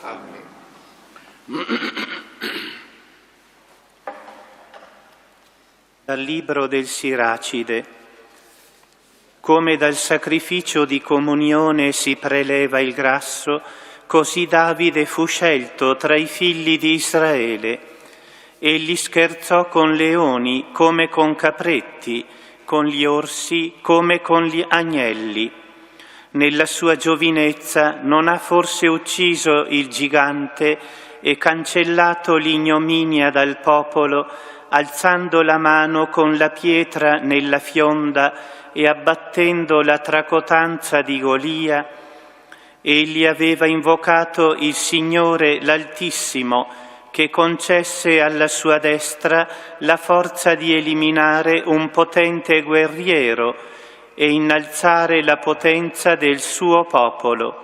Amen. Dal libro del Siracide. Come dal sacrificio di comunione si preleva il grasso, così Davide fu scelto tra i figli di Israele. Egli scherzò con leoni come con capretti, con gli orsi come con gli agnelli. Nella sua giovinezza non ha forse ucciso il gigante e cancellato l'ignominia dal popolo, alzando la mano con la pietra nella fionda e abbattendo la tracotanza di Golia? Egli aveva invocato il Signore l'Altissimo, che concesse alla sua destra la forza di eliminare un potente guerriero e innalzare la potenza del suo popolo.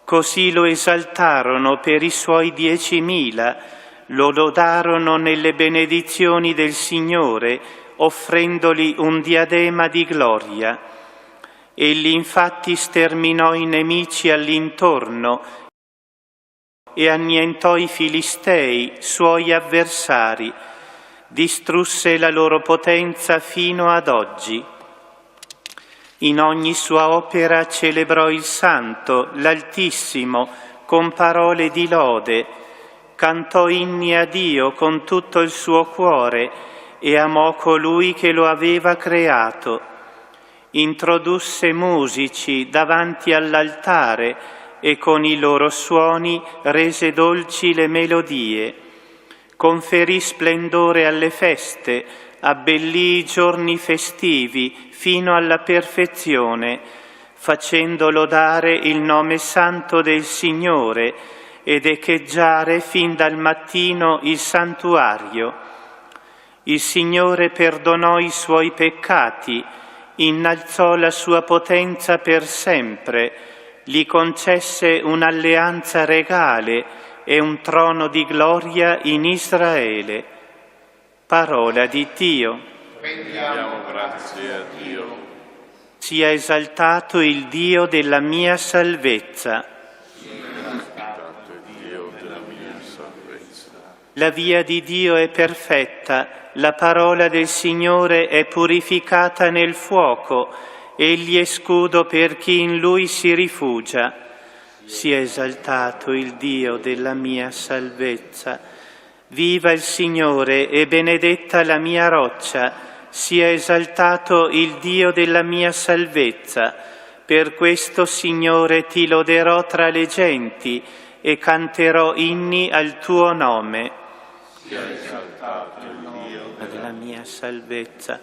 Così lo esaltarono per i suoi 10.000, lo lodarono nelle benedizioni del Signore, offrendogli un diadema di gloria. Egli infatti sterminò i nemici all'intorno e annientò i Filistei, suoi avversari, distrusse la loro potenza fino ad oggi. In ogni sua opera celebrò il Santo, l'Altissimo, con parole di lode, cantò inni a Dio con tutto il suo cuore e amò colui che lo aveva creato. Introdusse musici davanti all'altare e con i loro suoni rese dolci le melodie. Conferì splendore alle feste, abbellì i giorni festivi fino alla perfezione, facendo lodare il nome santo del Signore ed echeggiare fin dal mattino il santuario. Il Signore perdonò i suoi peccati, innalzò la sua potenza per sempre, gli concesse un'alleanza regale e un trono di gloria in Israele. Parola di Dio. Rendiamo grazie a Dio. Sia esaltato il Dio della mia salvezza. La via di Dio è perfetta, la parola del Signore è purificata nel fuoco, egli è scudo per chi in Lui si rifugia. Sia esaltato il Dio della mia salvezza. Viva il Signore e benedetta la mia roccia, sia esaltato il Dio della mia salvezza. Per questo, Signore, ti loderò tra le genti e canterò inni al tuo nome. Sia esaltato il Dio Della mia salvezza.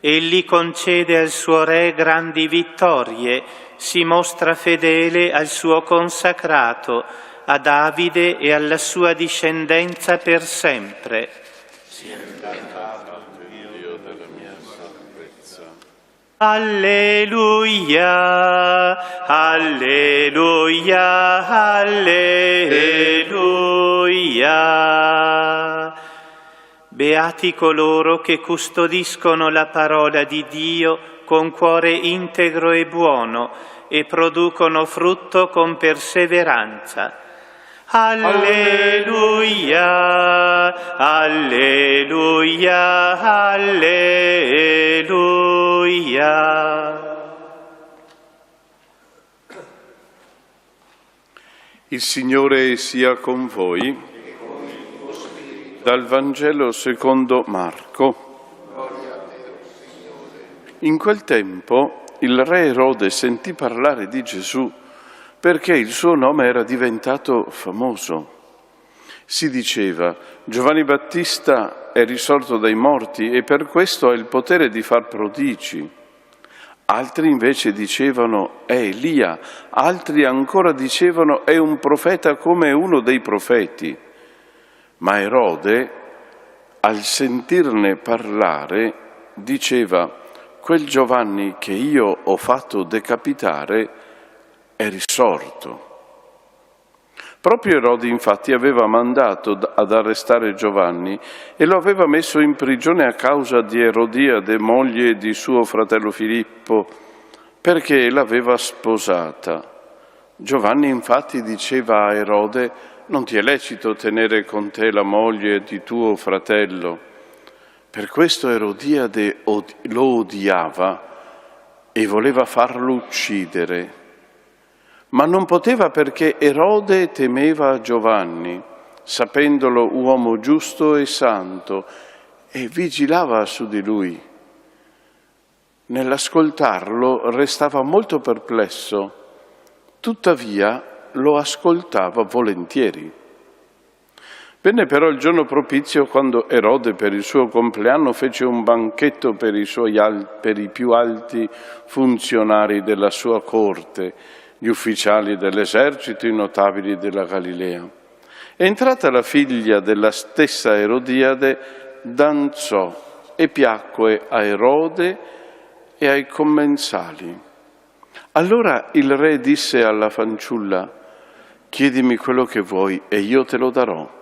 Egli concede al suo Re grandi vittorie, si mostra fedele al suo consacrato, a Davide e alla sua discendenza per sempre. sia esaltato il Dio della mia salvezza. Alleluia, alleluia, alleluia. Beati coloro che custodiscono la parola di Dio con cuore integro e buono e producono frutto con perseveranza. Alleluia, alleluia, alleluia. Il Signore sia con voi. Dal Vangelo secondo Marco. In quel tempo il re Erode sentì parlare di Gesù perché il suo nome era diventato famoso. Si diceva: Giovanni Battista è risorto dai morti e per questo ha il potere di far prodigi. Altri invece dicevano: è Elia, altri ancora dicevano: è un profeta come uno dei profeti. Ma Erode, al sentirne parlare, diceva: quel Giovanni che io ho fatto decapitare è risorto. Proprio Erode infatti aveva mandato ad arrestare Giovanni e lo aveva messo in prigione a causa di Erodiade, moglie di suo fratello Filippo, perché l'aveva sposata. Giovanni infatti diceva a Erode: non ti è lecito tenere con te la moglie di tuo fratello. Per questo Erodiade lo odiava e voleva farlo uccidere, ma non poteva perché Erode temeva Giovanni, sapendolo uomo giusto e santo, e vigilava su di lui. Nell'ascoltarlo restava molto perplesso, tuttavia lo ascoltava volentieri. Venne però il giorno propizio quando Erode per il suo compleanno fece un banchetto per i più alti funzionari della sua corte, gli ufficiali dell'esercito, i notabili della Galilea. Entrata la figlia della stessa Erodiade, danzò e piacque a Erode e ai commensali. Allora il re disse alla fanciulla: chiedimi quello che vuoi e io te lo darò.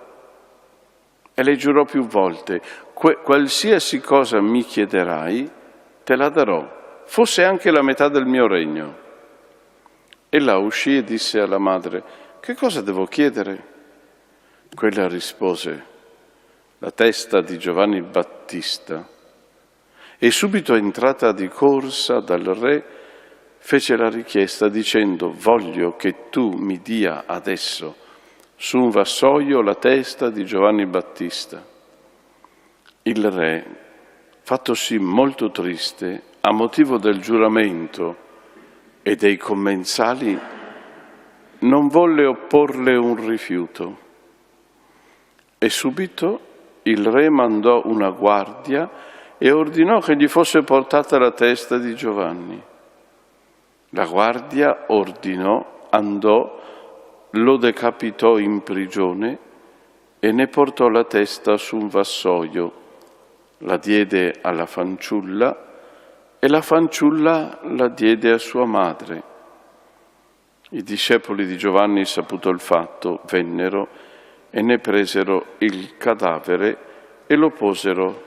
E le giurò più volte: qualsiasi cosa mi chiederai, te la darò, fosse anche la metà del mio regno. Ella uscì e disse alla madre: che cosa devo chiedere? Quella rispose: la testa di Giovanni Battista. E subito entrata di corsa dal re, fece la richiesta dicendo: voglio che tu mi dia adesso su un vassoio la testa di Giovanni Battista. Il re, fattosi molto triste a motivo del giuramento e dei commensali, non volle opporle un rifiuto. E subito il re mandò una guardia e ordinò che gli fosse portata la testa di Giovanni. La guardia ordinò, andò, lo decapitò in prigione e ne portò la testa su un vassoio, la diede alla fanciulla e la fanciulla la diede a sua madre. I discepoli di Giovanni, saputo il fatto, vennero e ne presero il cadavere e lo posero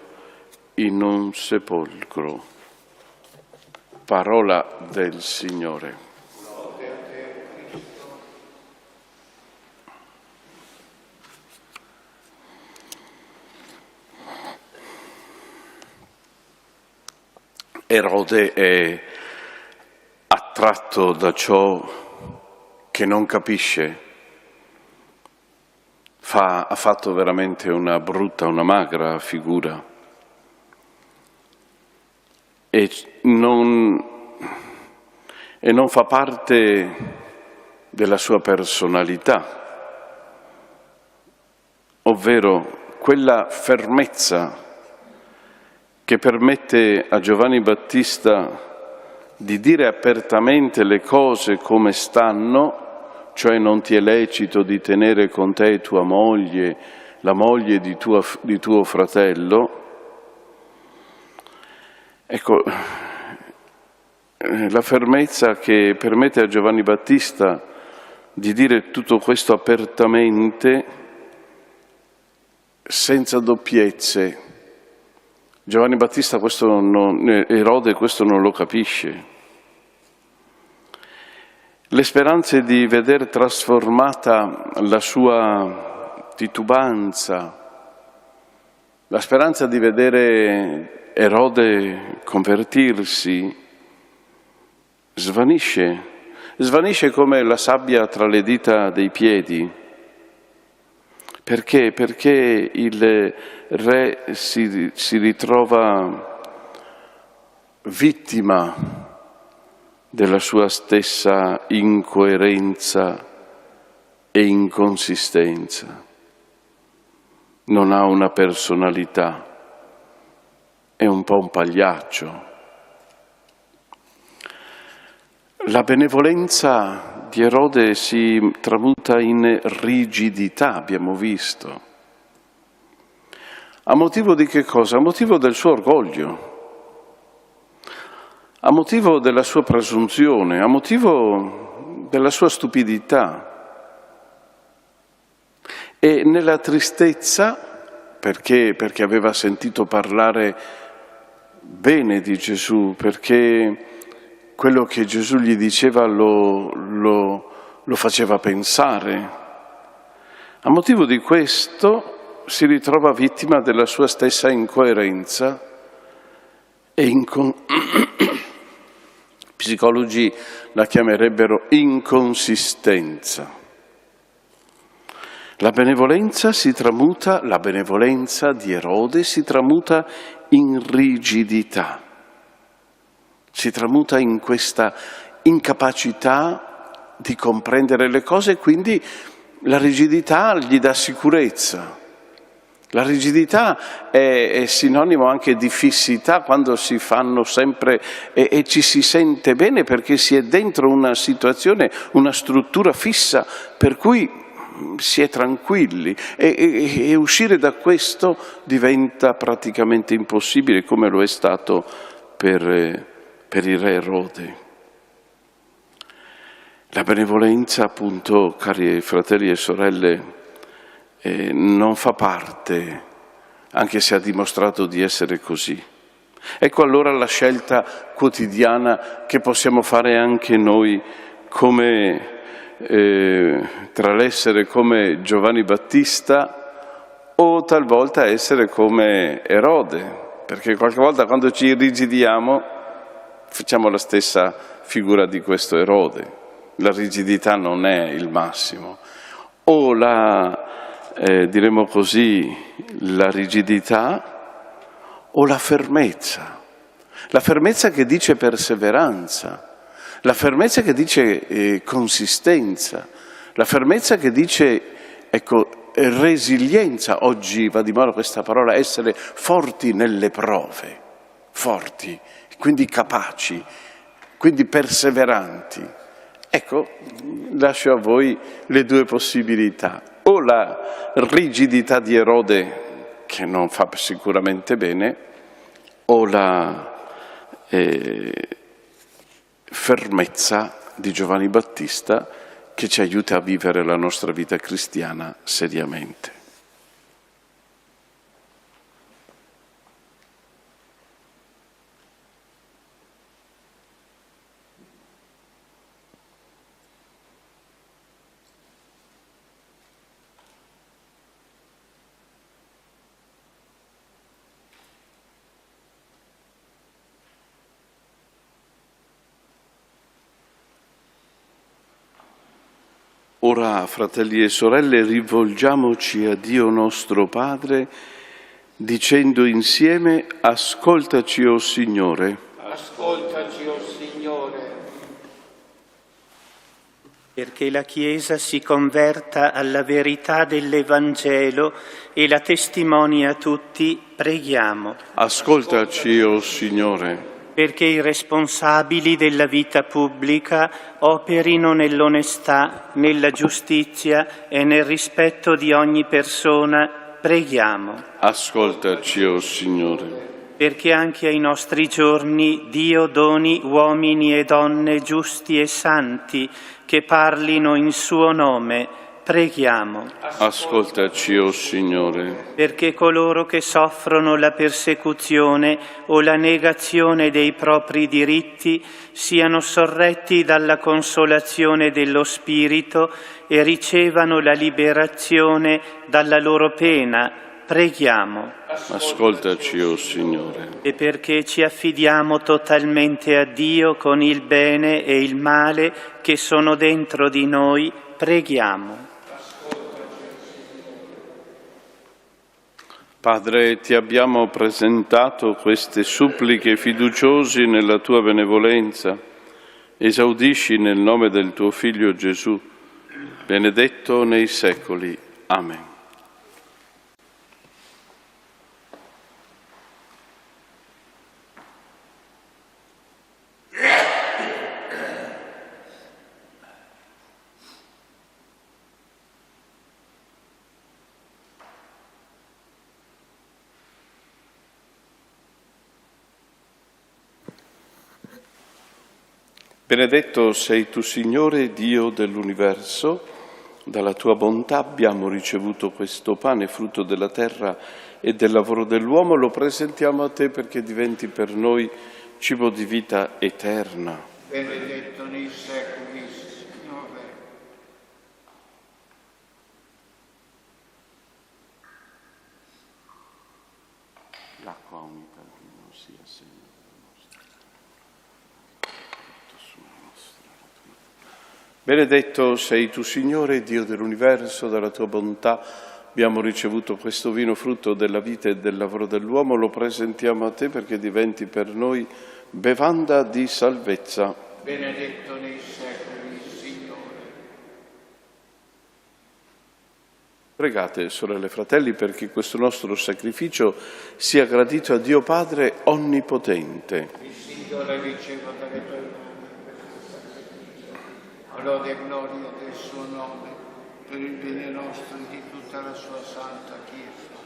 in un sepolcro. Parola del Signore. Erode è attratto da ciò che non capisce. Ha fatto veramente una brutta, una magra figura. E non fa parte della sua personalità, ovvero quella fermezza che permette a Giovanni Battista di dire apertamente le cose come stanno, cioè non ti è lecito di tenere con te tua moglie, la moglie di tuo fratello. Ecco, la fermezza che permette a Giovanni Battista di dire tutto questo apertamente, senza doppiezze. Giovanni Battista Erode questo non lo capisce. Le speranze di veder trasformata la sua titubanza, la speranza di vedere Erode convertirsi, svanisce come la sabbia tra le dita dei piedi. Perché? Perché il re si ritrova vittima della sua stessa incoerenza e inconsistenza. Non ha una personalità, è un po' un pagliaccio. La benevolenza di Erode si tramuta in rigidità, abbiamo visto. A motivo di che cosa? A motivo del suo orgoglio, a motivo della sua presunzione, a motivo della sua stupidità. E nella tristezza, perché aveva sentito parlare bene di Gesù, perché quello che Gesù gli diceva lo lo faceva pensare. A motivo di questo si ritrova vittima della sua stessa incoerenza e psicologi la chiamerebbero inconsistenza. La benevolenza di Erode si tramuta in rigidità, si tramuta in questa incapacità di comprendere le cose, e quindi la rigidità gli dà sicurezza. La rigidità è sinonimo anche di fissità, quando si fanno sempre e ci si sente bene perché si è dentro una situazione, una struttura fissa, per cui si è tranquilli e uscire da questo diventa praticamente impossibile, come lo è stato per il re Erode. La benevolenza, appunto, cari fratelli e sorelle, non fa parte, anche se ha dimostrato di essere così. Ecco allora la scelta quotidiana che possiamo fare anche noi, come tra l'essere come Giovanni Battista o talvolta essere come Erode, perché qualche volta quando ci irrigidiamo facciamo la stessa figura di questo Erode. La rigidità non è il massimo. O diremo così, la rigidità o la fermezza che dice perseveranza, la fermezza che dice consistenza, la fermezza che dice, resilienza. Oggi va di moda questa parola, essere forti nelle prove, forti, quindi capaci, quindi perseveranti. Ecco, lascio a voi le due possibilità. O la rigidità di Erode, che non fa sicuramente bene, o la fermezza di Giovanni Battista, che ci aiuta a vivere la nostra vita cristiana seriamente. Ora, fratelli e sorelle, rivolgiamoci a Dio nostro Padre, dicendo insieme: ascoltaci, o Signore. Ascoltaci, o Signore. Perché la Chiesa si converta alla verità dell'Evangelo e la testimoni a tutti, preghiamo. Ascoltaci, o Signore. Perché i responsabili della vita pubblica operino nell'onestà, nella giustizia e nel rispetto di ogni persona, preghiamo. Ascoltaci, o Signore. Perché anche ai nostri giorni Dio doni uomini e donne giusti e santi che parlino in suo nome, preghiamo. Ascoltaci, o Signore. Perché coloro che soffrono la persecuzione o la negazione dei propri diritti siano sorretti dalla consolazione dello Spirito e ricevano la liberazione dalla loro pena, preghiamo. Ascoltaci, o Signore. E perché ci affidiamo totalmente a Dio con il bene e il male che sono dentro di noi, preghiamo. Padre, ti abbiamo presentato queste suppliche fiduciosi nella tua benevolenza. Esaudisci nel nome del tuo Figlio Gesù, benedetto nei secoli. Amen. Benedetto sei tu, Signore, Dio dell'universo. Dalla tua bontà abbiamo ricevuto questo pane, frutto della terra e del lavoro dell'uomo. Lo presentiamo a te perché diventi per noi cibo di vita eterna. Benedetto nei secoli, Signore. l'acqua unita non sia segno della nostra. Benedetto sei tu, Signore, Dio dell'universo, dalla tua bontà abbiamo ricevuto questo vino frutto della vita e del lavoro dell'uomo, lo presentiamo a te perché diventi per noi bevanda di salvezza. Benedetto nei secoli, Signore. Pregate, sorelle e fratelli, perché questo nostro sacrificio sia gradito a Dio Padre Onnipotente. Il Signore riceva dalle tue mani lode e gloria del suo nome, per il bene nostro e di tutta la sua santa Chiesa.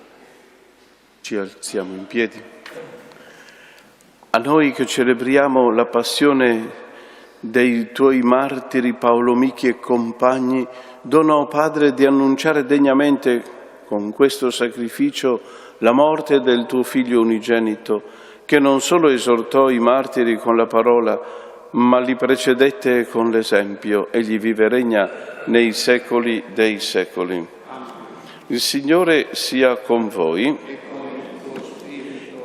Ci alziamo in piedi. A noi che celebriamo la passione dei tuoi martiri Paolo Michi e compagni, dona, o Padre, di annunciare degnamente con questo sacrificio la morte del tuo Figlio unigenito, che non solo esortò i martiri con la parola, ma li precedette con l'esempio. Egli vive e regna nei secoli dei secoli. Il Signore sia con voi.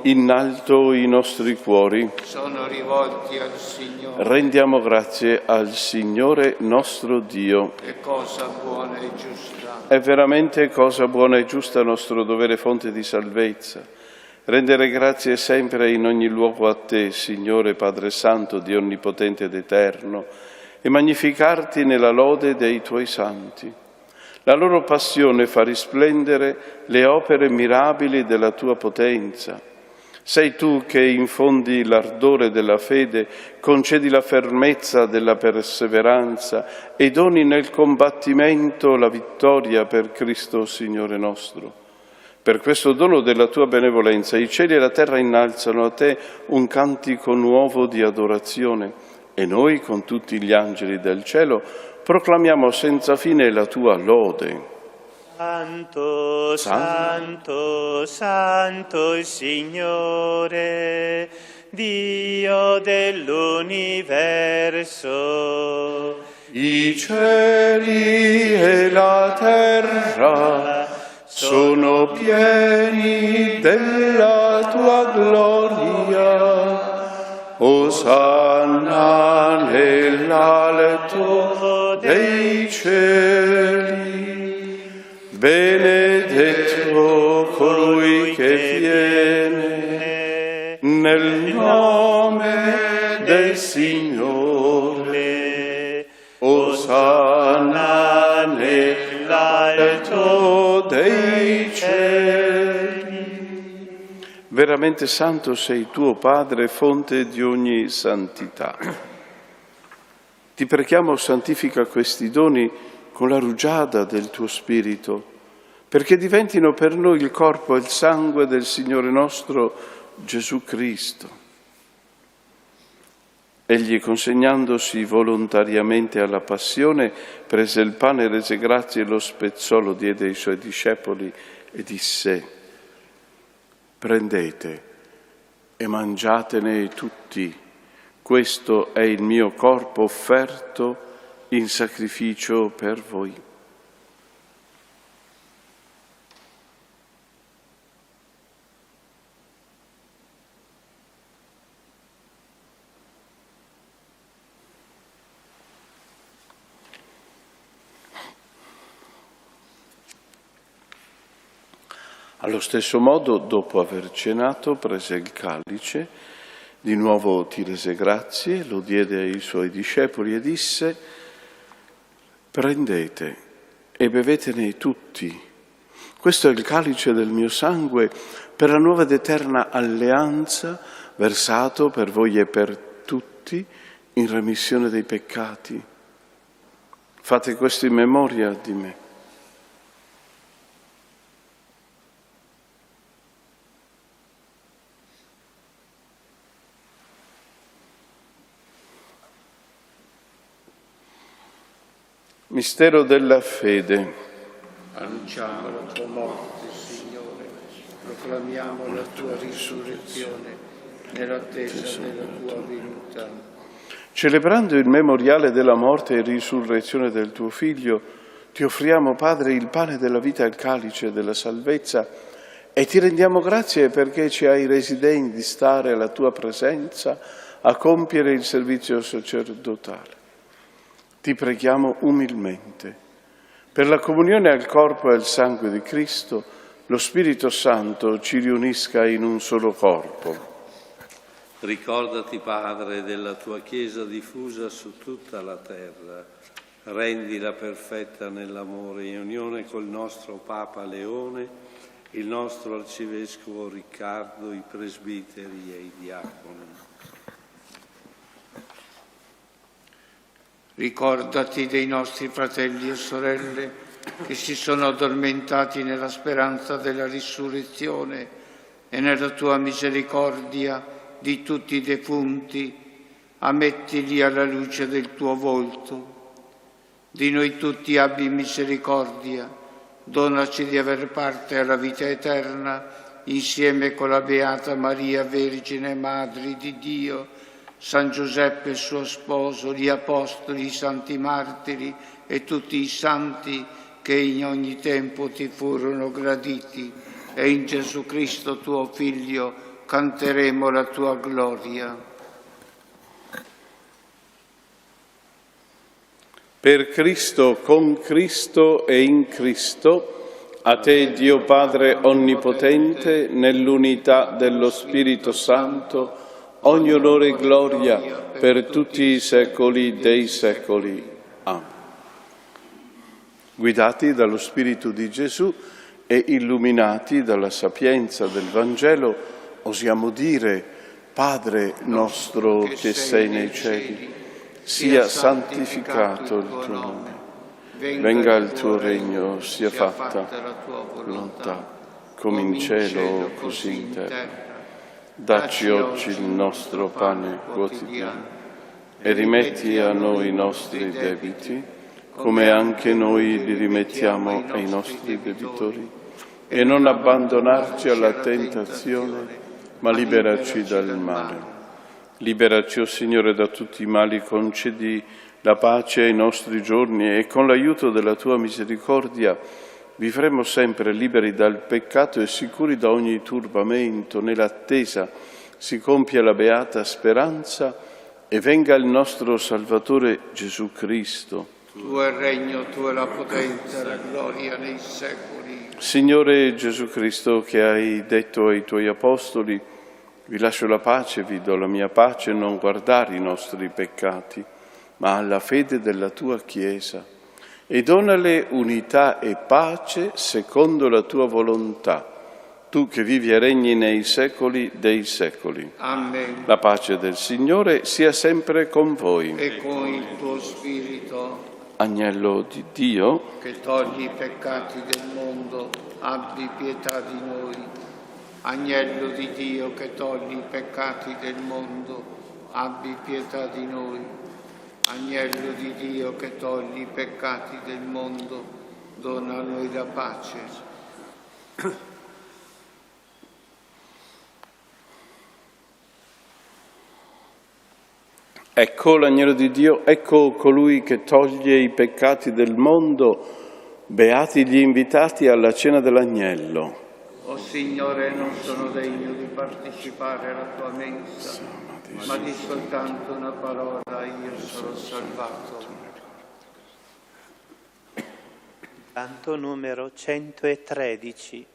In alto i nostri cuori. Sono rivolti al Signore. Rendiamo grazie al Signore nostro Dio. È cosa buona e giusta. È veramente cosa buona e giusta, nostro dovere, fonte di salvezza. Rendere grazie sempre e in ogni luogo a te, Signore Padre Santo, Dio onnipotente ed eterno, e magnificarti nella lode dei tuoi santi. La loro passione fa risplendere le opere mirabili della tua potenza. Sei tu che infondi l'ardore della fede, concedi la fermezza della perseveranza e doni nel combattimento la vittoria per Cristo Signore nostro. Per questo dono della tua benevolenza i cieli e la terra innalzano a te un cantico nuovo di adorazione e noi con tutti gli angeli del cielo proclamiamo senza fine la tua lode. Santo, santo, santo il Signore, Dio dell'universo. I cieli e la terra sono pieni della tua gloria. Osanna nell'alto dei cieli. Benedetto colui che viene nel nome del Signore. Osanna nell'alto dei cieli. Veramente santo sei tu, Padre, fonte di ogni santità. Ti preghiamo, santifica questi doni con la rugiada del tuo Spirito, perché diventino per noi il corpo e il sangue del Signore nostro Gesù Cristo. Egli, consegnandosi volontariamente alla passione, prese il pane, rese grazie e lo spezzò, lo diede ai suoi discepoli e disse: prendete e mangiatene tutti, questo è il mio corpo offerto in sacrificio per voi. Allo stesso modo, dopo aver cenato, prese il calice, di nuovo ti rese grazie, lo diede ai suoi discepoli e disse: prendete e bevetene tutti. Questo è il calice del mio sangue per la nuova ed eterna alleanza, versato per voi e per tutti in remissione dei peccati. Fate questo in memoria di me. Mistero della fede. Annunciamo la tua morte, Signore, proclamiamo la tua risurrezione nell'attesa della tua venuta. Celebrando il memoriale della morte e risurrezione del tuo Figlio, ti offriamo, Padre, il pane della vita e il calice della salvezza E ti rendiamo grazie perché ci hai resi degni di stare alla tua presenza a compiere il servizio sacerdotale. Ti preghiamo umilmente. Per la comunione al corpo e al sangue di Cristo, lo Spirito Santo ci riunisca in un solo corpo. Ricordati, Padre, della tua Chiesa diffusa su tutta la terra. Rendila perfetta nell'amore, in unione col nostro Papa Leone, il nostro Arcivescovo Riccardo, i presbiteri e i diaconi. Ricordati dei nostri fratelli e sorelle che si sono addormentati nella speranza della risurrezione e nella tua misericordia di tutti i defunti, ammettili alla luce del tuo volto. Di noi tutti abbi misericordia, donaci di aver parte alla vita eterna, insieme con la Beata Maria, Vergine Madre di Dio, San Giuseppe suo sposo, gli Apostoli, i Santi Martiri e tutti i Santi che in ogni tempo ti furono graditi, e in Gesù Cristo tuo Figlio canteremo la tua gloria. Per Cristo, con Cristo e in Cristo, a te Dio Padre Onnipotente, nell'unità dello Spirito Santo, ogni onore e gloria per tutti i secoli dei secoli. Amen. Guidati dallo Spirito di Gesù e illuminati dalla sapienza del Vangelo, osiamo dire: Padre nostro che sei nei cieli, sia santificato il tuo nome, venga il tuo regno, sia fatta la tua volontà, come in cielo così in terra. Dacci oggi il nostro pane quotidiano e rimetti a noi i nostri debiti, come anche noi li rimettiamo ai nostri debitori, e non abbandonarci alla tentazione, ma liberaci dal male. Liberaci, o Signore, da tutti i mali, concedi la pace ai nostri giorni e con l'aiuto della tua misericordia vivremo sempre liberi dal peccato e sicuri da ogni turbamento. Nell'attesa si compia la beata speranza e venga il nostro Salvatore Gesù Cristo. Tuo è il regno, tua è la potenza e la gloria nei secoli. Signore Gesù Cristo, che hai detto ai tuoi apostoli: vi lascio la pace, vi do la mia pace, non guardare i nostri peccati, ma alla fede della tua Chiesa, e donale unità e pace secondo la tua volontà, tu che vivi e regni nei secoli dei secoli. Amen. La pace del Signore sia sempre con voi. E con il tuo spirito. Agnello di Dio, che togli i peccati del mondo, abbi pietà di noi. Agnello di Dio, che togli i peccati del mondo, abbi pietà di noi. Agnello di Dio, che togli i peccati del mondo, dona a noi la pace. Ecco l'agnello di Dio, ecco colui che toglie i peccati del mondo. Beati gli invitati alla cena dell'agnello. O Signore, non sono degno di partecipare alla tua mensa, ma di soltanto una parola io sarò salvato. Canto numero 113.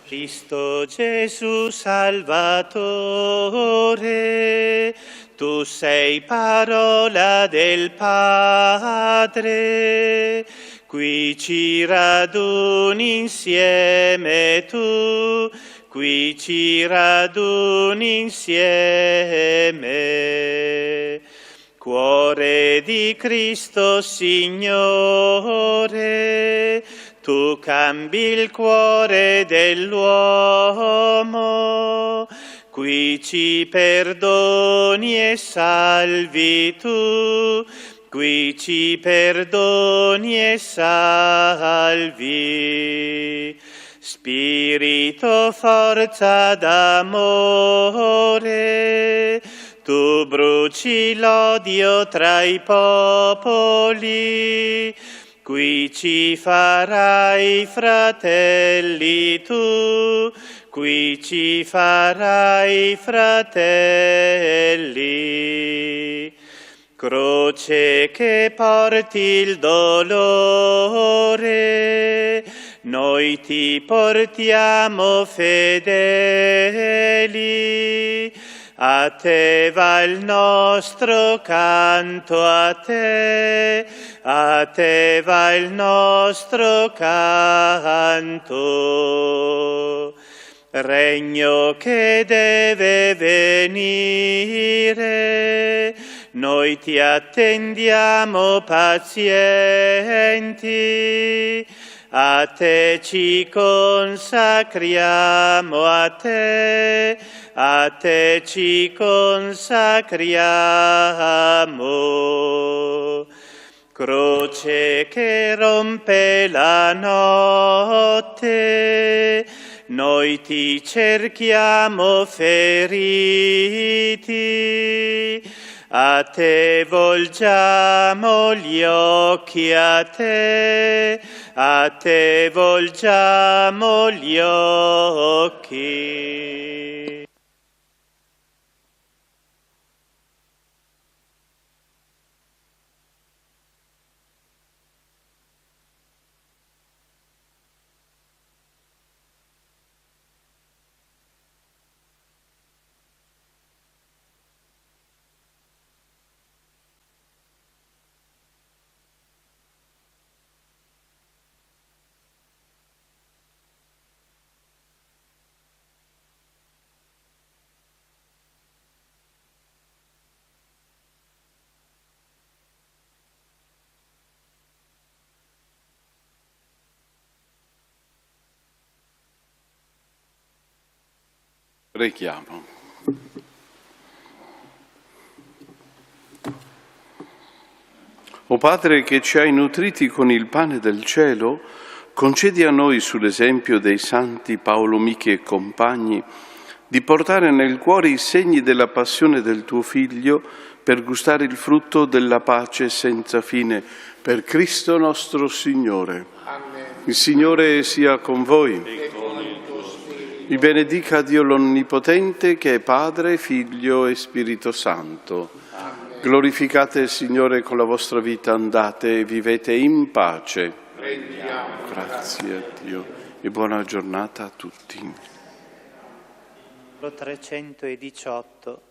Cristo Gesù Salvatore, tu sei parola del Padre, qui ci raduni insieme tu, qui ci raduni insieme. Cuore di Cristo Signore, tu cambi il cuore dell'uomo, qui ci perdoni e salvi tu, qui ci perdoni e salvi. Spirito, forza d'amore, tu bruci l'odio tra i popoli, qui ci farai fratelli tu, qui ci farai fratelli. Croce che porti il dolore, noi ti portiamo fedeli. A te va il nostro canto, a te va il nostro canto. Regno che deve venire, noi ti attendiamo pazienti, a te ci consacriamo, a te ci consacriamo. Croce che rompe la notte, noi ti cerchiamo feriti, a te volgiamo gli occhi, a te volgiamo gli occhi. Preghiamo. O Padre che ci hai nutriti con il pane del cielo, concedi a noi, sull'esempio dei santi Paolo, Michi e compagni, di portare nel cuore i segni della passione del tuo Figlio per gustare il frutto della pace senza fine. Per Cristo nostro Signore. Amen. Il Signore sia con voi. E con il tuo spirito. Vi benedica Dio l'Onnipotente, che è Padre, Figlio e Spirito Santo. Amen. Glorificate il Signore con la vostra vita, andate e vivete in pace. Preghiamo. Grazie a Dio e buona giornata a tutti. 318.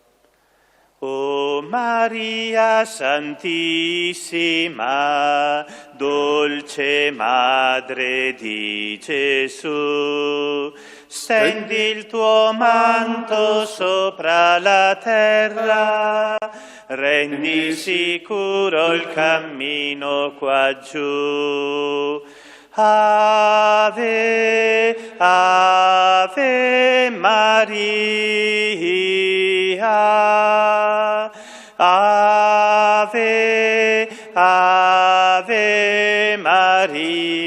O Maria Santissima, dolce Madre di Gesù, stendi il tuo manto sopra la terra, rendi sicuro il cammino qua giù. Ave, Ave Maria, Ave, Ave Maria.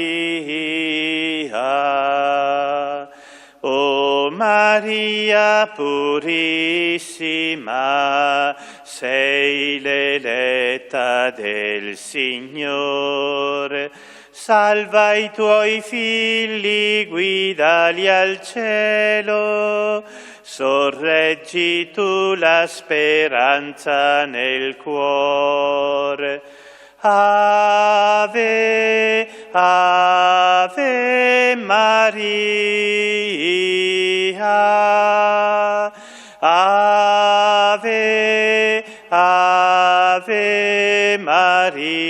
O Maria purissima, sei l'eletta del Signore. Salva i tuoi figli, guidali al cielo, sorreggi tu la speranza nel cuore. Ave, Ave Maria, Ave, Ave Maria.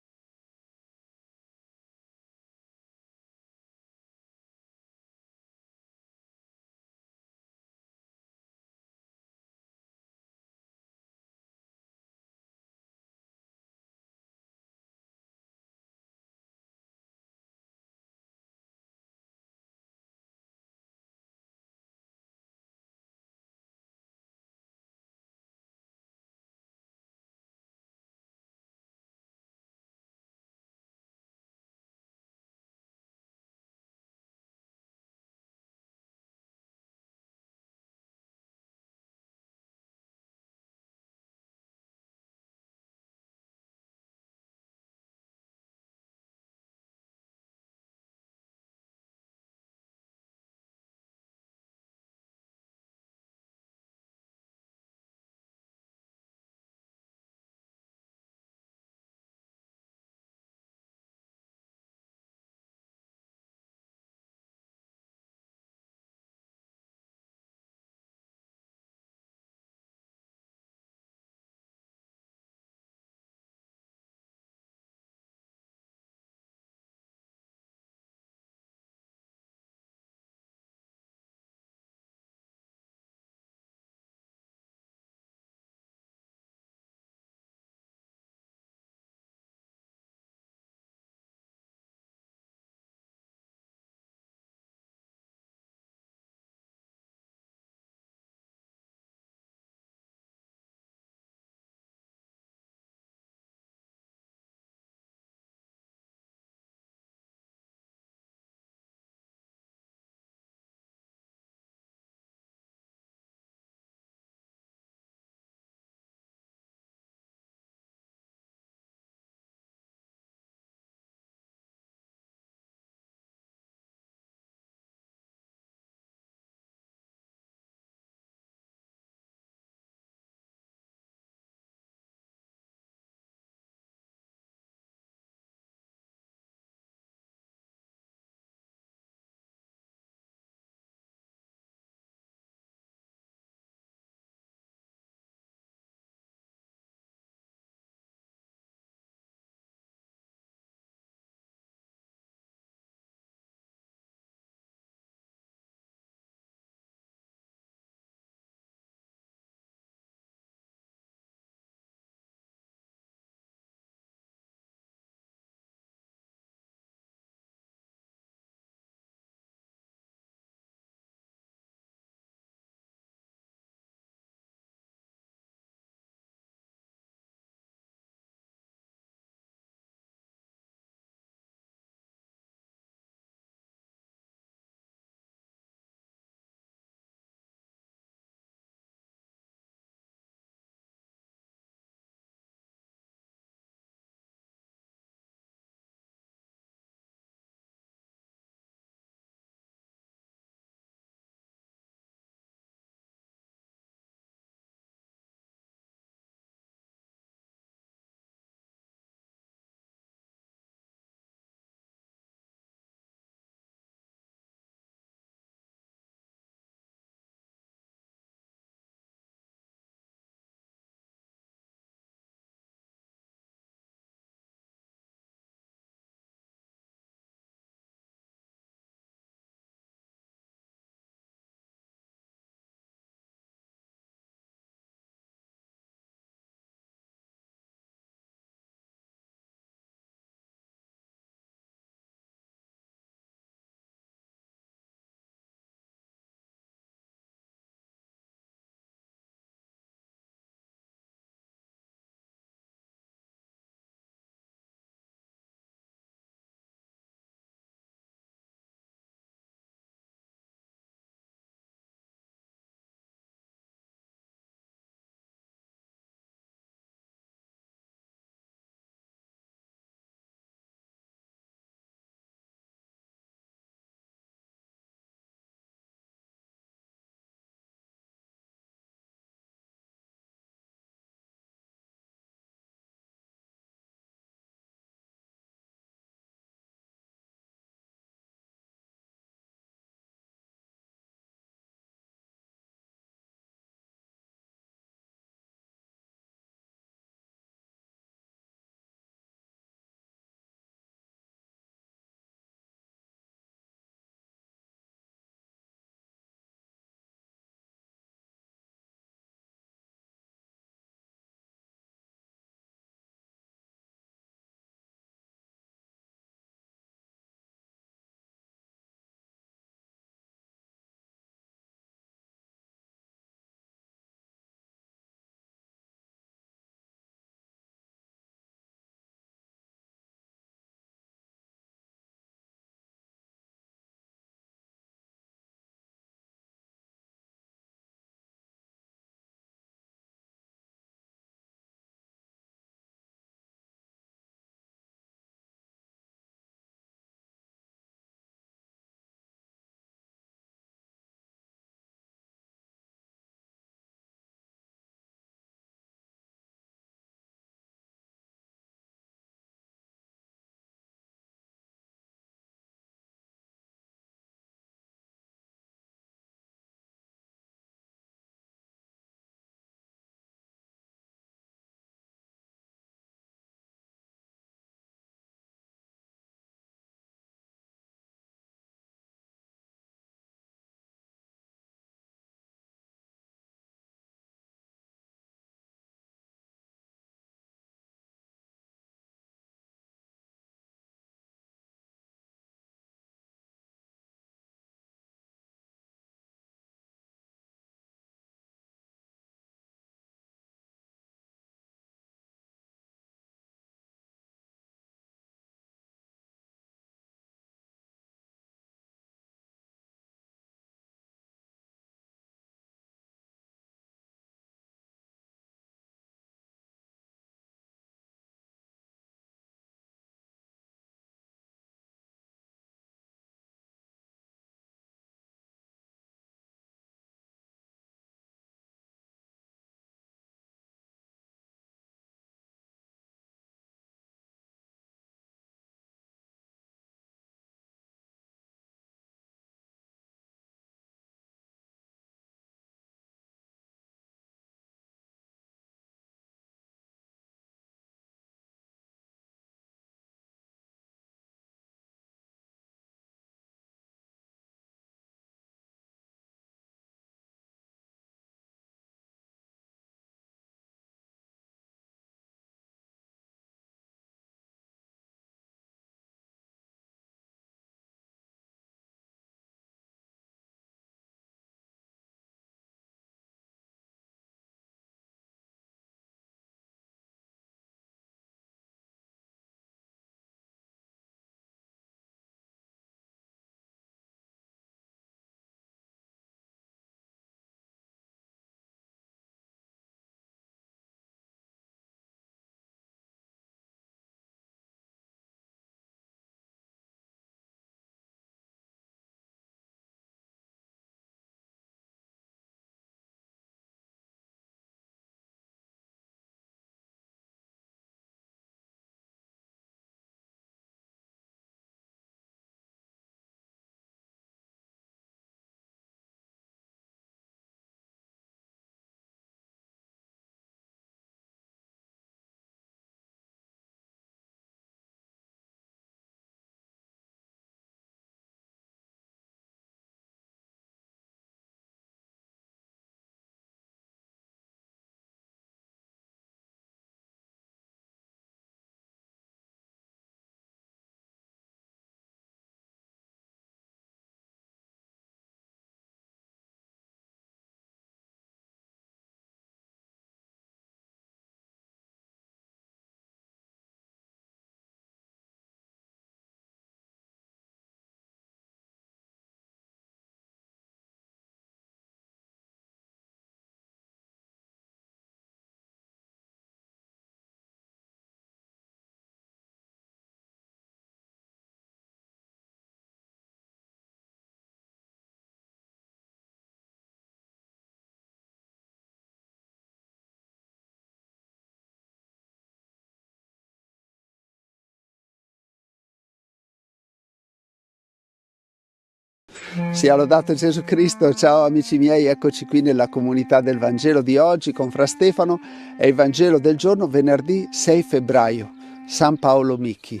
Sia lodato Gesù Cristo. Ciao amici miei, eccoci qui nella comunità del Vangelo di oggi con Fra Stefano. È il Vangelo del giorno venerdì 6 febbraio, San Paolo Micchi.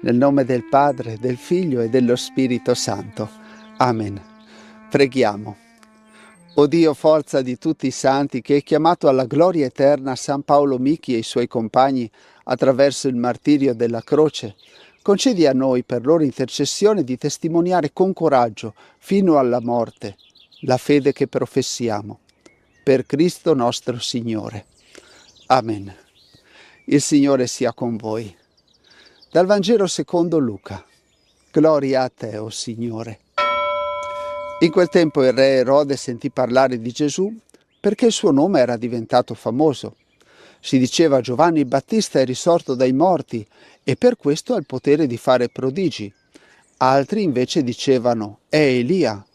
Nel nome del Padre, del Figlio e dello Spirito Santo. Amen. Preghiamo. O Dio, forza di tutti i santi, che hai chiamato alla gloria eterna San Paolo Micchi e i suoi compagni attraverso il martirio della croce, concedi a noi, per loro intercessione, di testimoniare con coraggio, fino alla morte, la fede che professiamo. Per Cristo nostro Signore. Amen. Il Signore sia con voi. Dal Vangelo secondo Luca. Gloria a te, o Signore. In quel tempo il re Erode sentì parlare di Gesù perché il suo nome era diventato famoso. Si diceva: Giovanni il Battista è risorto dai morti e per questo ha il potere di fare prodigi. Altri invece dicevano: è Elia.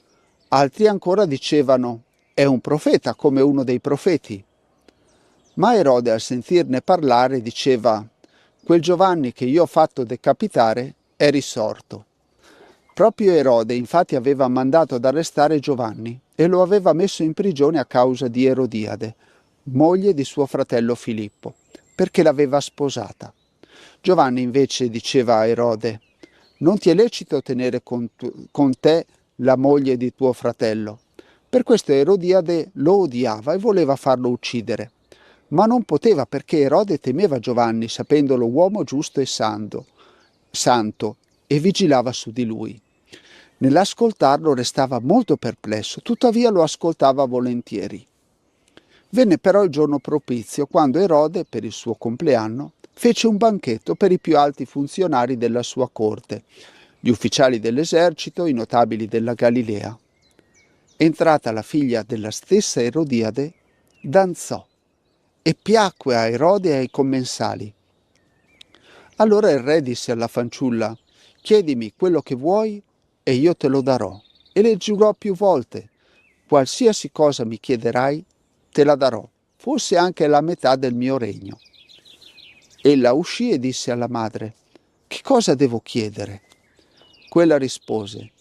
Altri ancora dicevano: è un profeta come uno dei profeti. Ma Erode, al sentirne parlare, diceva: quel Giovanni che io ho fatto decapitare è risorto. Proprio Erode infatti aveva mandato ad arrestare Giovanni e lo aveva messo in prigione a causa di Erodiade, moglie di suo fratello Filippo, perché l'aveva sposata. Giovanni invece diceva a Erode: non ti è lecito tenere con te la moglie di tuo fratello. Per questo Erodiade lo odiava e voleva farlo uccidere. Ma non poteva, perché Erode temeva Giovanni, sapendolo uomo giusto e santo, e vigilava su di lui. Nell'ascoltarlo restava molto perplesso, tuttavia lo ascoltava volentieri. Venne però il giorno propizio, quando Erode, per il suo compleanno, fece un banchetto per i più alti funzionari della sua corte, gli ufficiali dell'esercito, i notabili della Galilea. Entrata la figlia della stessa Erodiade, danzò e piacque a Erode e ai commensali. Allora il re disse alla fanciulla: chiedimi quello che vuoi e io te lo darò. E le giurò più volte: qualsiasi cosa mi chiederai, te la darò, fosse anche la metà del mio regno. Ella uscì e disse alla madre: che cosa devo chiedere? Quella rispose: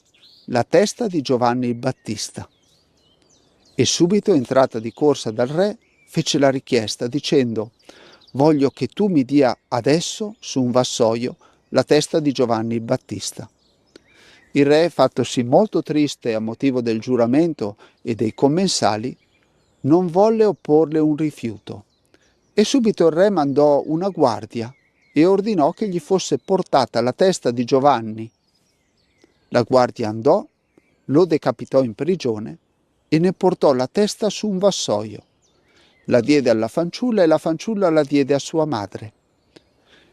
la testa di Giovanni il Battista. E subito, entrata di corsa dal re, fece la richiesta dicendo: voglio che tu mi dia adesso su un vassoio la testa di Giovanni il Battista. Il re, fattosi molto triste a motivo del giuramento e dei commensali, non volle opporle un rifiuto. E subito il re mandò una guardia e ordinò che gli fosse portata la testa di Giovanni. La guardia andò, lo decapitò in prigione e ne portò la testa su un vassoio. La diede alla fanciulla e la fanciulla la diede a sua madre.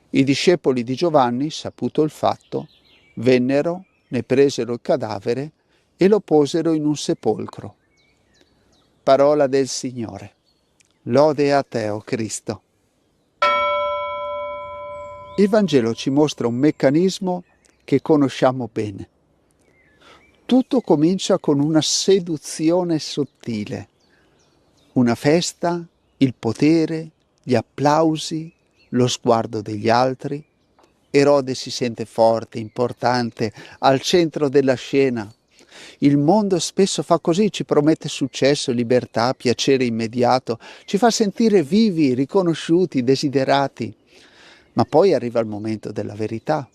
I discepoli di Giovanni, saputo il fatto, vennero, ne presero il cadavere e lo posero in un sepolcro. Parola del Signore. Lode a te, o Cristo. Il Vangelo ci mostra un meccanismo che conosciamo bene. Tutto comincia con una seduzione sottile. Una festa, il potere, gli applausi, lo sguardo degli altri. Erode si sente forte, importante, al centro della scena. Il mondo spesso fa così, ci promette successo, libertà, piacere immediato, ci fa sentire vivi, riconosciuti, desiderati. Ma poi arriva il momento della verità,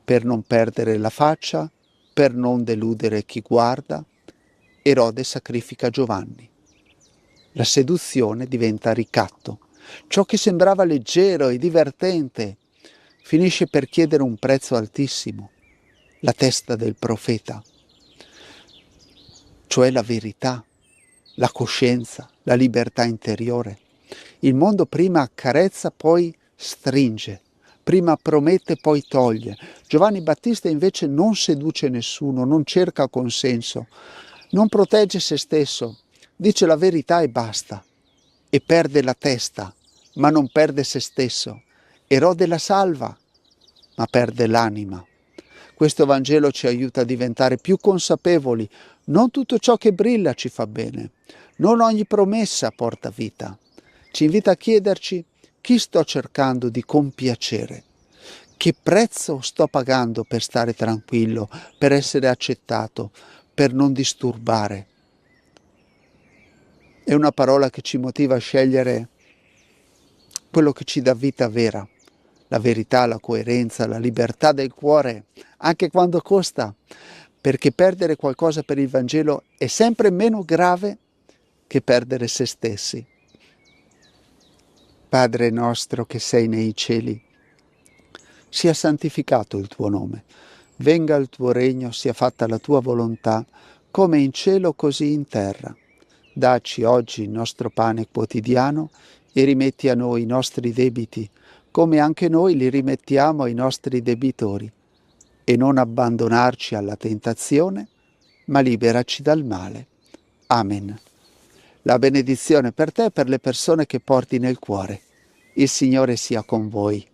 per non perdere la faccia, per non deludere chi guarda. Erode sacrifica Giovanni. La seduzione diventa ricatto. Ciò che sembrava leggero e divertente finisce per chiedere un prezzo altissimo, la testa del profeta, cioè la verità, la coscienza, la libertà interiore. Il mondo prima accarezza, poi stringe, prima promette, poi toglie. Giovanni Battista invece non seduce nessuno, non cerca consenso, non protegge se stesso, dice la verità e basta, e perde la testa, ma non perde se stesso. Erode la salva, ma perde l'anima. Questo Vangelo ci aiuta a diventare più consapevoli. Non tutto ciò che brilla ci fa bene. Non ogni promessa porta vita. Ci invita a chiederci: chi sto cercando di compiacere? Che prezzo sto pagando per stare tranquillo, per essere accettato, per non disturbare. È una parola che ci motiva a scegliere quello che ci dà vita vera, la verità, la coerenza, la libertà del cuore, anche quando costa, perché perdere qualcosa per il Vangelo è sempre meno grave che perdere se stessi. Padre nostro che sei nei cieli, sia santificato il tuo nome, venga il tuo regno, sia fatta la tua volontà, come in cielo così in terra. Dacci oggi il nostro pane quotidiano e rimetti a noi i nostri debiti, come anche noi li rimettiamo ai nostri debitori, e non abbandonarci alla tentazione, ma liberaci dal male. Amen. La benedizione per te e per le persone che porti nel cuore. Il Signore sia con voi.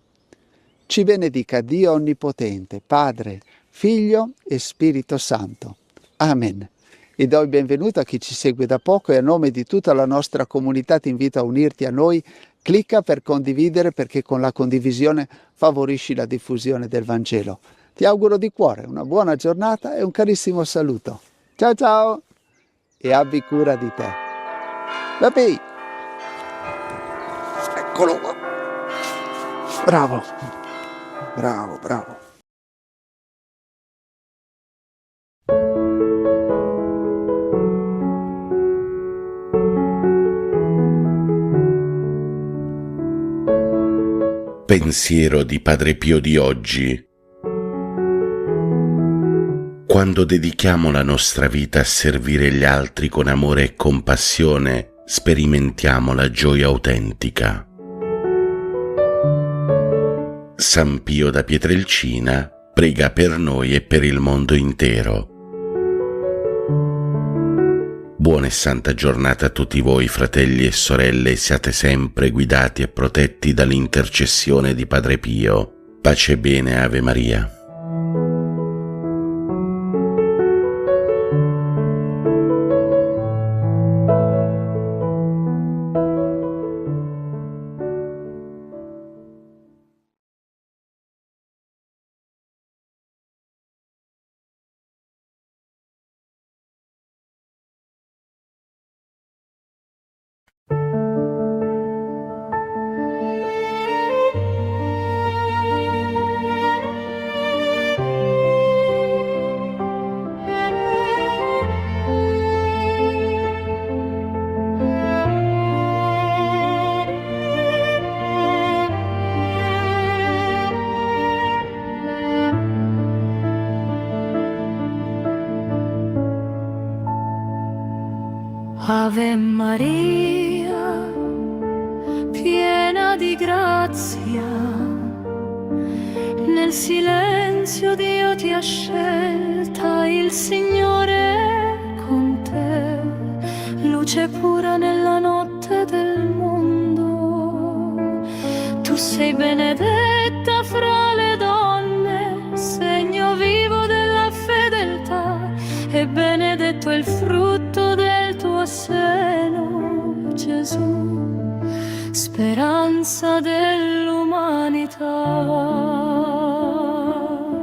Ci benedica Dio Onnipotente, Padre, Figlio e Spirito Santo. Amen. E do il benvenuto a chi ci segue da poco e a nome di tutta la nostra comunità ti invito a unirti a noi. Clicca per condividere, perché con la condivisione favorisci la diffusione del Vangelo. Ti auguro di cuore una buona giornata e un carissimo saluto. Ciao ciao e abbi cura di te. Papi! Eccolo qua. Bravo. Bravo, bravo. Pensiero di Padre Pio di oggi. Quando dedichiamo la nostra vita a servire gli altri con amore e compassione, sperimentiamo la gioia autentica. San Pio da Pietrelcina prega per noi e per il mondo intero. Buona e santa giornata a tutti voi, fratelli e sorelle, e siate sempre guidati e protetti dall'intercessione di Padre Pio. Pace e bene, Ave Maria. Ave Maria, piena di grazia, nel silenzio Dio ti ha scelta, il Signore è con te, luce pura nella notte del mondo. Tu sei benedetta fra le donne, segno vivo della fedeltà, e benedetto è il frutto del tuo seno, Gesù, speranza dell'umanità.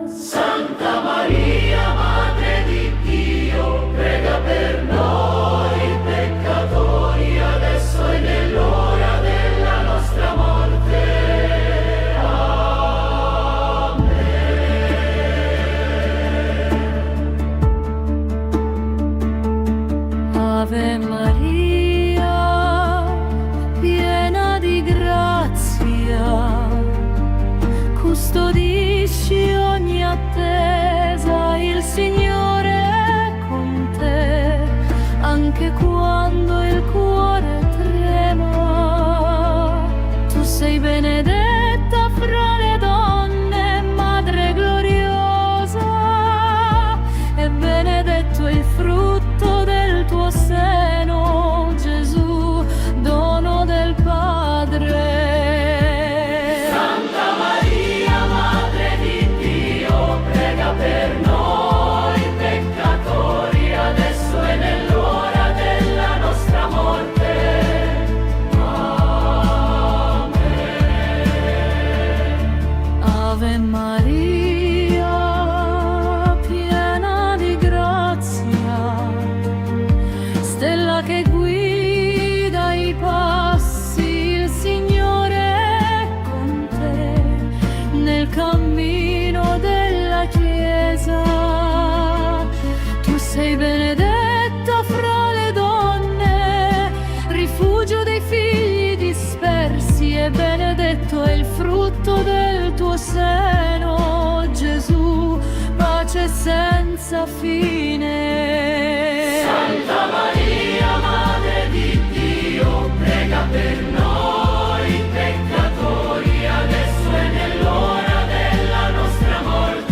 Santa Maria, Madre di Dio, prega per noi peccatori, adesso e nell'ora della nostra morte. Ave Maria, piena di grazia, custodisci ogni attesa, il Signore è con te, anche quando il cuore trema. Tu sei benedetta fra le donne, Madre gloriosa, e benedetto è il frutto del tuo seno, Gesù, dono del Padre. Santa Maria, Madre di Dio, prega per noi peccatori, adesso e nell'ora della e benedetto è il frutto del tuo seno, Gesù, pace senza fine. Santa Maria, Madre di Dio, prega per noi peccatori, adesso e nell'ora della nostra morte.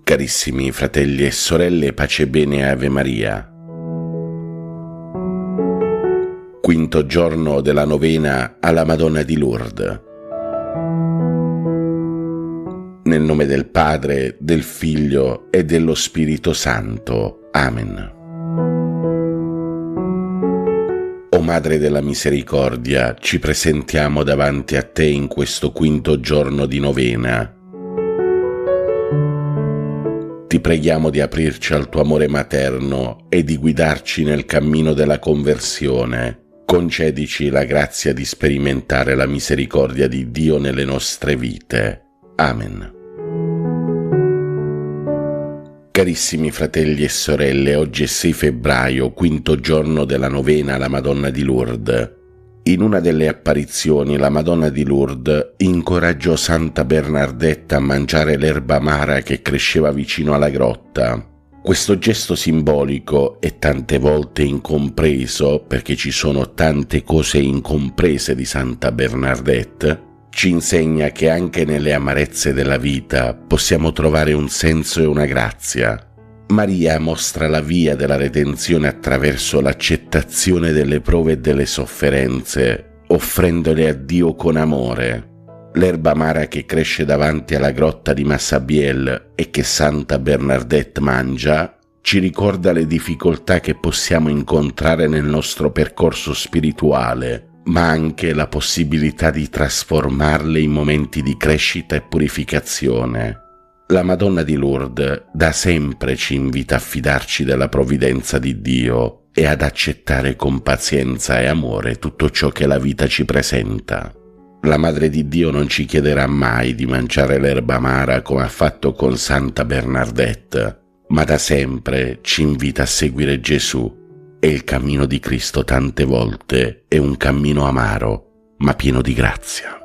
Carissimi fratelli e sorelle, pace e bene, Ave Maria. Quinto giorno della novena alla Madonna di Lourdes. Nel nome del Padre, del Figlio e dello Spirito Santo. Amen. O Madre della Misericordia, ci presentiamo davanti a te in questo quinto giorno di novena. Ti preghiamo di aprirci al tuo amore materno e di guidarci nel cammino della conversione. Concedici la grazia di sperimentare la misericordia di Dio nelle nostre vite. Amen. Carissimi fratelli e sorelle, oggi è 6 febbraio, quinto giorno della novena alla Madonna di Lourdes. In una delle apparizioni la Madonna di Lourdes incoraggiò Santa Bernardetta a mangiare l'erba amara che cresceva vicino alla grotta. Questo gesto simbolico e tante volte incompreso, perché ci sono tante cose incomprese di Santa Bernardetta, ci insegna che anche nelle amarezze della vita possiamo trovare un senso e una grazia. Maria mostra la via della redenzione attraverso l'accettazione delle prove e delle sofferenze, offrendole a Dio con amore. L'erba amara che cresce davanti alla grotta di Massabielle e che Santa Bernardetta mangia, ci ricorda le difficoltà che possiamo incontrare nel nostro percorso spirituale, ma anche la possibilità di trasformarle in momenti di crescita e purificazione. La Madonna di Lourdes da sempre ci invita a fidarci della provvidenza di Dio e ad accettare con pazienza e amore tutto ciò che la vita ci presenta. La Madre di Dio non ci chiederà mai di mangiare l'erba amara come ha fatto con Santa Bernardetta, ma da sempre ci invita a seguire Gesù, e il cammino di Cristo tante volte è un cammino amaro, ma pieno di grazia.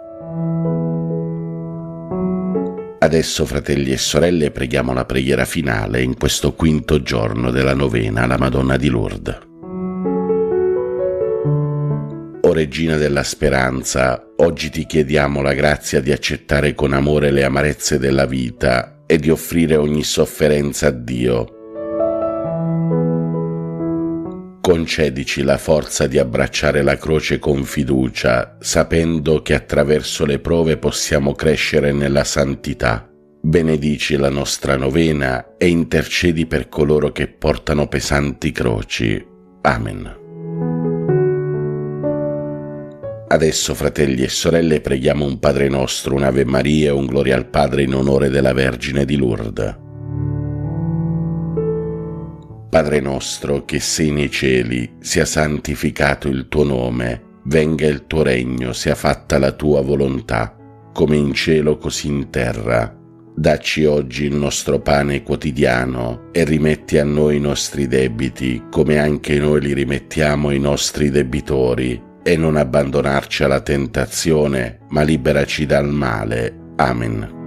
Adesso, fratelli e sorelle, preghiamo la preghiera finale in questo quinto giorno della novena alla Madonna di Lourdes. O Regina della Speranza, oggi ti chiediamo la grazia di accettare con amore le amarezze della vita e di offrire ogni sofferenza a Dio. Concedici la forza di abbracciare la croce con fiducia, sapendo che attraverso le prove possiamo crescere nella santità. Benedici la nostra novena e intercedi per coloro che portano pesanti croci. Amen. Adesso, fratelli e sorelle, preghiamo un Padre nostro, un Ave Maria e un Gloria al Padre in onore della Vergine di Lourdes. Padre nostro che sei nei cieli, sia santificato il tuo nome, venga il tuo regno, sia fatta la tua volontà, come in cielo così in terra. Dacci oggi il nostro pane quotidiano e rimetti a noi i nostri debiti, come anche noi li rimettiamo ai nostri debitori, e non abbandonarci alla tentazione, ma liberaci dal male. Amen.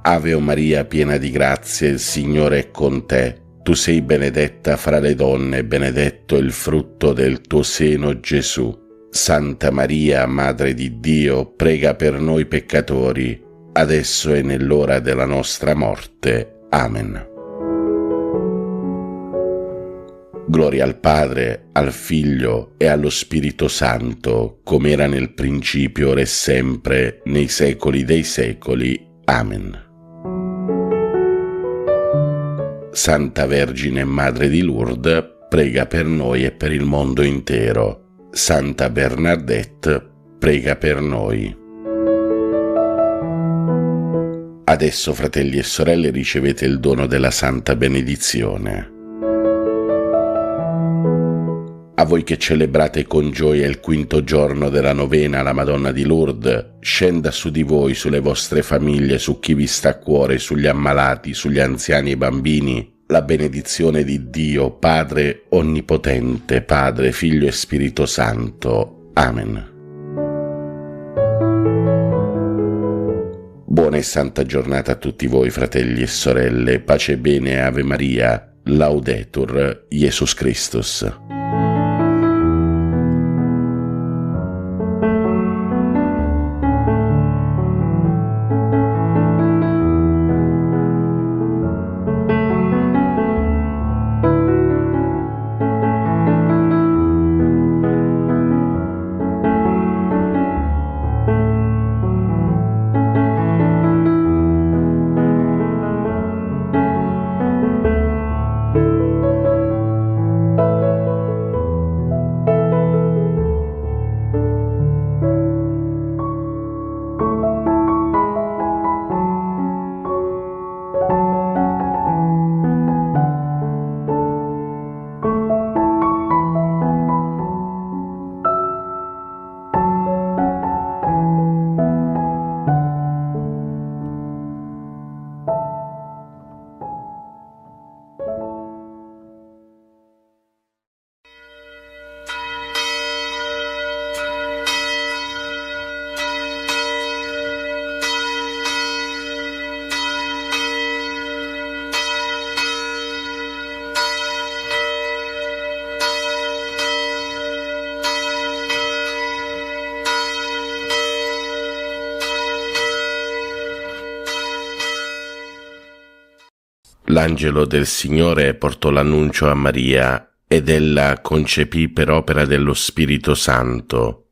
Ave Maria, piena di grazia, il Signore è con te. Tu sei benedetta fra le donne, benedetto il frutto del tuo seno, Gesù. Santa Maria, Madre di Dio, prega per noi peccatori, adesso e nell'ora della nostra morte. Amen. Gloria al Padre, al Figlio e allo Spirito Santo, come era nel principio, ora e sempre, nei secoli dei secoli. Amen. Santa Vergine Madre di Lourdes, prega per noi e per il mondo intero. Santa Bernadette, prega per noi. Adesso, fratelli e sorelle, ricevete il dono della Santa Benedizione. A voi che celebrate con gioia il quinto giorno della novena alla Madonna di Lourdes, scenda su di voi, sulle vostre famiglie, su chi vi sta a cuore, sugli ammalati, sugli anziani e bambini, la benedizione di Dio, Padre Onnipotente, Padre, Figlio e Spirito Santo. Amen. Buona e santa giornata a tutti voi, fratelli e sorelle. Pace e bene, Ave Maria, Laudetur Jesus Christus. L'angelo del Signore portò l'annuncio a Maria ed ella concepì per opera dello Spirito Santo.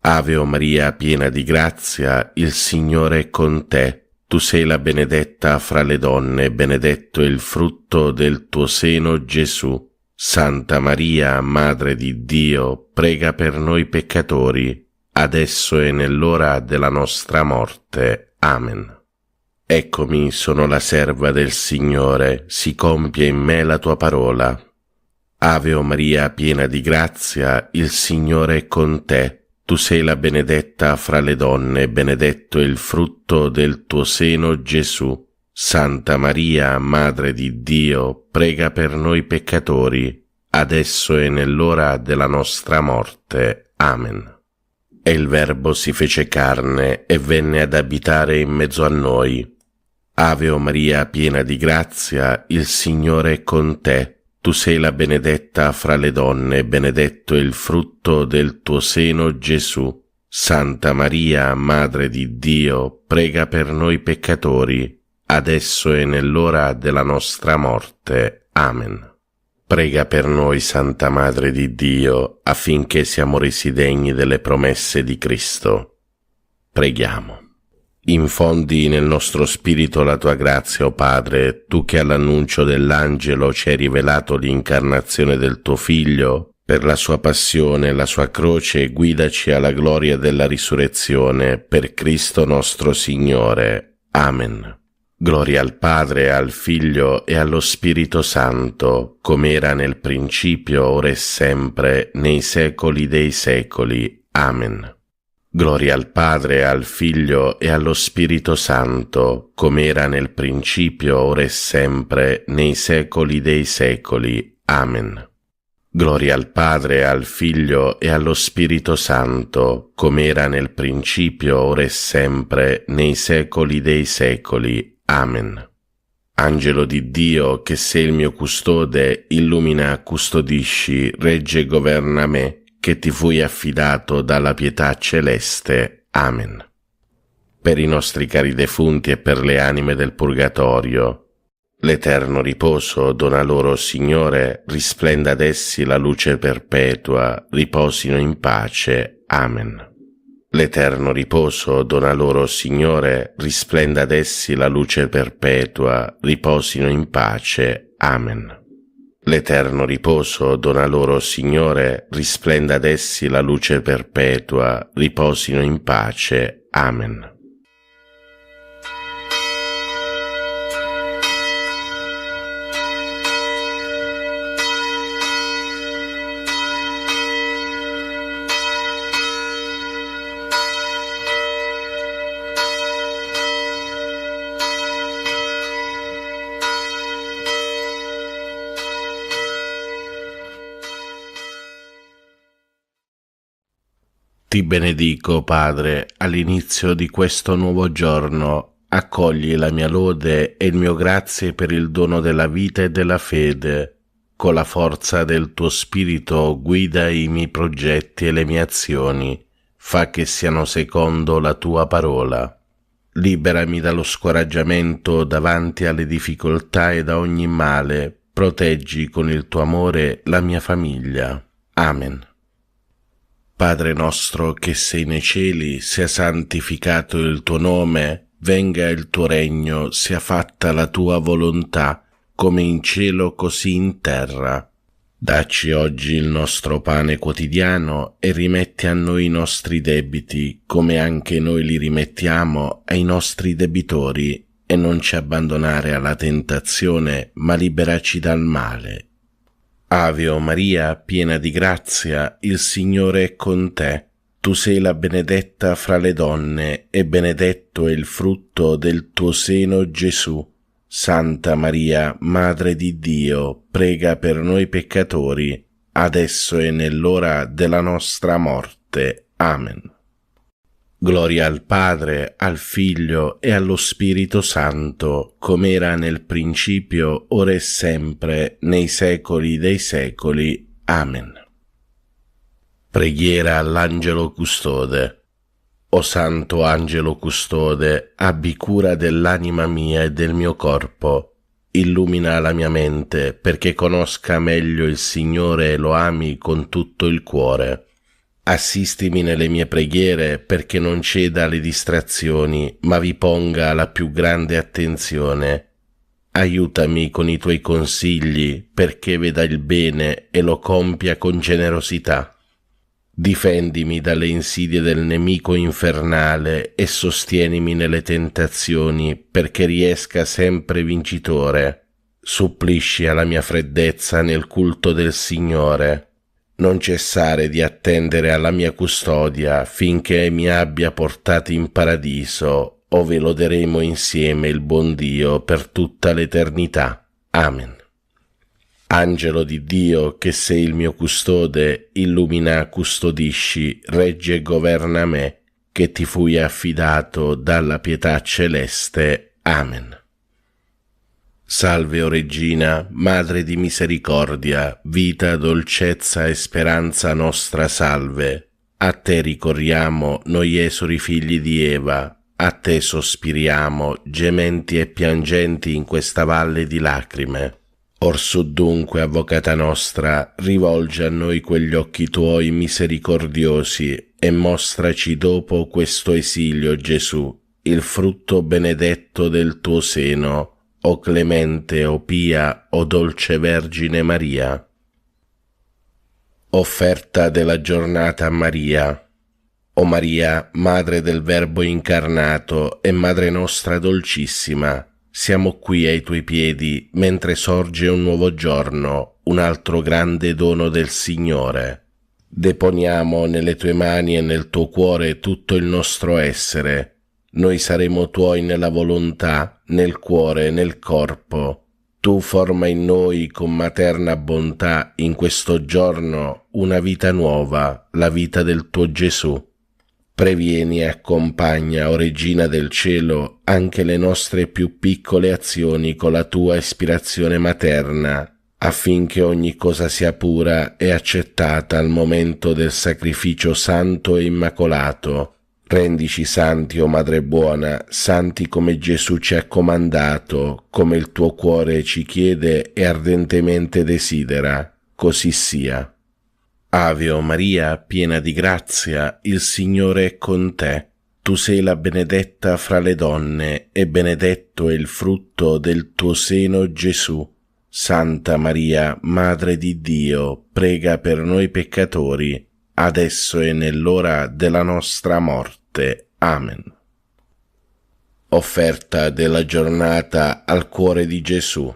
Ave o Maria, piena di grazia, il Signore è con te. Tu sei la benedetta fra le donne, benedetto è il frutto del tuo seno, Gesù. Santa Maria, Madre di Dio, prega per noi peccatori, adesso e nell'ora della nostra morte. Amen. Eccomi, sono la serva del Signore, si compie in me la tua parola. Ave o Maria, piena di grazia, il Signore è con te. Tu sei la benedetta fra le donne, benedetto è il frutto del tuo seno, Gesù. Santa Maria, Madre di Dio, prega per noi peccatori, adesso e nell'ora della nostra morte. Amen. E il Verbo si fece carne e venne ad abitare in mezzo a noi. Ave o Maria, piena di grazia, il Signore è con te. Tu sei la benedetta fra le donne, benedetto è il frutto del tuo seno, Gesù. Santa Maria, Madre di Dio, prega per noi peccatori, adesso e nell'ora della nostra morte. Amen. Prega per noi, Santa Madre di Dio, affinché siamo resi degni delle promesse di Cristo. Preghiamo. Infondi nel nostro spirito la tua grazia, o Padre, tu che all'annuncio dell'angelo ci hai rivelato l'incarnazione del tuo Figlio, Per la sua passione e la sua croce guidaci alla gloria della risurrezione, per Cristo nostro Signore. Amen. Gloria al Padre, al Figlio e allo Spirito Santo, come era nel principio, ora e sempre, nei secoli dei secoli. Amen. Gloria al Padre, al Figlio e allo Spirito Santo, come era nel principio, ora e sempre, nei secoli dei secoli. Amen. Gloria al Padre, al Figlio e allo Spirito Santo, come era nel principio, ora e sempre, nei secoli dei secoli. Amen. Angelo di Dio, che sei il mio custode, illumina, custodisci, regge e governa me, che ti fui affidato dalla pietà celeste. Amen. Per i nostri cari defunti e per le anime del purgatorio, l'eterno riposo dona loro, Signore, risplenda ad essi la luce perpetua, riposino in pace. Amen. L'eterno riposo dona loro, Signore, risplenda ad essi la luce perpetua, riposino in pace. Amen. L'eterno riposo dona loro, Signore, risplenda ad essi la luce perpetua, riposino in pace. Amen. Ti benedico, Padre, all'inizio di questo nuovo giorno. Accogli la mia lode e il mio grazie per il dono della vita e della fede. Con la forza del tuo Spirito guida i miei progetti e le mie azioni. Fa che siano secondo la tua parola. Liberami dallo scoraggiamento davanti alle difficoltà e da ogni male. Proteggi con il tuo amore la mia famiglia. Amen. Padre nostro che sei nei cieli, sia santificato il tuo nome, venga il tuo regno, sia fatta la tua volontà, come in cielo così in terra. Dacci oggi il nostro pane quotidiano e rimetti a noi i nostri debiti, come anche noi li rimettiamo ai nostri debitori, e non ci abbandonare alla tentazione, ma liberaci dal male. Ave o Maria, piena di grazia, il Signore è con te. Tu sei la benedetta fra le donne, e benedetto è il frutto del tuo seno, Gesù. Santa Maria, Madre di Dio, prega per noi peccatori, adesso e nell'ora della nostra morte. Amen. Gloria al Padre, al Figlio e allo Spirito Santo, come era nel principio, ora e sempre, nei secoli dei secoli. Amen. Preghiera all'Angelo Custode. O Santo Angelo Custode, abbi cura dell'anima mia e del mio corpo. Illumina la mia mente perché conosca meglio il Signore e lo ami con tutto il cuore. Assistimi nelle mie preghiere perché non ceda alle distrazioni, ma vi ponga la più grande attenzione. Aiutami con i tuoi consigli perché veda il bene e lo compia con generosità. Difendimi dalle insidie del nemico infernale e sostienimi nelle tentazioni perché riesca sempre vincitore. Supplisci alla mia freddezza nel culto del Signore. Non cessare di attendere alla mia custodia finché mi abbia portato in paradiso, ove loderemo insieme il buon Dio per tutta l'eternità. Amen. Angelo di Dio, che sei il mio custode, illumina, custodisci, regge e governa me, che ti fui affidato dalla pietà celeste. Amen. Salve, o Regina, Madre di misericordia, vita, dolcezza e speranza nostra, salve. A te ricorriamo, noi esuli figli di Eva, a te sospiriamo, gementi e piangenti in questa valle di lacrime. Orsù dunque, Avvocata nostra, rivolgi a noi quegli occhi tuoi misericordiosi e mostraci dopo questo esilio, Gesù, il frutto benedetto del tuo seno, o clemente, o pia, o dolce Vergine Maria. Offerta della giornata a Maria. O Maria, Madre del Verbo incarnato e Madre nostra dolcissima, siamo qui ai tuoi piedi mentre sorge un nuovo giorno, un altro grande dono del Signore. Deponiamo nelle tue mani e nel tuo cuore tutto il nostro essere. Noi saremo tuoi nella volontà, nel cuore, nel corpo. Tu forma in noi con materna bontà in questo giorno una vita nuova, la vita del tuo Gesù. Previeni e accompagna, o Regina del Cielo, anche le nostre più piccole azioni con la tua ispirazione materna, affinché ogni cosa sia pura e accettata al momento del sacrificio santo e immacolato. Rendici santi, o Madre buona, santi come Gesù ci ha comandato, come il tuo cuore ci chiede e ardentemente desidera, così sia. Ave o Maria, piena di grazia, il Signore è con te. Tu sei la benedetta fra le donne, e benedetto è il frutto del tuo seno, Gesù. Santa Maria, Madre di Dio, prega per noi peccatori, adesso e nell'ora della nostra morte. Amen. Offerta della giornata al cuore di Gesù.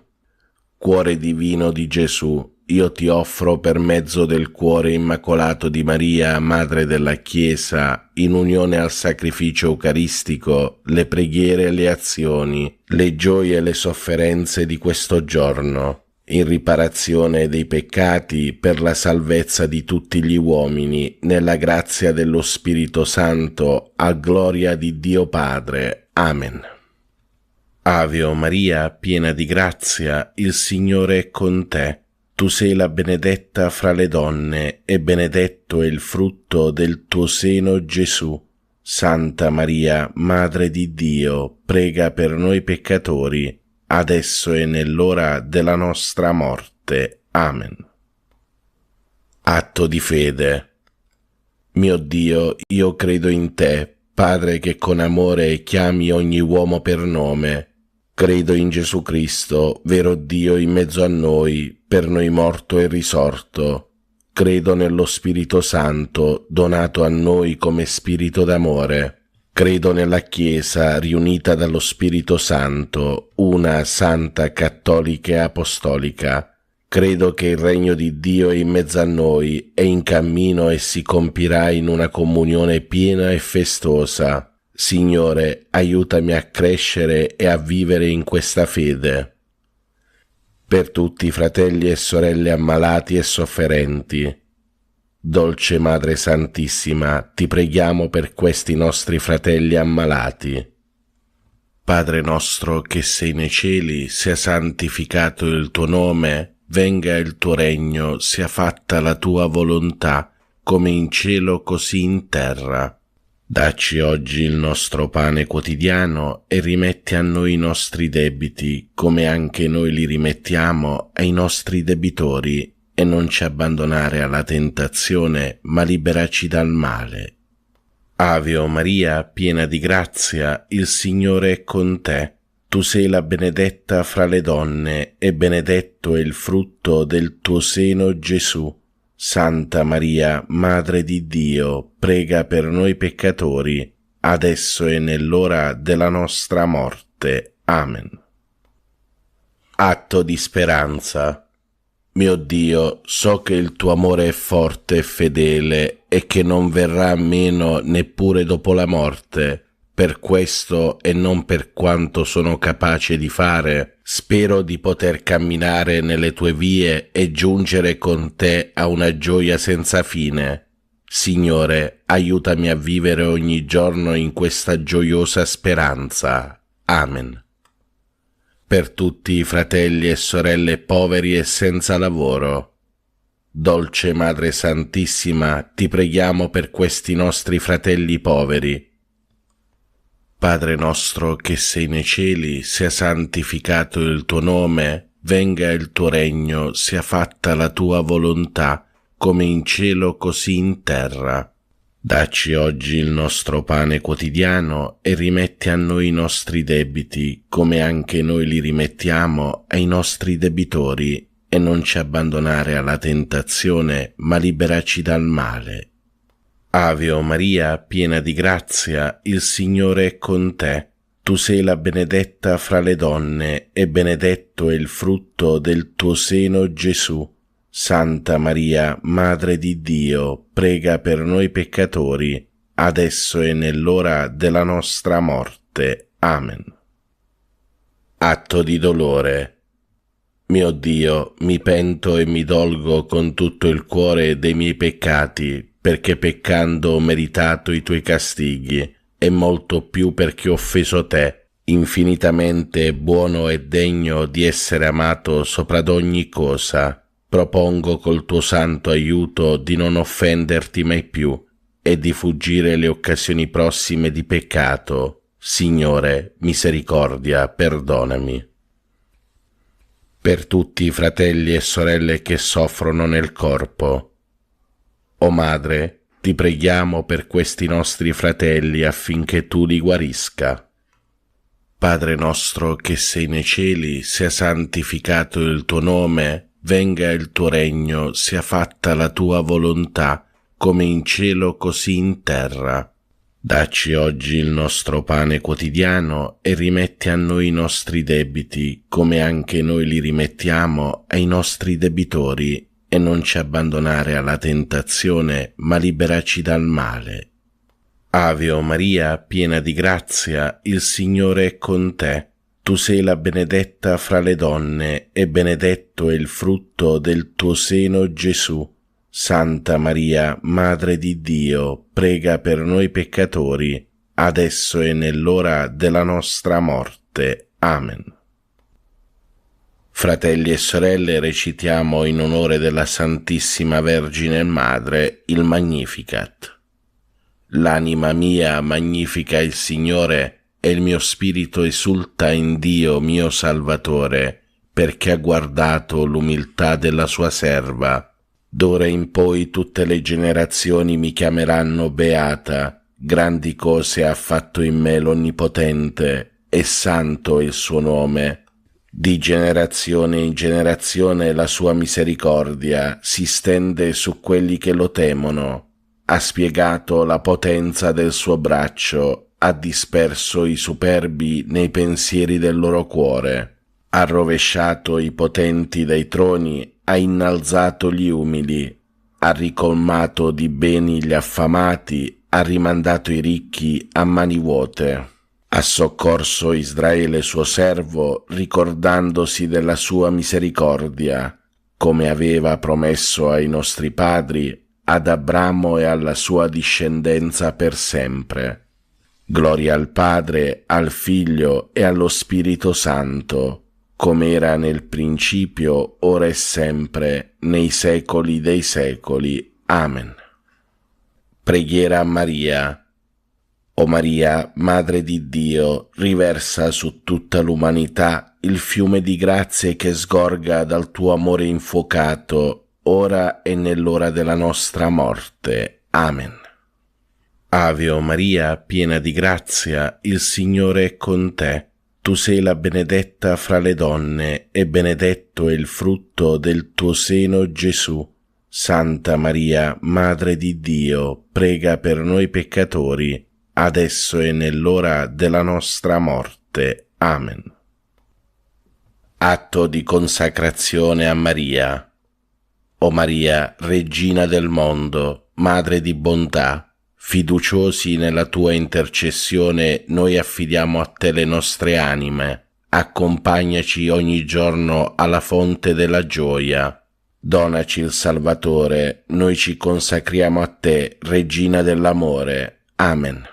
Cuore divino di Gesù, io ti offro per mezzo del cuore immacolato di Maria, Madre della Chiesa, in unione al sacrificio eucaristico, le preghiere e le azioni, le gioie e le sofferenze di questo giorno, in riparazione dei peccati, per la salvezza di tutti gli uomini, nella grazia dello Spirito Santo, a gloria di Dio Padre. Amen. Ave o Maria, piena di grazia, il Signore è con te. Tu sei la benedetta fra le donne, e benedetto è il frutto del tuo seno, Gesù. Santa Maria, Madre di Dio, prega per noi peccatori, adesso e nell'ora della nostra morte. Amen. Atto di fede. Mio Dio, io credo in te, Padre che con amore chiami ogni uomo per nome. Credo in Gesù Cristo, vero Dio in mezzo a noi, per noi morto e risorto. Credo nello Spirito Santo, donato a noi come Spirito d'amore. Credo nella Chiesa riunita dallo Spirito Santo, una santa, cattolica e apostolica. Credo che il regno di Dio è in mezzo a noi, è in cammino e si compirà in una comunione piena e festosa. Signore, aiutami a crescere e a vivere in questa fede. Per tutti i fratelli e sorelle ammalati e sofferenti, Dolce Madre Santissima, ti preghiamo per questi nostri fratelli ammalati. Padre nostro che sei nei cieli, sia santificato il tuo nome, venga il tuo regno, sia fatta la tua volontà, come in cielo così in terra. Dacci oggi il nostro pane quotidiano e rimetti a noi i nostri debiti, come anche noi li rimettiamo ai nostri debitori, e non ci abbandonare alla tentazione, ma liberaci dal male. Ave o Maria, piena di grazia, il Signore è con te. Tu sei la benedetta fra le donne, e benedetto è il frutto del tuo seno, Gesù. Santa Maria, Madre di Dio, prega per noi peccatori, adesso e nell'ora della nostra morte. Amen. Atto di speranza. Mio Dio, so che il tuo amore è forte e fedele e che non verrà meno neppure dopo la morte. Per questo e non per quanto sono capace di fare, spero di poter camminare nelle tue vie e giungere con te a una gioia senza fine. Signore, aiutami a vivere ogni giorno in questa gioiosa speranza. Amen. Per tutti i fratelli e sorelle poveri e senza lavoro, Dolce Madre Santissima, ti preghiamo per questi nostri fratelli poveri. Padre nostro che sei nei cieli, sia santificato il tuo nome, venga il tuo regno, sia fatta la tua volontà, come in cielo così in terra. Dacci oggi il nostro pane quotidiano e rimetti a noi i nostri debiti, come anche noi li rimettiamo ai nostri debitori, e non ci abbandonare alla tentazione, ma liberaci dal male. Ave o Maria, piena di grazia, il Signore è con te. Tu sei la benedetta fra le donne, e benedetto è il frutto del tuo seno, Gesù. Santa Maria, Madre di Dio, prega per noi peccatori, adesso e nell'ora della nostra morte. Amen. Atto di dolore. Mio Dio, mi pento e mi dolgo con tutto il cuore dei miei peccati, perché peccando ho meritato i tuoi castighi, e molto più perché ho offeso te, infinitamente buono e degno di essere amato sopra d'ogni cosa. Propongo col tuo santo aiuto di non offenderti mai più e di fuggire le occasioni prossime di peccato. Signore, misericordia, perdonami. Per tutti i fratelli e sorelle che soffrono nel corpo. O Madre, ti preghiamo per questi nostri fratelli affinché tu li guarisca. Padre nostro che sei nei cieli, sia santificato il tuo nome, venga il tuo regno, sia fatta la tua volontà, come in cielo così in terra. Dacci oggi il nostro pane quotidiano e rimetti a noi i nostri debiti, come anche noi li rimettiamo ai nostri debitori, e non ci abbandonare alla tentazione, ma liberaci dal male. Ave o Maria, piena di grazia, il Signore è con te. Tu sei la benedetta fra le donne, e benedetto è il frutto del tuo seno, Gesù. Santa Maria, Madre di Dio, prega per noi peccatori, adesso e nell'ora della nostra morte. Amen. Fratelli e sorelle, recitiamo in onore della Santissima Vergine Madre il Magnificat. L'anima mia magnifica il Signore, e il mio spirito esulta in Dio mio Salvatore, perché ha guardato l'umiltà della sua serva. D'ora in poi tutte le generazioni mi chiameranno beata. Grandi cose ha fatto in me l'Onnipotente, e santo è il suo nome. Di generazione in generazione la sua misericordia si stende su quelli che lo temono. Ha spiegato la potenza del suo braccio, ha disperso i superbi nei pensieri del loro cuore, ha rovesciato i potenti dai troni, ha innalzato gli umili, ha ricolmato di beni gli affamati, ha rimandato i ricchi a mani vuote, ha soccorso Israele suo servo, ricordandosi della sua misericordia, come aveva promesso ai nostri padri, ad Abramo e alla sua discendenza per sempre. Gloria al Padre, al Figlio e allo Spirito Santo, come era nel principio, ora e sempre, nei secoli dei secoli. Amen. Preghiera a Maria. O Maria, Madre di Dio, riversa su tutta l'umanità il fiume di grazie che sgorga dal tuo amore infuocato, ora e nell'ora della nostra morte. Amen. Ave o Maria, piena di grazia, il Signore è con te. Tu sei la benedetta fra le donne, e benedetto è il frutto del tuo seno, Gesù. Santa Maria, Madre di Dio, prega per noi peccatori, adesso e nell'ora della nostra morte. Amen. Atto di consacrazione a Maria. O Maria, Regina del mondo, Madre di bontà, fiduciosi nella tua intercessione, noi affidiamo a te le nostre anime. Accompagnaci ogni giorno alla fonte della gioia. Donaci il Salvatore, noi ci consacriamo a te, Regina dell'amore. Amen.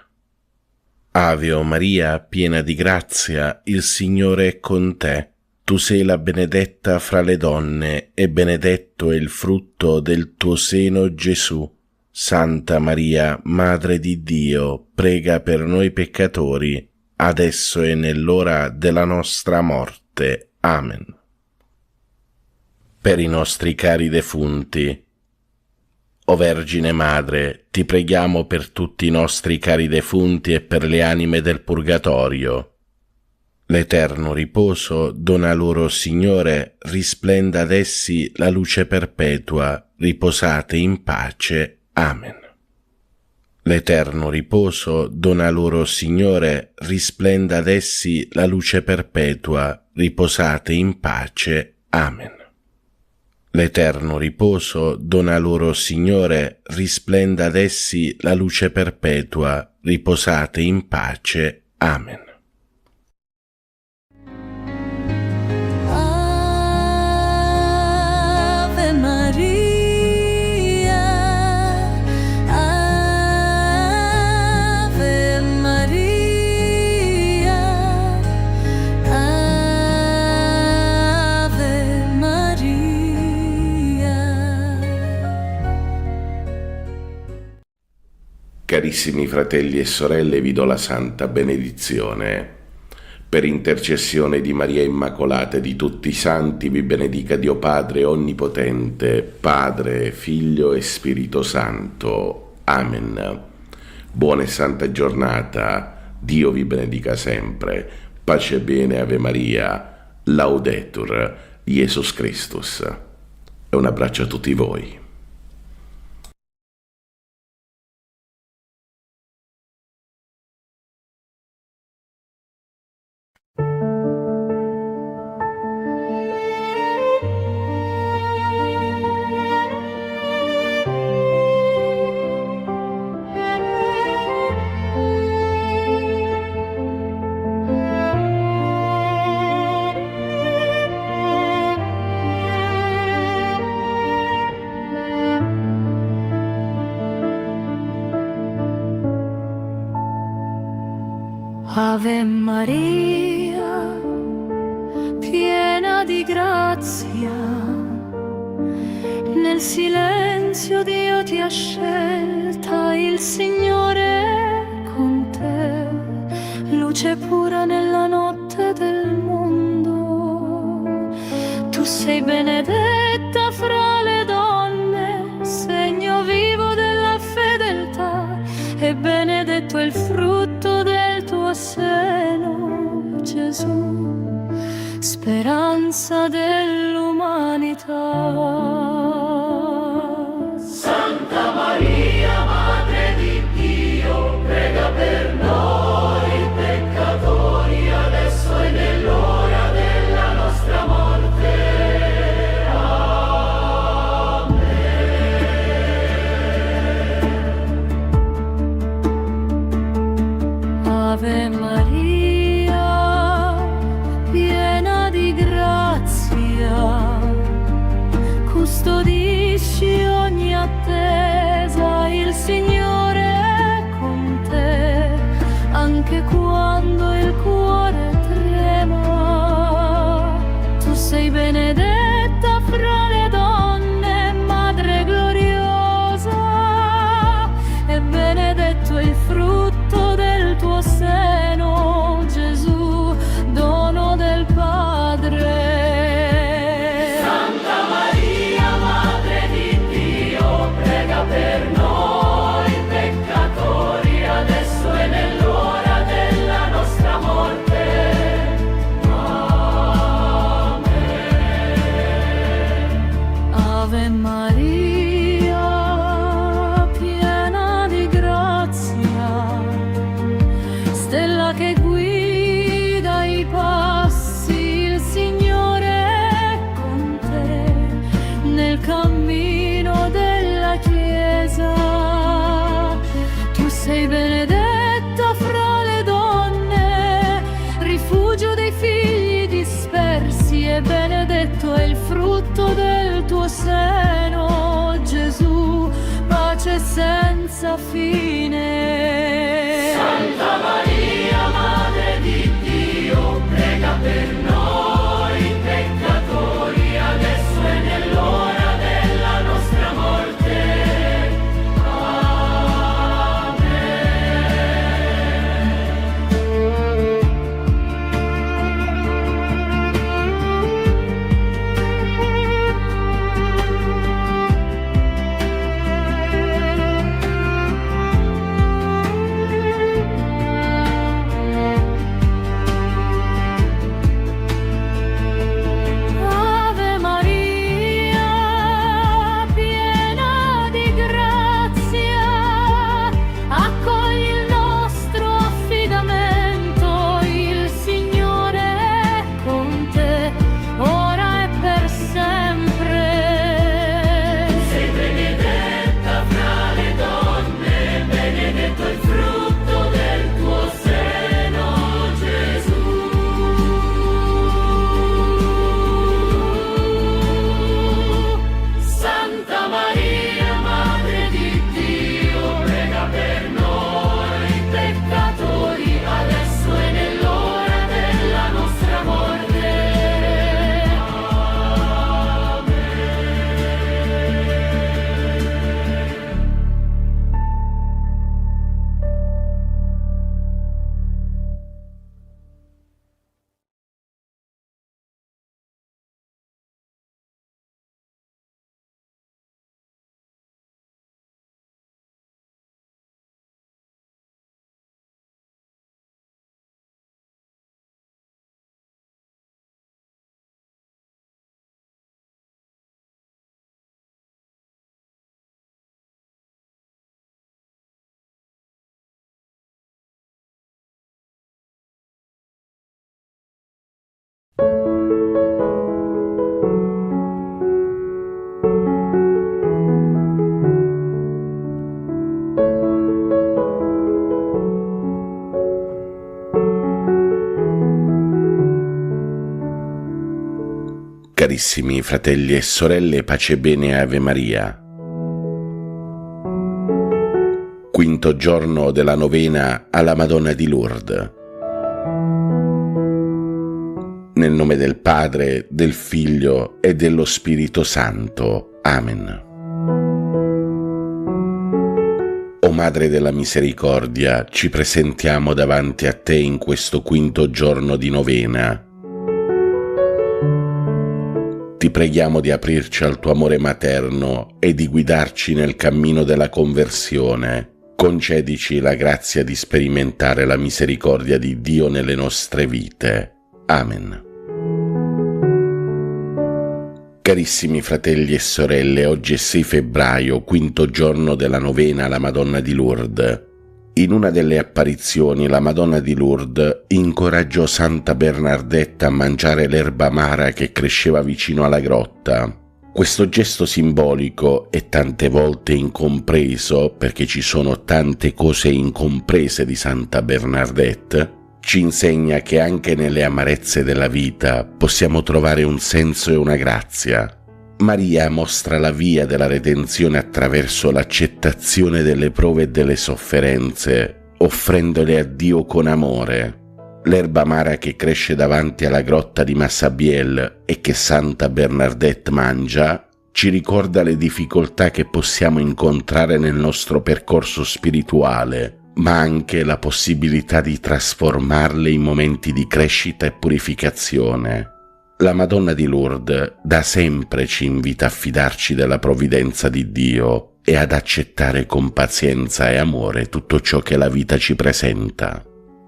Ave o Maria, piena di grazia, il Signore è con te. Tu sei la benedetta fra le donne, e benedetto è il frutto del tuo seno, Gesù. Santa Maria, Madre di Dio, prega per noi peccatori, adesso e nell'ora della nostra morte. Amen. Per i nostri cari defunti. O Vergine Madre, ti preghiamo per tutti i nostri cari defunti e per le anime del purgatorio. L'eterno riposo dona loro, Signore, risplenda ad essi la luce perpetua, riposate in pace. Amen. L'eterno riposo dona loro, Signore, risplenda ad essi la luce perpetua, riposate in pace. Amen. L'eterno riposo dona loro, Signore, risplenda ad essi la luce perpetua, riposate in pace. Amen. Ave Maria, Ave Maria, Ave Maria. Carissimi fratelli e sorelle, vi do la santa benedizione. Per intercessione di Maria Immacolata e di tutti i santi, vi benedica Dio Padre Onnipotente, Padre, Figlio e Spirito Santo. Amen. Buona e santa giornata, Dio vi benedica sempre. Pace e bene, Ave Maria, Laudetur Jesus Christus. E un abbraccio a tutti voi. Ave Maria, piena di grazia, nel silenzio Dio ti ha scelta, il Signore è con te, luce pura nella notte del mondo. Tu sei benedetta fra le donne, segno vivo della fedeltà, e benedetto è il frutto del tuo seno, Gesù, speranza dell'umanità. Santa Maria, Madre di Dio, prega per noi peccatori, adesso e nell'ora della nostra morte. Amen. Ave Maria, piena di grazia, custodisci ogni attesa, il Signore è con te, anche quando il cuore trema. Tu sei benedetta fra le donne, Madre gloriosa, e benedetto è il frutto del tuo seno, Gesù, dono del Padre. Santa Maria, Madre di Dio, prega per noi peccatori, adesso e nell'ora della nostra morte. Amen. Ave Maria, piena di grazia, stella che guida i passi, il Signore è con te, nel cammino della Chiesa. Tu sei benedetta fra le donne, rifugio dei figli dispersi, e benedetto è il frutto del tuo seno, Gesù, pace senza fine. Santa Maria, Madre di Dio, prega per noi peccatori, adesso e nell'ora della nostra morte. Amen. Carissimi fratelli e sorelle, pace e bene, Ave Maria. Quinto giorno della novena alla Madonna di Lourdes. Nel nome del Padre, del Figlio e dello Spirito Santo. Amen. O Madre della Misericordia, ci presentiamo davanti a te in questo quinto giorno di novena. Ti preghiamo di aprirci al tuo amore materno e di guidarci nel cammino della conversione. Concedici la grazia di sperimentare la misericordia di Dio nelle nostre vite. Amen. Carissimi fratelli e sorelle, oggi è 6 febbraio, quinto giorno della novena alla Madonna di Lourdes. In una delle apparizioni la Madonna di Lourdes incoraggiò Santa Bernardetta a mangiare l'erba amara che cresceva vicino alla grotta. Questo gesto simbolico e tante volte incompreso, perché ci sono tante cose incomprese di Santa Bernardetta, ci insegna che anche nelle amarezze della vita possiamo trovare un senso e una grazia. Maria mostra la via della redenzione attraverso l'accettazione delle prove e delle sofferenze, offrendole a Dio con amore. L'erba amara che cresce davanti alla grotta di Massabielle e che Santa Bernardetta mangia, ci ricorda le difficoltà che possiamo incontrare nel nostro percorso spirituale, ma anche la possibilità di trasformarle in momenti di crescita e purificazione. La Madonna di Lourdes da sempre ci invita a fidarci della provvidenza di Dio e ad accettare con pazienza e amore tutto ciò che la vita ci presenta.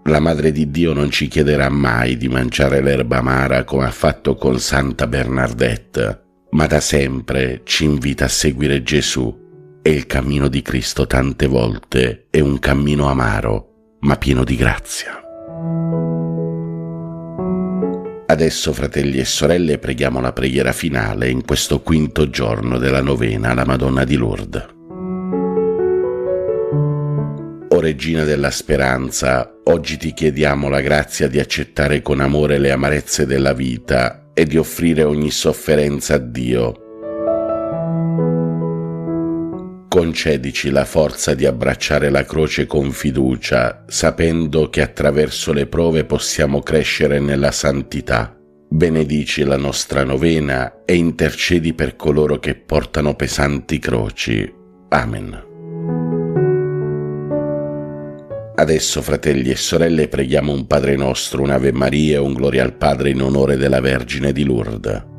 La Madre di Dio non ci chiederà mai di mangiare l'erba amara come ha fatto con Santa Bernardetta, ma da sempre ci invita a seguire Gesù, e il cammino di Cristo tante volte è un cammino amaro, ma pieno di grazia. Adesso, fratelli e sorelle, preghiamo la preghiera finale in questo quinto giorno della novena alla Madonna di Lourdes. O Regina della Speranza, oggi ti chiediamo la grazia di accettare con amore le amarezze della vita e di offrire ogni sofferenza a Dio. Concedici la forza di abbracciare la croce con fiducia, sapendo che attraverso le prove possiamo crescere nella santità. Benedici la nostra novena e intercedi per coloro che portano pesanti croci. Amen. Adesso, fratelli e sorelle, preghiamo un Padre nostro, un Ave Maria e un Gloria al Padre in onore della Vergine di Lourdes.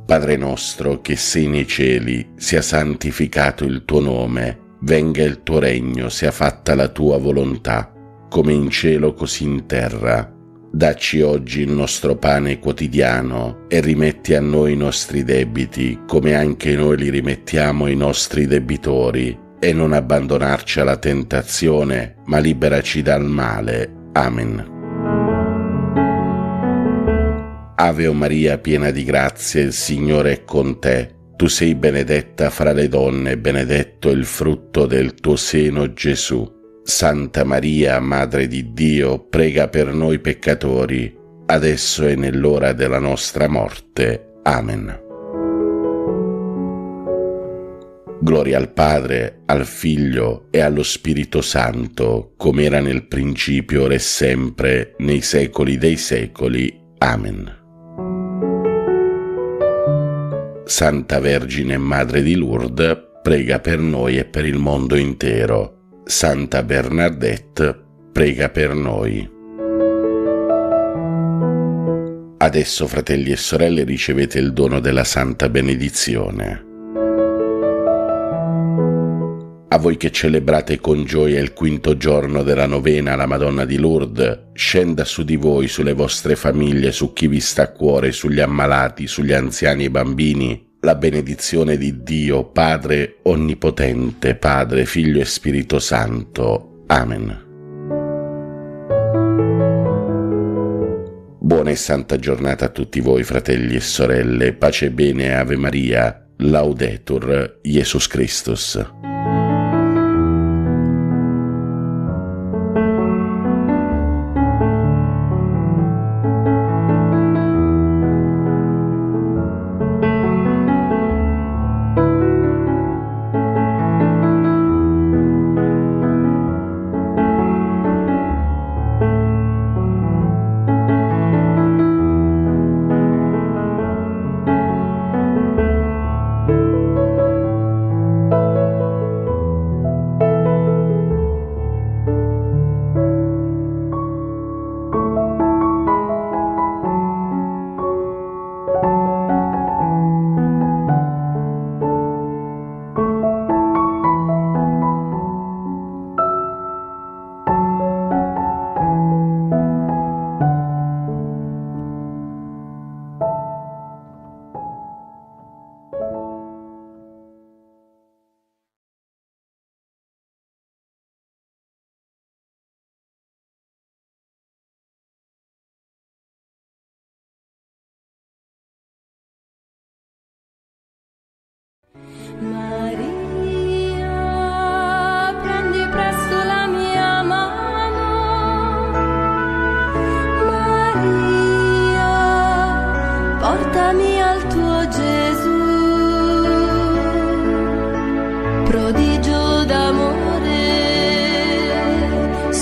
Padre nostro che sei nei cieli, sia santificato il tuo nome, venga il tuo regno, sia fatta la tua volontà, come in cielo così in terra. Dacci oggi il nostro pane quotidiano e rimetti a noi i nostri debiti, come anche noi li rimettiamo ai nostri debitori, e non abbandonarci alla tentazione, ma liberaci dal male. Amen. Ave Maria, piena di grazia, il Signore è con te. Tu sei benedetta fra le donne, e benedetto il frutto del tuo seno, Gesù. Santa Maria, Madre di Dio, prega per noi peccatori, adesso e nell'ora della nostra morte. Amen. Gloria al Padre, al Figlio e allo Spirito Santo, come era nel principio, ora e sempre, nei secoli dei secoli. Amen. Santa Vergine Madre di Lourdes, prega per noi e per il mondo intero. Santa Bernardetta, prega per noi. Adesso, fratelli e sorelle, ricevete il dono della Santa Benedizione. A voi che celebrate con gioia il quinto giorno della novena alla Madonna di Lourdes, scenda su di voi, sulle vostre famiglie, su chi vi sta a cuore, sugli ammalati, sugli anziani e bambini, la benedizione di Dio, Padre Onnipotente, Padre, Figlio e Spirito Santo. Amen. Buona e santa giornata a tutti voi, fratelli e sorelle. Pace e bene, Ave Maria. Laudetur Jesus Christus.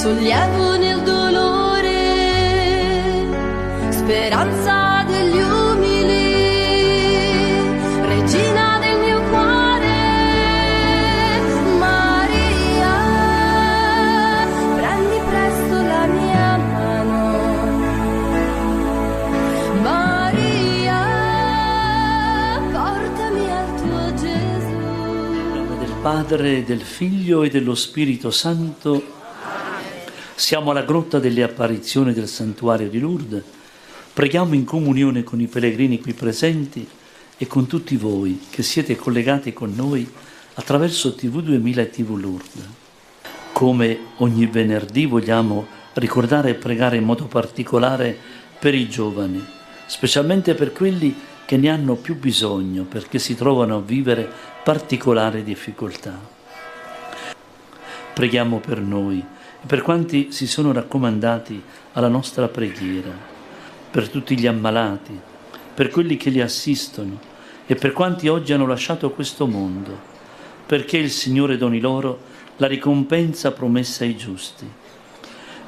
sollievo nel dolore, speranza degli umili, regina del mio cuore, Maria, prendi presto la mia mano, Maria, portami al tuo Gesù. Nel nome del Padre, del Figlio e dello Spirito Santo. Siamo alla grotta delle apparizioni del santuario di Lourdes. Preghiamo in comunione con i pellegrini qui presenti e con tutti voi che siete collegati con noi attraverso TV 2000 e TV Lourdes. Come ogni venerdì vogliamo ricordare e pregare in modo particolare per i giovani, specialmente per quelli che ne hanno più bisogno perché si trovano a vivere particolari difficoltà. Preghiamo per noi e per quanti si sono raccomandati alla nostra preghiera, per tutti gli ammalati, per quelli che li assistono e per quanti oggi hanno lasciato questo mondo, perché il Signore doni loro la ricompensa promessa ai giusti.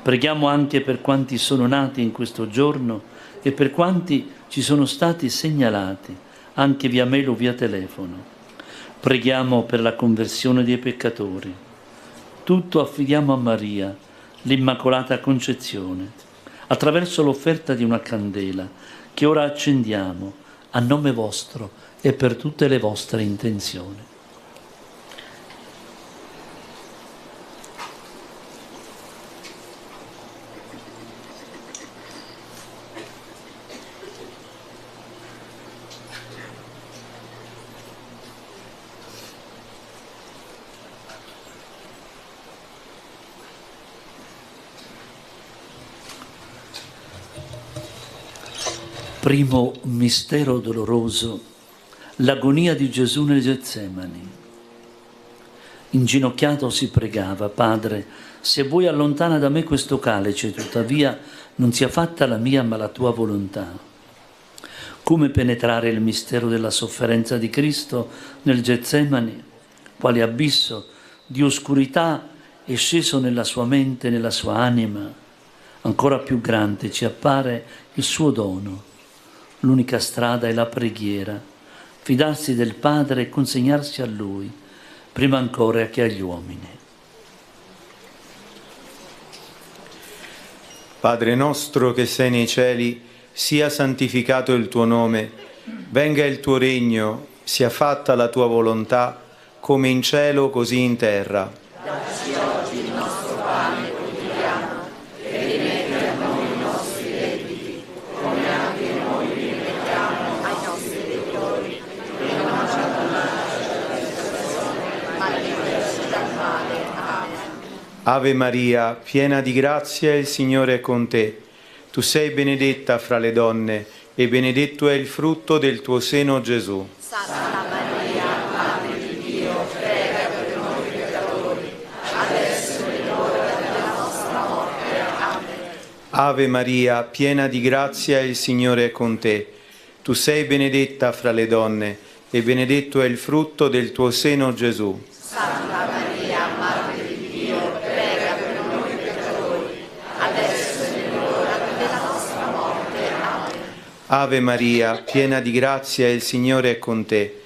Preghiamo anche per quanti sono nati in questo giorno e per quanti ci sono stati segnalati, anche via mail o via telefono. Preghiamo per la conversione dei peccatori. Tutto affidiamo a Maria, l'Immacolata Concezione, attraverso l'offerta di una candela che ora accendiamo a nome vostro e per tutte le vostre intenzioni. Primo mistero doloroso, l'agonia di Gesù nel Getsemani. Inginocchiato si pregava: Padre, se vuoi allontana da me questo calice, tuttavia non sia fatta la mia ma la tua volontà. Come penetrare il mistero della sofferenza di Cristo nel Getsemani? Quale abisso di oscurità è sceso nella sua mente, nella sua anima? Ancora più grande ci appare il suo dono. L'unica strada è la preghiera, fidarsi del Padre e consegnarsi a Lui, prima ancora che agli uomini. Padre nostro che sei nei cieli, sia santificato il tuo nome, venga il tuo regno, sia fatta la tua volontà, come in cielo così in terra. Dacci oggi il nostro pane quotidiano e rimetti a noi i nostri debiti, come anche noi rimettiamo ai nostri debitori, e non ci abbandonare alla tentazione, ma liberaci dal male. Amen. Ave Maria, piena di grazia, il Signore è con te. Tu sei benedetta fra le donne, e benedetto è il frutto del tuo seno, Gesù. Santa Maria, Madre di Dio, prega per noi peccatori, adesso è l'ora della nostra morte. Amen. Ave Maria, piena di grazia, il Signore è con te. Tu sei benedetta fra le donne, e benedetto è il frutto del tuo seno, Gesù. Santa Maria, Madre di Dio, prega per noi peccatori, adesso è l'ora della nostra morte. Amen. Ave Maria, piena di grazia, il Signore è con te.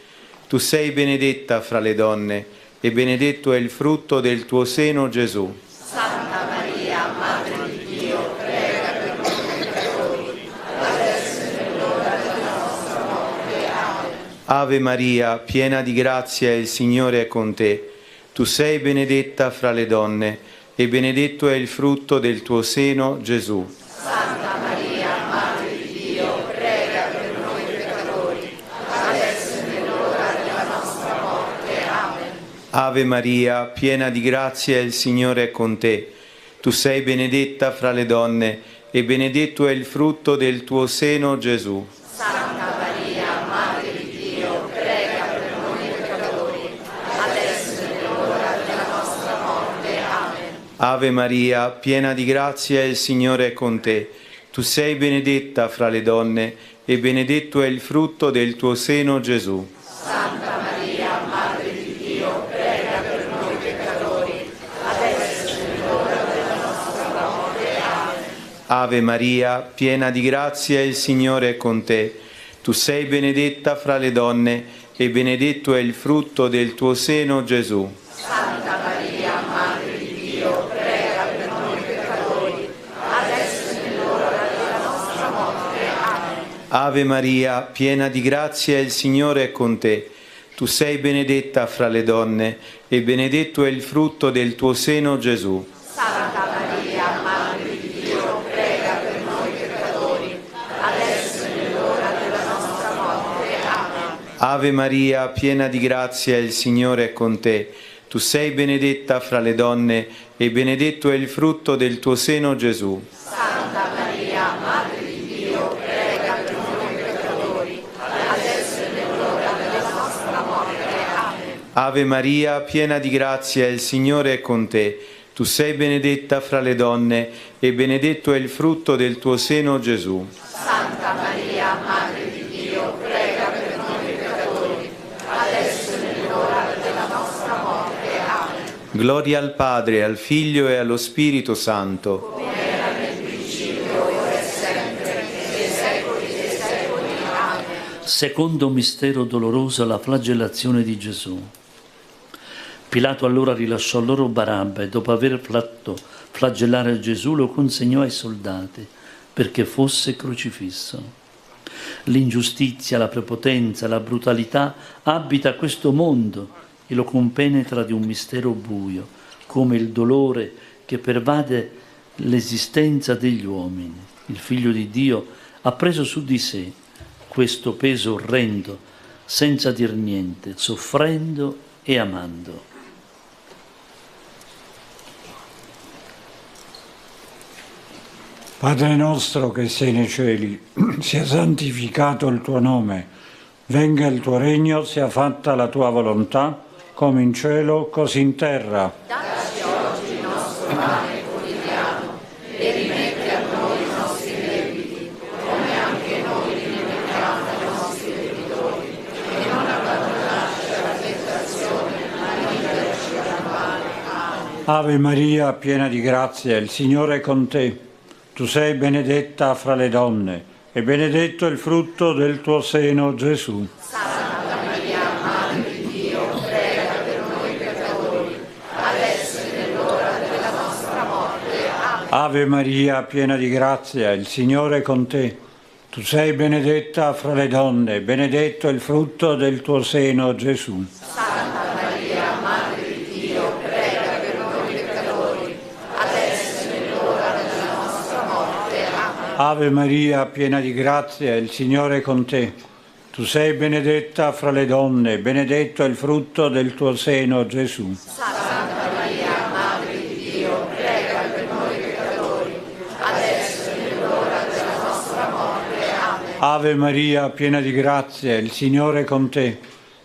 Tu sei benedetta fra le donne, e benedetto è il frutto del tuo seno, Gesù. Santa Maria, Madre di Dio, prega per noi peccatori, adesso è l'ora della nostra morte. Amen. Ave Maria, piena di grazia, il Signore è con te. Tu sei benedetta fra le donne, e benedetto è il frutto del tuo seno, Gesù. Santa Maria, Madre di Dio, prega per noi peccatori, adesso è l'ora della nostra morte. Amen. Ave Maria, piena di grazia, il Signore è con te. Tu sei benedetta fra le donne, e benedetto è il frutto del tuo seno, Gesù. Santa Maria, Madre di Dio, prega per noi peccatori, adesso è l'ora della nostra morte. Amen. Ave Maria, piena di grazia, il Signore è con te. Tu sei benedetta fra le donne, e benedetto è il frutto del tuo seno, Gesù. Santa Maria, Madre di Dio, prega per noi peccatori, adesso è l'ora della nostra Ave Maria, piena di grazia, il Signore è con te. Tu sei benedetta fra le donne e benedetto è il frutto del tuo seno, Gesù. Santa Maria, Madre di Dio, prega per noi peccatori, adesso è l'ora della nostra morte. Amen. Ave Maria, piena di grazia, il Signore è con te. Tu sei benedetta fra le donne e benedetto è il frutto del tuo seno, Gesù. Santa Maria, Madre di Dio, prega per noi peccatori, adesso è l'ora della nostra morte. Amen. Ave Maria, piena di grazia, il Signore è con te. Tu sei benedetta fra le donne e benedetto è il frutto del tuo seno, Gesù. Santa Maria, Madre di Dio, prega per noi peccatori, adesso è l'ora della nostra morte. Amen. Ave Maria, piena di grazia, il Signore è con te. Tu sei benedetta fra le donne e benedetto è il frutto del tuo seno, Gesù. Santa Maria, Madre di Dio, prega per noi peccatori, adesso è l'ora della nostra morte. Amen. Gloria al Padre, al Figlio e allo Spirito Santo. Come era nel principio, ora e sempre, nei secoli dei secoli. Amen. Secondo mistero doloroso, la flagellazione di Gesù. Pilato allora rilasciò loro Barabba e dopo aver fatto flagellare Gesù lo consegnò ai soldati perché fosse crocifisso. L'ingiustizia, la prepotenza, la brutalità abita questo mondo e lo compenetra di un mistero buio, come il dolore che pervade l'esistenza degli uomini. Il Figlio di Dio ha preso su di sé questo peso orrendo, senza dir niente, soffrendo e amando. Padre nostro che sei nei cieli, sia santificato il tuo nome, venga il tuo regno, sia fatta la tua volontà, come in cielo, così in terra. Dacci oggi il nostro pane quotidiano e rimetti a noi i nostri debiti, come anche noi li rimettiamo ai nostri debitori, e non abbandonarci alla tentazione, ma liberaci dal male. Amen. Ave Maria, piena di grazia, il Signore è con te. Tu sei benedetta fra le donne e benedetto il frutto del tuo seno, Gesù. Santa Maria, Madre di Dio, prega per noi peccatori, adesso è l'ora della nostra morte. Amen. Ave Maria, piena di grazia, il Signore è con te. Tu sei benedetta fra le donne e benedetto il frutto del tuo seno, Gesù. Santa Maria, Madre di Dio, prega per noi peccatori, adesso è l'ora della nostra morte. Amen. Ave Maria, piena di grazia, il Signore è con te. Tu sei benedetta fra le donne, benedetto è il frutto del tuo seno, Gesù. Santa Maria, Madre di Dio, prega per noi peccatori, adesso è l'ora della nostra morte. Amen. Ave Maria, piena di grazia, il Signore è con te.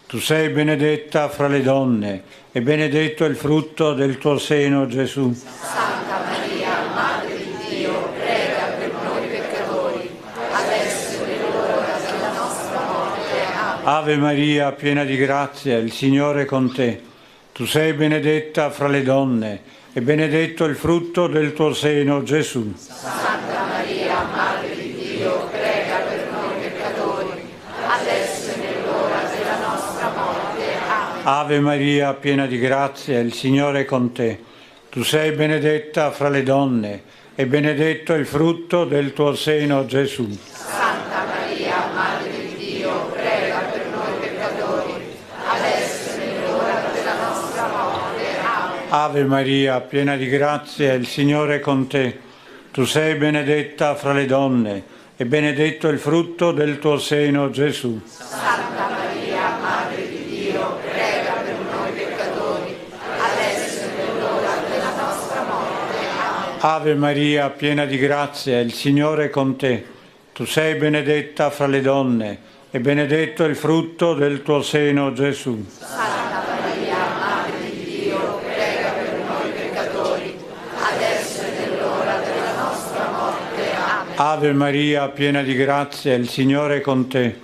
Tu sei benedetta fra le donne e benedetto è il frutto del tuo seno, Gesù. Santa Maria, Madre di Dio, prega per noi peccatori, adesso è l'ora della nostra morte. Amen. Ave Maria, piena di grazia, il Signore è con te. Tu sei benedetta fra le donne e benedetto il frutto del tuo seno, Gesù. Santa Maria, Madre di Dio, prega per noi peccatori, adesso è l'ora della nostra morte. Amen. Ave Maria, piena di grazia, il Signore è con te. Tu sei benedetta fra le donne e benedetto il frutto del tuo seno, Gesù. Santa Maria, Madre di Dio, prega per noi peccatori, adesso è l'ora della nostra morte. Amen. Ave Maria, piena di grazia, il Signore è con te. Tu sei benedetta fra le donne e benedetto il frutto del tuo seno, Gesù. Santa Maria, Madre di Dio, prega per noi peccatori, adesso è l'ora della nostra morte. Amen. Ave Maria, piena di grazia, il Signore è con te. Tu sei benedetta fra le donne e benedetto il frutto del tuo seno, Gesù. Santa Maria, Madre di Dio, prega per noi peccatori, adesso è l'ora della nostra morte. Amen. Ave Maria, piena di grazia, il Signore è con te.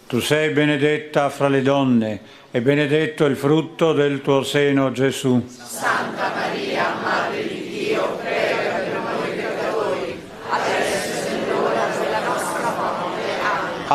Tu sei benedetta fra le donne e benedetto il frutto del tuo seno, Gesù. Santa Maria, Madre di Dio, prega per noi peccatori, adesso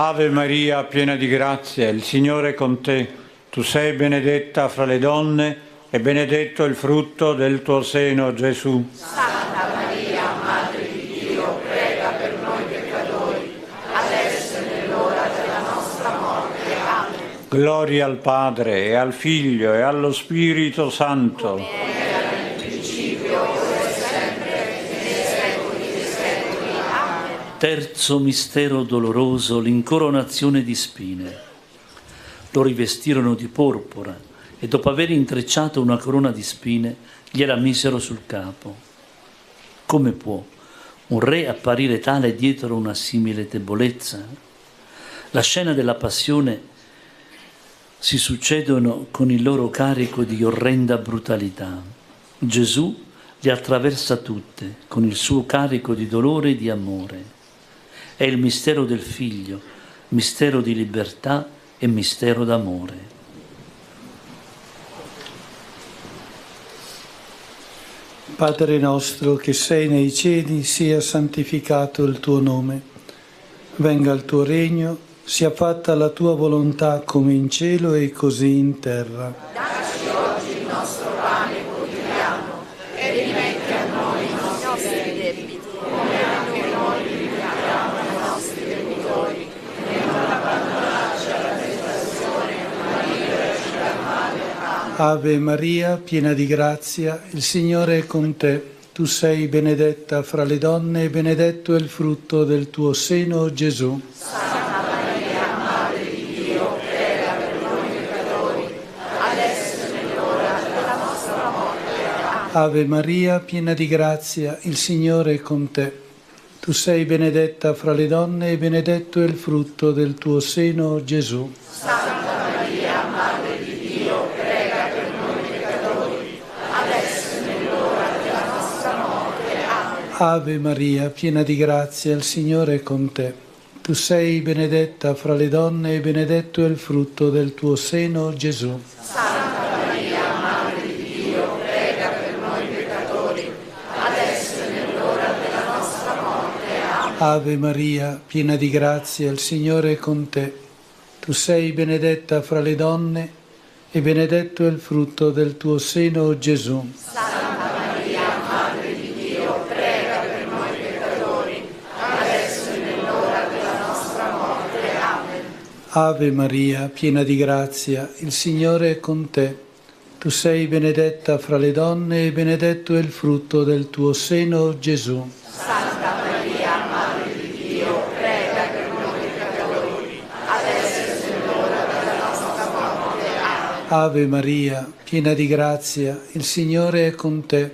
Ave Maria, piena di grazia, il Signore è con te. Tu sei benedetta fra le donne e benedetto il frutto del tuo seno, Gesù. Santa Maria, Madre di Dio, prega per noi peccatori, adesso e nell'ora della nostra morte. Amen. Gloria al Padre, e al Figlio, e allo Spirito Santo. Come era nel principio, ora e sempre, nei secoli dei secoli. Amen. Terzo mistero doloroso, l'incoronazione di spine. Lo rivestirono di porpora e dopo aver intrecciato una corona di spine gliela misero sul capo. Come può un re apparire tale dietro una simile debolezza? La scena della passione si succedono con il loro carico di orrenda brutalità. Gesù le attraversa tutte con il suo carico di dolore e di amore. È il mistero del Figlio, mistero di libertà e mistero d'amore. Padre nostro che sei nei cieli, sia santificato il tuo nome. Venga il tuo regno, sia fatta la tua volontà come in cielo e così in terra. Dacci oggi il nostro pane quotidiano e rimetti a noi i nostri debiti, come anche noi rimettiamo ai nostri debitori, e non abbandonarci alla tentazione, ma liberaci dal male. Amen. Ave Maria, piena di grazia, il Signore è con te. Tu sei benedetta fra le donne e benedetto è il frutto del tuo seno, Gesù. Santa Maria, Madre di Dio, prega per noi peccatori, adesso e nell'ora della nostra morte. Amen. Ave Maria, piena di grazia, il Signore è con te. Tu sei benedetta fra le donne e benedetto è il frutto del tuo seno, Gesù. Santa Maria, Madre di Dio, prega per noi peccatori, adesso e nell'ora della nostra morte. Amen. Ave Maria, piena di grazia, il Signore è con te. Tu sei benedetta fra le donne e benedetto è il frutto del tuo seno, Gesù. Santa Maria, Madre di Dio, prega per noi peccatori, adesso e nell'ora della nostra morte. Amen. Ave Maria, piena di grazia, il Signore è con te. Tu sei benedetta fra le donne e benedetto è il frutto del tuo seno, Gesù. Santa Maria, Madre di Dio, prega per noi peccatori, adesso e nell'ora della nostra morte. Amen. Ave Maria, piena di grazia, il Signore è con te. Tu sei benedetta fra le donne e benedetto è il frutto del tuo seno, Gesù. Santa Maria, Madre di Dio, prega per noi peccatori, adesso e nell'ora della nostra morte. Amen. Ave Maria, piena di grazia, il Signore è con te.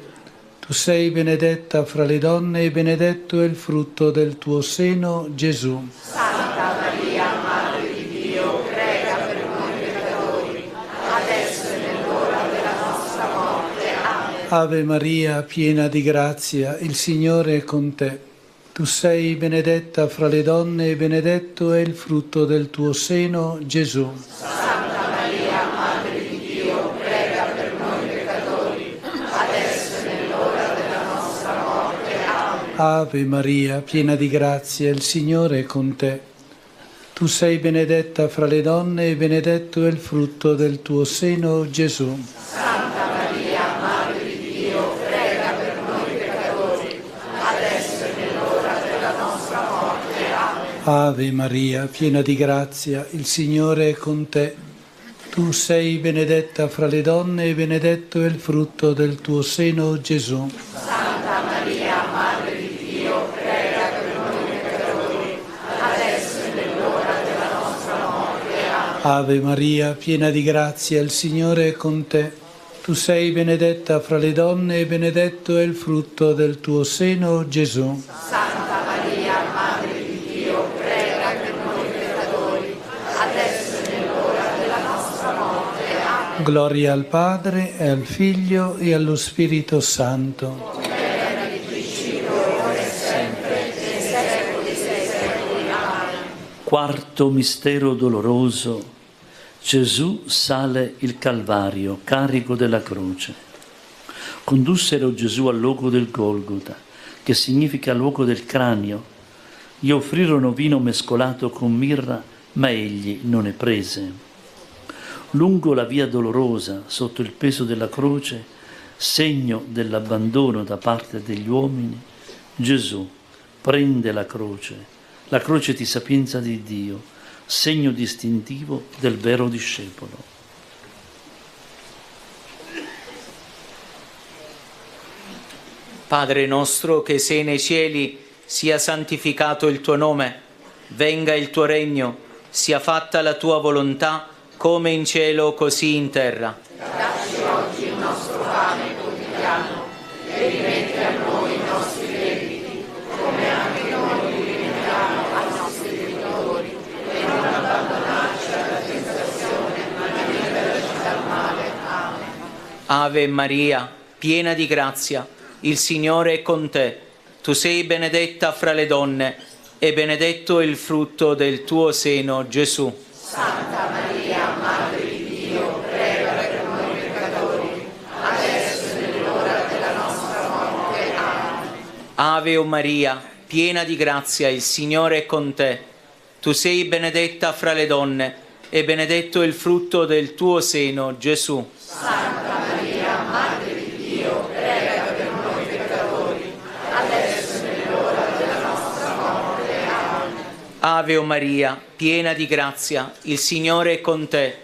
Tu sei benedetta fra le donne e benedetto è il frutto del tuo seno, Gesù. Santa Maria, Madre di Dio, prega per noi peccatori, adesso e nell'ora della nostra morte. Amen. Ave Maria, piena di grazia, il Signore è con te. Tu sei benedetta fra le donne e benedetto è il frutto del tuo seno, Gesù. Santa Maria, Madre di Dio, prega per noi peccatori, adesso e nell'ora della nostra morte. Amen. Ave Maria, piena di grazia, il Signore è con te. Tu sei benedetta fra le donne e benedetto è il frutto del tuo seno, Gesù. Santa Maria, Madre di Dio, prega per noi peccatori, adesso e nell'ora della nostra morte. Amen. Ave Maria, piena di grazia, il Signore è con te. Tu sei benedetta fra le donne e benedetto è il frutto del tuo seno, Gesù. Santa Maria, Madre di Dio, prega per noi peccatori, adesso e nell'ora della nostra morte. Amen. Ave Maria, piena di grazia, il Signore è con te. Tu sei benedetta fra le donne e benedetto è il frutto del tuo seno, Gesù. Santa Maria, Madre di Dio, prega per noi peccatori, adesso e nell'ora della nostra morte. Amen. Gloria al Padre, e al Figlio, e allo Spirito Santo. Come era nel principio, ora e sempre, nei secoli dei secoli. Amen. Quarto mistero doloroso. Gesù sale il Calvario, carico della croce. Condussero Gesù al luogo del Golgota, che significa luogo del cranio, Gli offrirono vino mescolato con mirra, ma egli non ne prese. Lungo la via dolorosa, sotto il peso della croce, segno dell'abbandono da parte degli uomini, Gesù prende la croce di sapienza di Dio, segno distintivo del vero discepolo. Padre nostro che sei nei cieli, sia santificato il tuo nome, venga il tuo regno, sia fatta la tua volontà, come in cielo così in terra. Dacci oggi il nostro pane quotidiano e rimetti a noi i nostri debiti, come anche noi li rimettiamo ai nostri debitori, e non abbandonarci alla tentazione, ma liberaci dal male. Amen. Ave Maria, piena di grazia, il Signore è con te. Tu sei benedetta fra le donne, e benedetto il frutto del tuo seno, Gesù. Santa Maria, Madre di Dio, prega per noi peccatori, adesso è l'ora della nostra morte. Amen. Ave Maria, piena di grazia, il Signore è con te. Tu sei benedetta fra le donne, e benedetto il frutto del tuo seno, Gesù. Santa Maria, Madre di Dio, prega per noi peccatori, adesso è l'ora della nostra morte. Amen. Ave Maria, piena di grazia, il Signore è con te.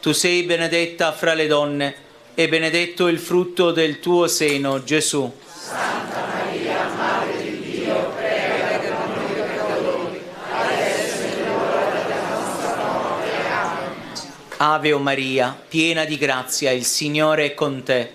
Tu sei benedetta fra le donne, e benedetto il frutto del tuo seno, Gesù. Santa Maria, Madre di Dio, prega per noi peccatori, adesso è l'ora della nostra morte. Amen. Ave Maria, piena di grazia, il Signore è con te.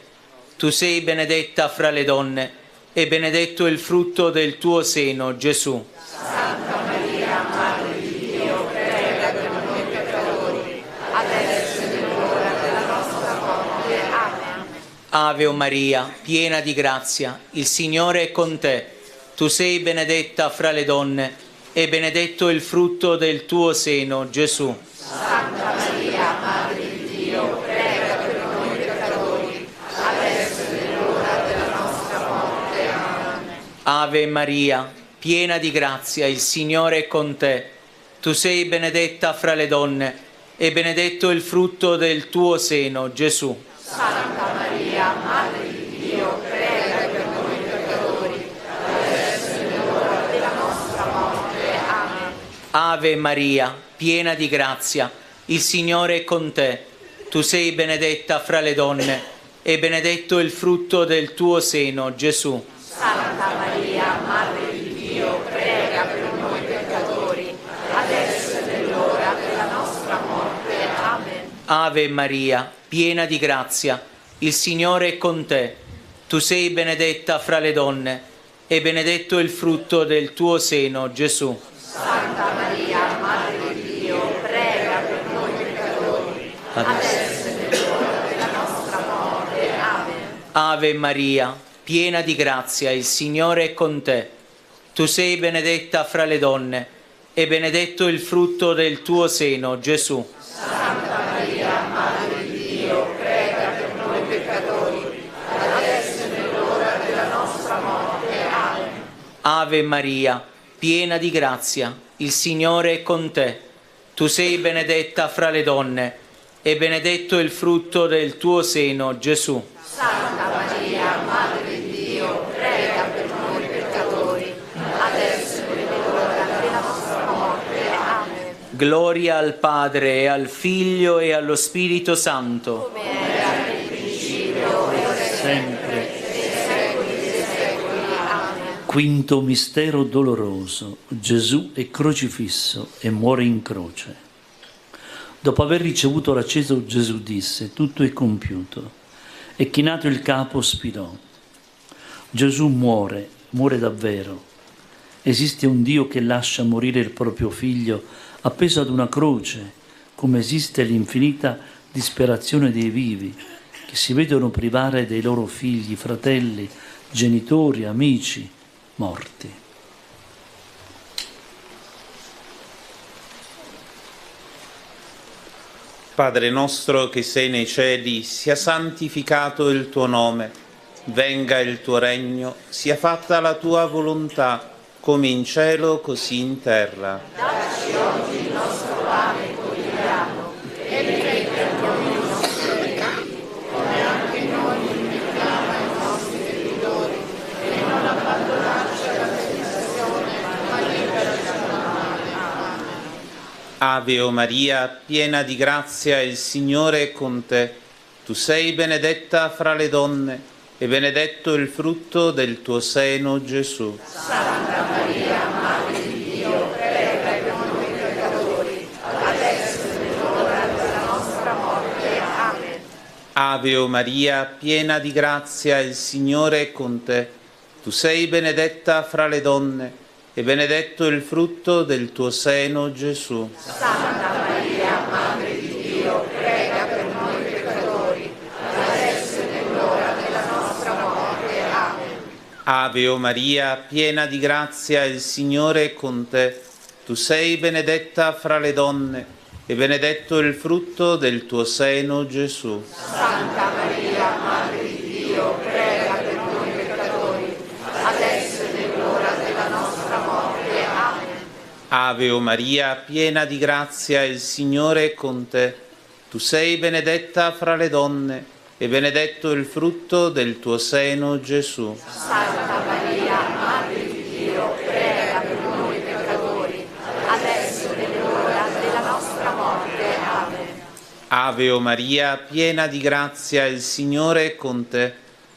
Tu sei benedetta fra le donne, e benedetto il frutto del tuo seno, Gesù. Santa Maria, Madre di Dio, prega per noi peccatori, adesso è l'ora della nostra morte. Amen. Ave Maria, piena di grazia, il Signore è con te. Tu sei benedetta fra le donne, e benedetto il frutto del tuo seno, Gesù. Santa Maria, Madre di Dio, prega per noi peccatori, adesso è l'ora della nostra morte. Amen. Ave Maria, piena di grazia, il Signore è con te. Tu sei benedetta fra le donne, e benedetto il frutto del tuo seno, Gesù. Santa Maria, Madre di Dio, prega per noi peccatori, adesso è l'ora della nostra morte. Amen. Ave Maria, piena di grazia, il Signore è con te. Tu sei benedetta fra le donne, e benedetto il frutto del tuo seno, Gesù. Santa Maria, Madre di Dio, prega per noi peccatori, adesso è l'ora della nostra morte. Amen. Ave Maria, piena di grazia, il Signore è con te. Tu sei benedetta fra le donne, e benedetto il frutto del tuo seno, Gesù. Santa Maria, Madre di Dio, prega per noi peccatori, adesso è l'ora della nostra morte. Amen. Ave Maria, piena di grazia, il Signore è con te. Tu sei benedetta fra le donne, e benedetto il frutto del tuo seno, Gesù. Santa Maria, Madre di Dio, prega per noi peccatori, adesso è l'ora della nostra morte. Amen. Ave Maria, piena di grazia, il Signore è con te. Tu sei benedetta fra le donne, e benedetto il frutto del tuo seno, Gesù. Santa Maria, Madre di Dio, prega per noi peccatori, adesso è l'ora della nostra morte. Amen. Gloria al Padre, e al Figlio, e allo Spirito Santo. Come era nel principio, e ora è Sempre. nei secoli dei secoli. Amen. Quinto mistero doloroso. Gesù è crocifisso e muore in croce. Dopo aver ricevuto l'acceso, Gesù disse: tutto è compiuto. E chinato il capo spirò. Gesù muore davvero. Esiste un Dio che lascia morire il proprio figlio appeso ad una croce, come esiste l'infinita disperazione dei vivi, che si vedono privare dei loro figli, fratelli, genitori, amici, morti. Padre nostro che sei nei cieli, sia santificato il tuo nome, venga il tuo regno, sia fatta la tua volontà, come in cielo così in terra. Dacci oggi il nostro pane quotidiano e rimetti a noi i nostri debiti, come anche noi rimettiamo ai nostri debitori, e non abbandonarci alla tentazione, ma liberaci dal male. Amen. Ave o Maria, piena di grazia, il Signore è con te. Tu sei benedetta fra le donne, e benedetto il frutto del tuo seno, Gesù. Santa Maria, Madre di Dio, prega per noi peccatori, adesso è l'ora della nostra morte. Amen. Ave o Maria, piena di grazia, il Signore è con te. Tu sei benedetta fra le donne, e benedetto il frutto del tuo seno, Gesù. Santa Maria, Madre di Dio, prega per noi peccatori, adesso è l'ora della nostra morte. Amen. Ave o Maria, piena di grazia, il Signore è con te. Tu sei benedetta fra le donne, e benedetto il frutto del tuo seno, Gesù. Santa Maria, Madre di Dio, prega per noi peccatori, adesso è l'ora della nostra morte. Amen. Ave o Maria, piena di grazia, il Signore è con te. Tu sei benedetta fra le donne, e benedetto il frutto del tuo seno, Gesù. Santa Maria, Madre di Dio, prega per noi peccatori, adesso è l'ora della nostra morte. Amen. Ave o Maria, piena di grazia, il Signore è con te.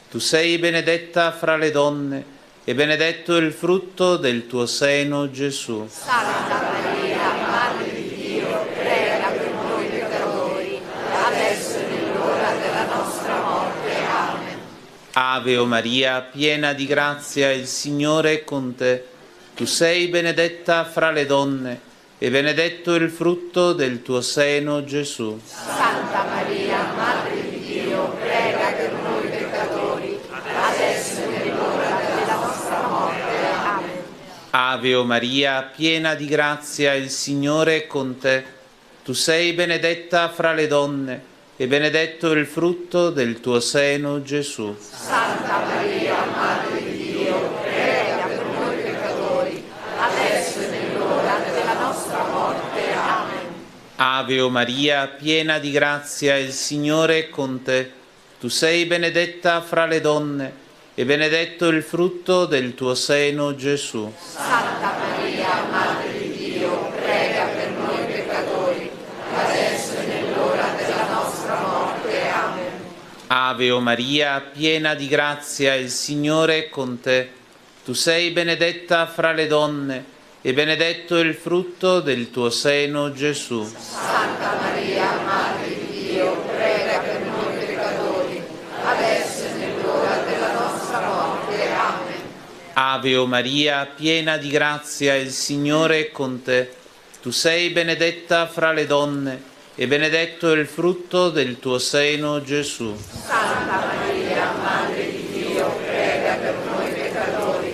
Tu sei benedetta fra le donne, e benedetto il frutto del tuo seno, Gesù. Santa Maria, Madre di Dio, prega per noi peccatori, adesso è l'ora della nostra morte. Amen. Ave o Maria, piena di grazia, il Signore è con te. Tu sei benedetta fra le donne, e benedetto il frutto del tuo seno, Gesù. Santa Maria, Madre di Dio, prega per noi peccatori, adesso è l'ora della nostra morte. Amen. Ave o Maria, piena di grazia, il Signore è con te. Tu sei benedetta fra le donne, e benedetto il frutto del tuo seno, Gesù. Santa Maria, Madre di Dio, prega per noi peccatori, adesso è l'ora della nostra morte. Amen. Ave o Maria, piena di grazia, il Signore è con te. Tu sei benedetta fra le donne, e benedetto il frutto del tuo seno, Gesù. Santa Maria, Madre di Dio, prega per noi peccatori, adesso è l'ora della nostra morte. Amen. Ave o Maria, piena di grazia, il Signore è con te. Tu sei benedetta fra le donne, e benedetto il frutto del tuo seno, Gesù. Santa Maria, Madre di Dio, prega per noi peccatori, adesso è l'ora della nostra morte. Amen. Ave o Maria, piena di grazia, il Signore è con te. Tu sei benedetta fra le donne, e benedetto il frutto del tuo seno, Gesù. Santa Maria, Madre di Dio, prega per noi peccatori,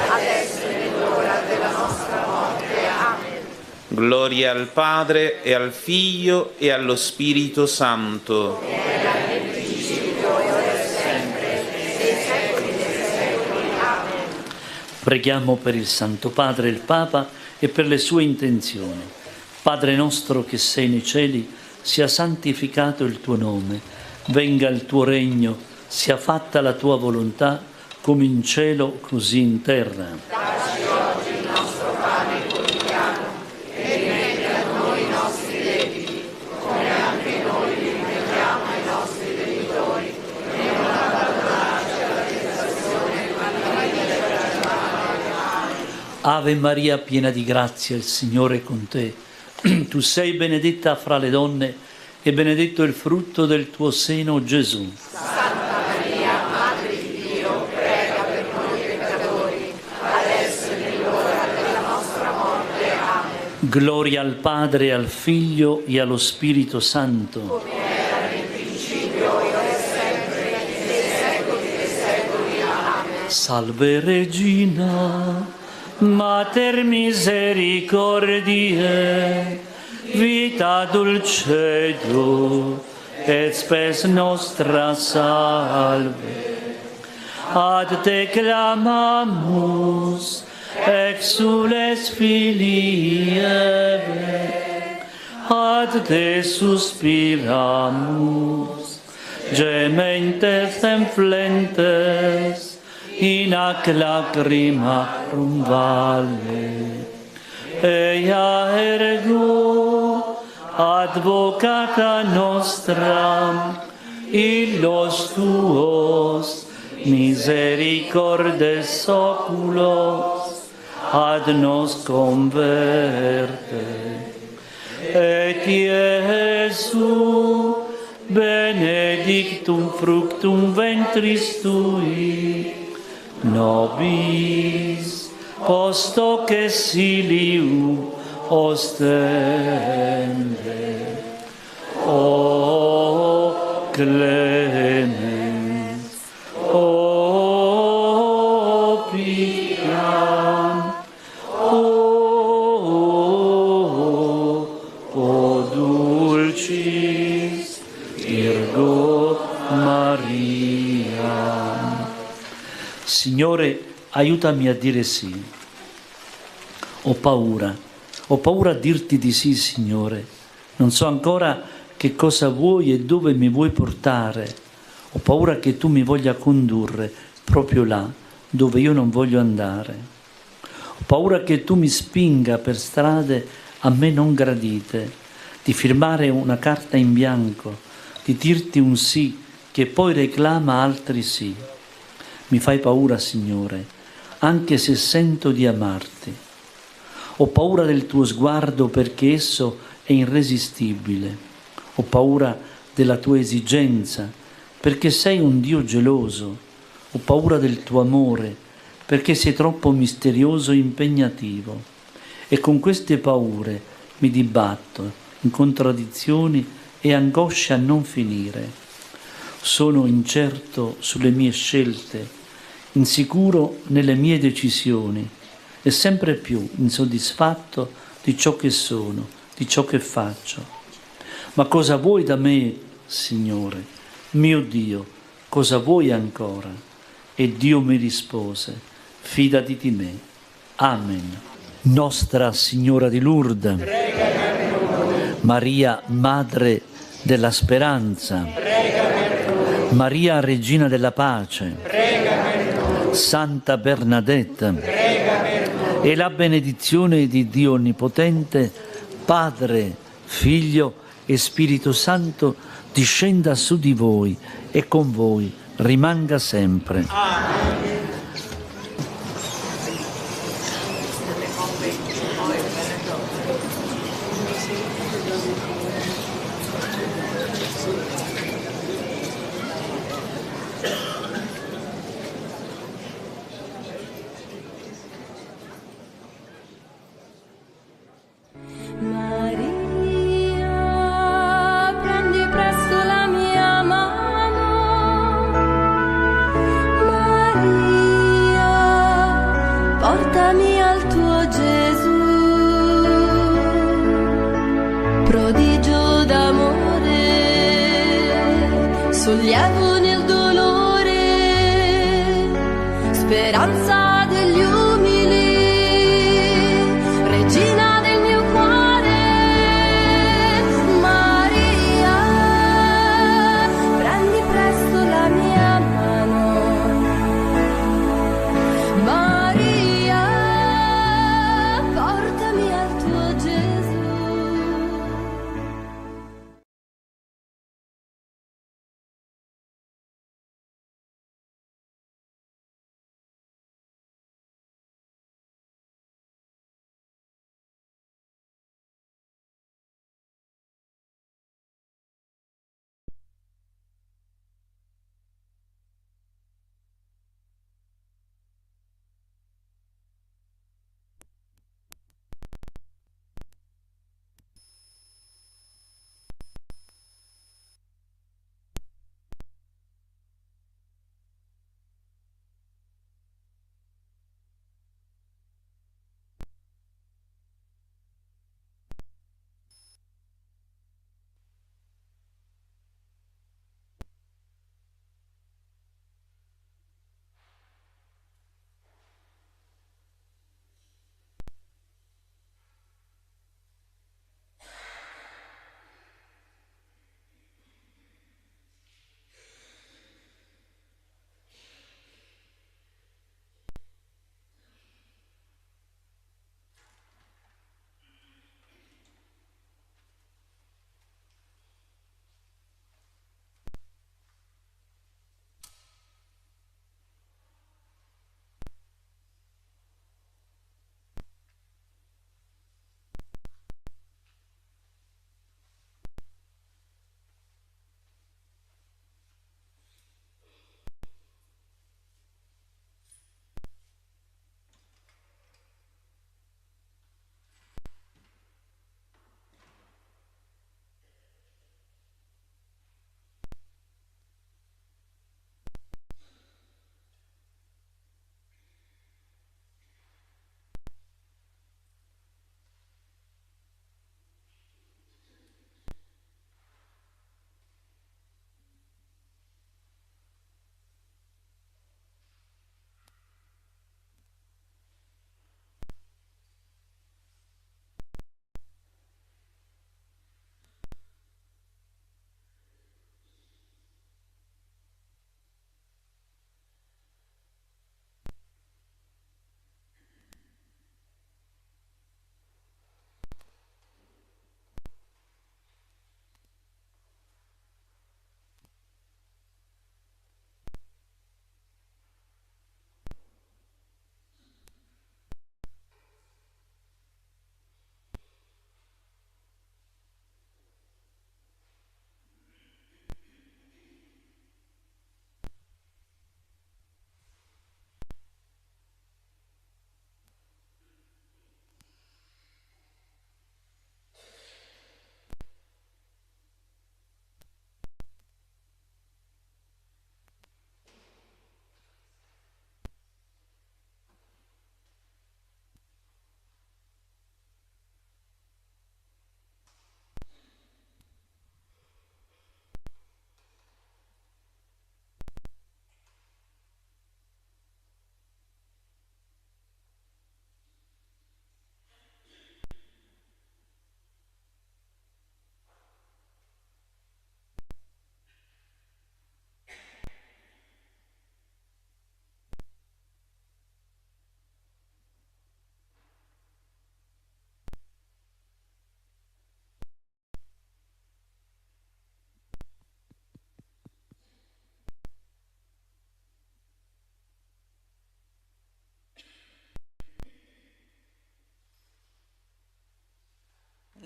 adesso è l'ora della nostra morte. Amen. Gloria al Padre, e al Figlio, e allo Spirito Santo. Era nel principio e ora e sempre, nei secoli dei secoli. Amen. Preghiamo per il Santo Padre, il Papa, e per le sue intenzioni. Padre nostro che sei nei cieli, sia santificato il tuo nome, venga il tuo regno, sia fatta la tua volontà, come in cielo così in terra. Dacci oggi il nostro pane quotidiano e rimetti a noi i nostri debiti, come anche noi li rimettiamo ai nostri debitori, e non abbandonarci alla tentazione, ma liberaci dal male. Amen. Ave Maria, piena di grazia, il Signore è con te. Tu sei benedetta fra le donne, e benedetto il frutto del tuo seno, Gesù. Santa Maria, Madre di Dio, prega per noi peccatori, adesso è l'ora della nostra morte. Amen. Gloria al Padre, al Figlio e allo Spirito Santo. Come era nel principio e ora e sempre, nei secoli dei secoli. Amen. Salve Regina, Mater misericordiae, vita dulcedo, et spes nostra salve. Ad te clamamus, exules filii Eve, ad te suspiramus, gementes et flentes, in ac lacrimarum valle. Ea ergo, advocata nostra, illos tuos, misericordes oculos, ad nos converte. Et Iesu, benedictum fructum ventris tui, nobis post hoc exilium ostende. O clemens, o pietam, o dulcis Virgo Maria. Signore, aiutami a dire sì. Ho paura a dirti di sì, Signore. Non so ancora che cosa vuoi e dove mi vuoi portare. Ho paura che tu mi voglia condurre proprio là, dove io non voglio andare. Ho paura che tu mi spinga per strade a me non gradite, di firmare una carta in bianco, di dirti un sì che poi reclama altri sì. Mi fai paura, Signore, anche se sento di amarti. Ho paura del tuo sguardo perché esso è irresistibile. Ho paura della tua esigenza perché sei un Dio geloso. Ho paura del tuo amore perché sei troppo misterioso e impegnativo. E con queste paure mi dibatto in contraddizioni e angosce a non finire. Sono incerto sulle mie scelte, insicuro nelle mie decisioni e sempre più insoddisfatto di ciò che sono, di ciò che faccio. Ma cosa vuoi da me, Signore? Mio Dio, cosa vuoi ancora? E Dio mi rispose, fidati di me. Amen. Nostra Signora di Lourdes, Maria, Madre della Speranza, Maria, Regina della Pace, Santa Bernadette, e la benedizione di Dio Onnipotente, Padre, Figlio e Spirito Santo, discenda su di voi e con voi rimanga sempre. Amen. Portami al tuo Gesù, prodigio d'amore, sollievo nel dolore, speranza degli umili, regina del mio cuore. Maria, prendi presto la mia mano. Portami al tuo Gesù.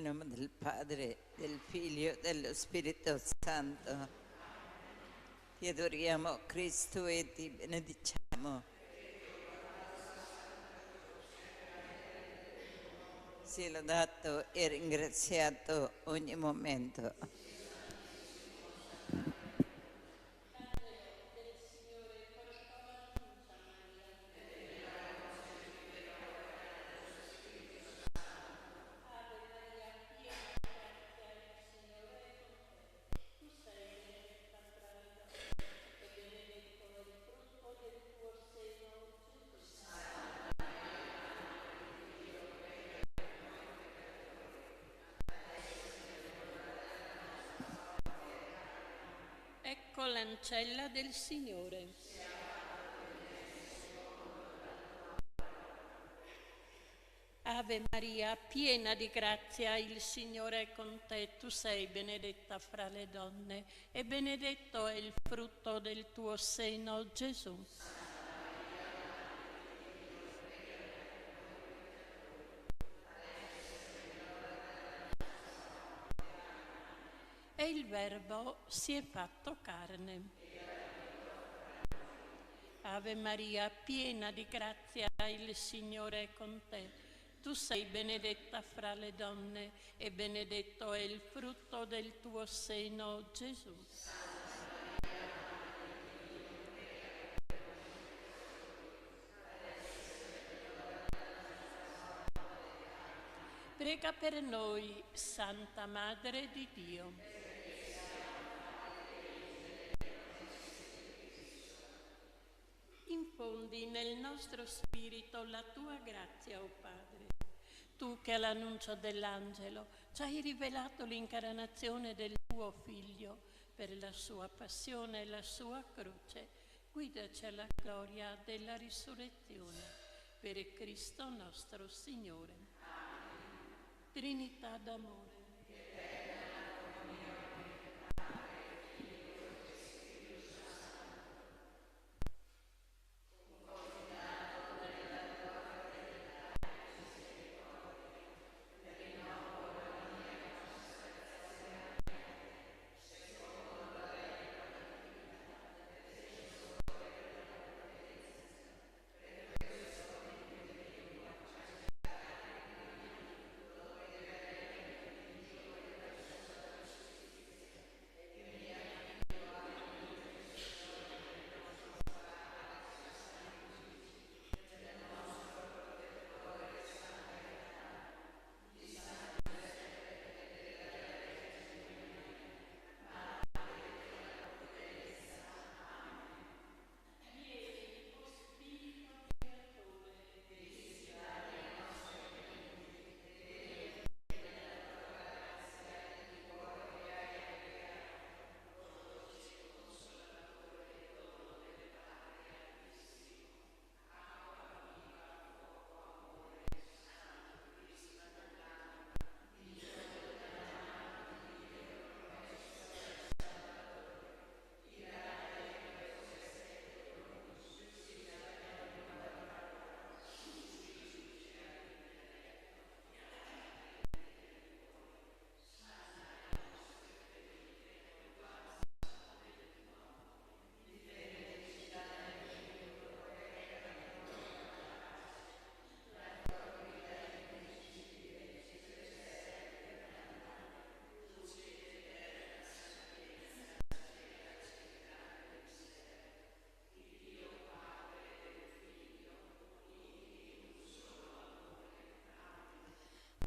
nome del Padre, del Figlio e dello Spirito Santo. Ti adoriamo, Cristo, e ti benediciamo. Sia lodato e ringraziato ogni momento. Ecco l'ancella del Signore. Ave Maria, piena di grazia, il Signore è con te. Tu sei benedetta fra le donne e benedetto è il frutto del tuo seno, Gesù. E il Verbo si è fatto carne. Ave Maria, piena di grazia, il Signore è con te. Tu sei benedetta fra le donne e benedetto è il frutto del tuo seno, Gesù. Prega per noi, Santa Madre di Dio. Infondi nel nostro spirito la tua grazia, o Padre. Tu che all'annuncio dell'angelo ci hai rivelato l'incarnazione del tuo Figlio per la sua passione e la sua croce, guidaci alla gloria della risurrezione. Per Cristo nostro Signore. Trinità d'amore.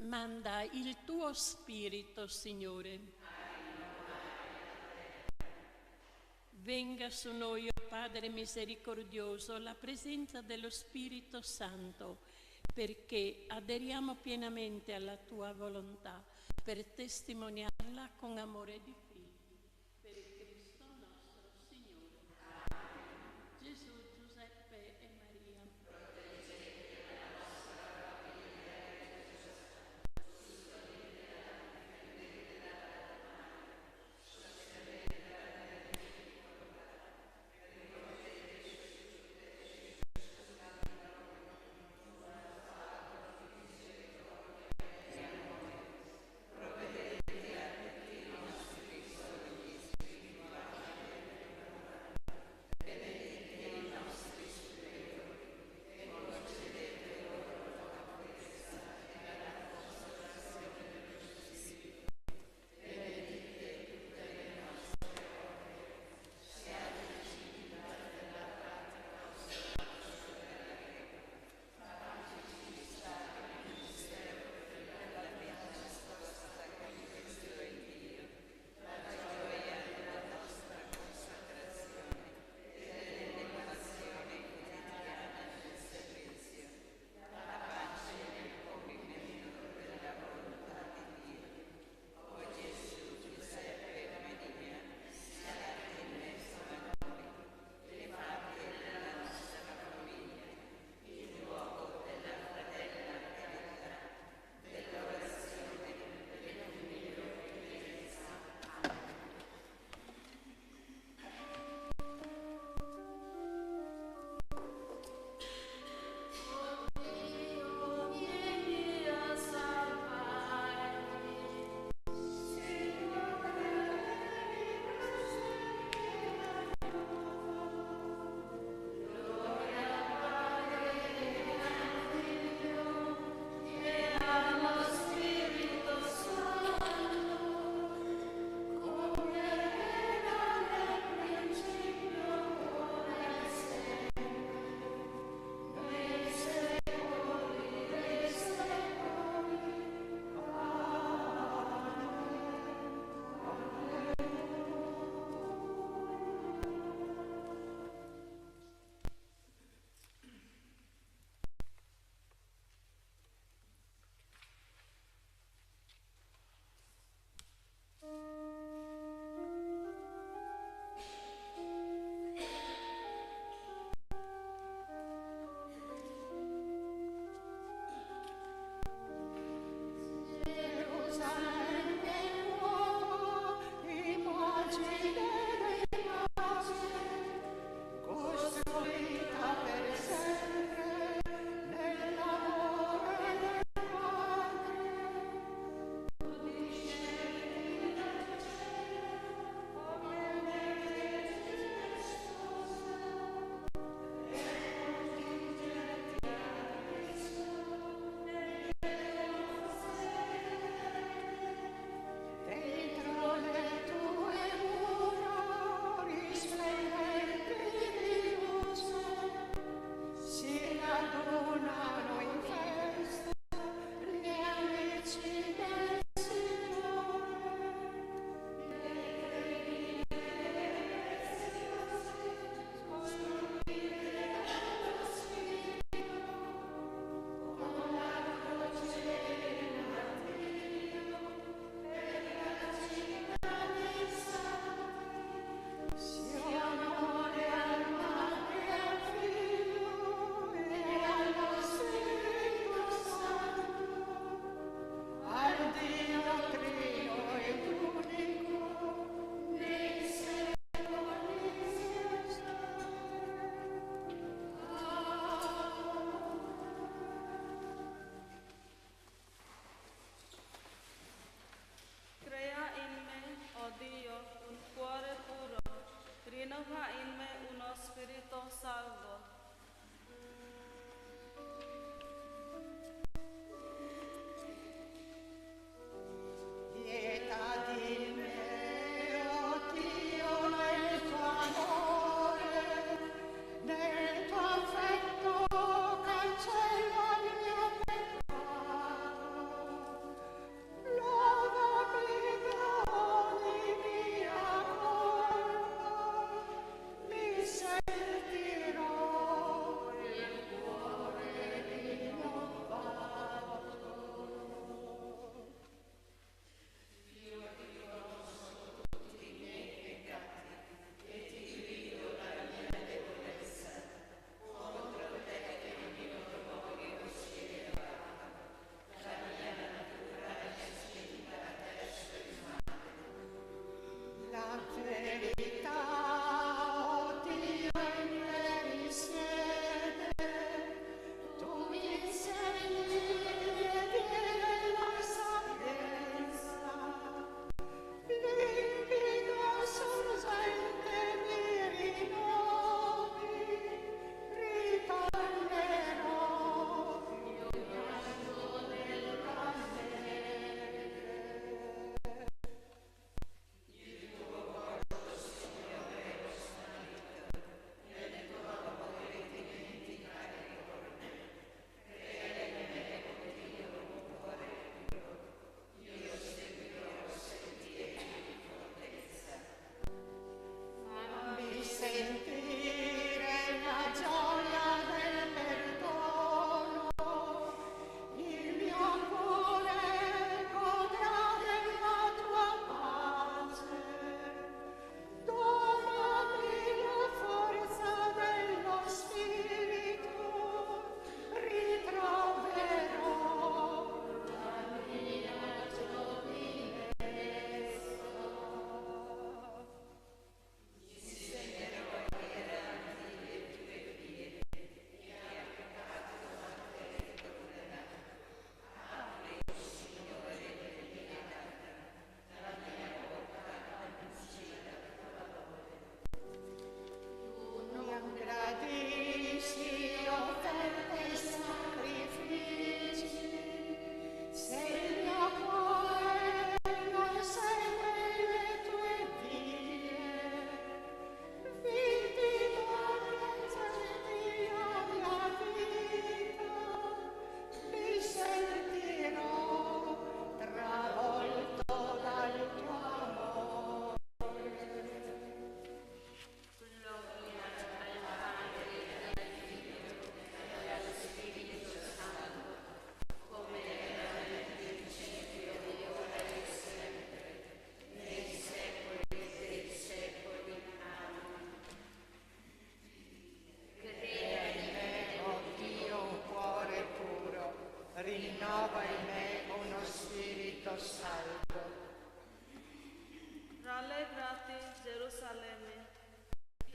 Manda il tuo Spirito, Signore. Venga su noi, o Padre misericordioso, la presenza dello Spirito Santo, perché aderiamo pienamente alla tua volontà, per testimoniarla con amore di figli. Per Cristo nostro Signore. Gesù, Giuseppe e Maria.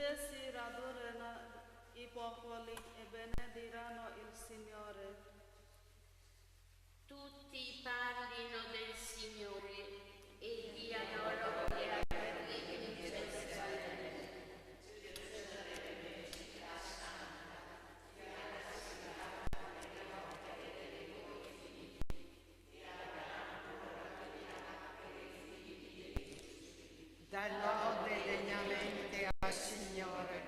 te si raduneranno i popoli e benediranno il Signore. Tutti parlino del Signore e diano lode in Gerusalemme. Dà lode degnamente al Signore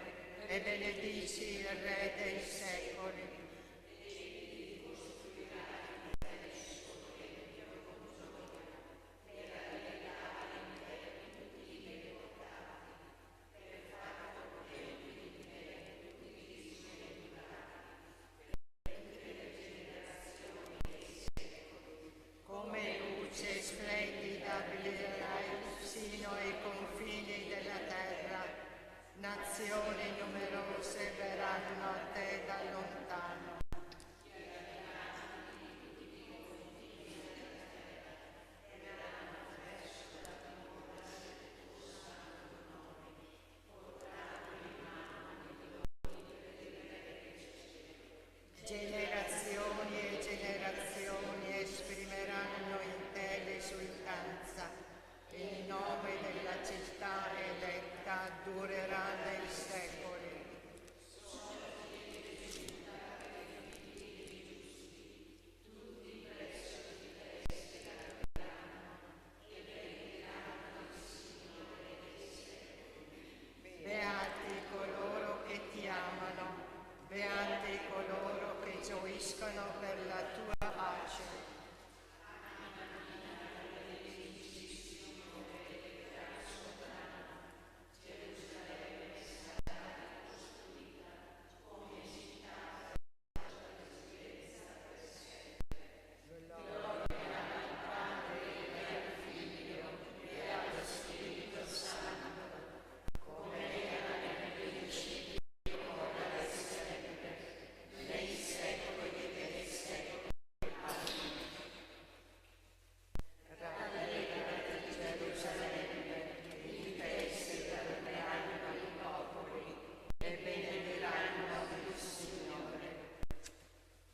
e benedici il Re dei secoli. Come luce splendida brillerai sino ai confini della terra, nazioni numerose verranno a te da lontano. Generazioni e generazioni esprimeranno in te l'esultanza. Il nome della città eletta durerà nei secoli. Beati coloro che ti amano, beati coloro che gioiscono per la tua pace.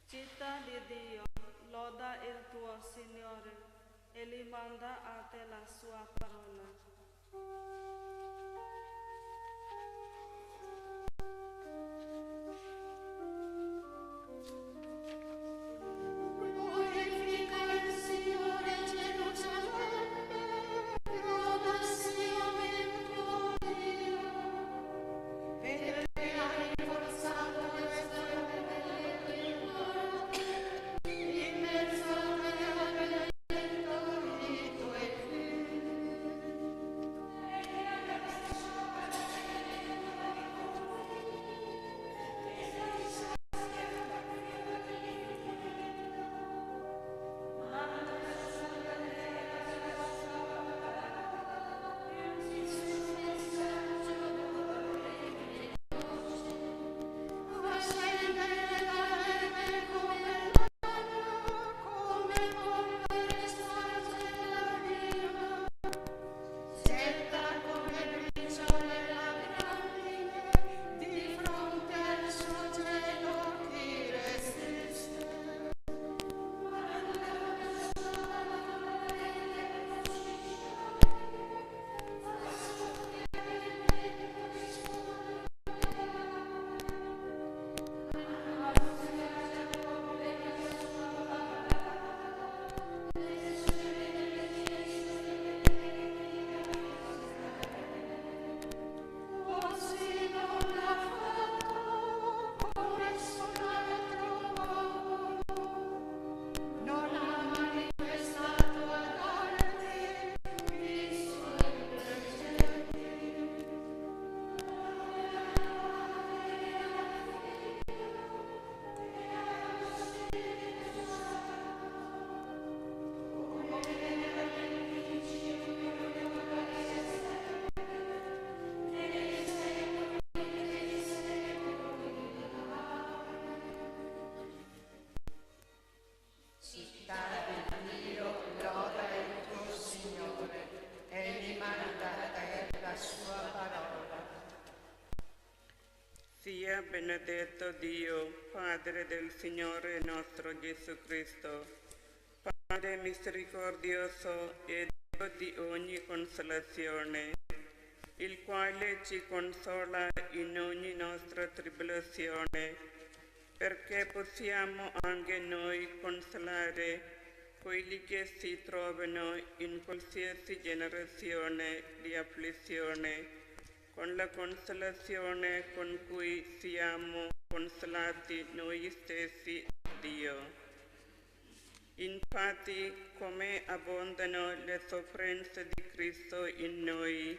Città di Dio, loda il tuo Signore e gli manda a te la sua parola. Gerusalemme, benedetto Dio, Padre del Signore nostro Gesù Cristo, Padre misericordioso e Dio di ogni consolazione, il quale ci consola in ogni nostra tribolazione, perché possiamo anche noi consolare quelli che si trovano in qualsiasi generazione di afflizione, con la consolazione con cui siamo consolati noi stessi da Dio. Infatti, come abbondano le sofferenze di Cristo in noi,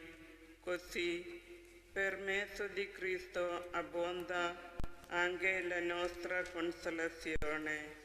così per mezzo di Cristo abbonda anche la nostra consolazione.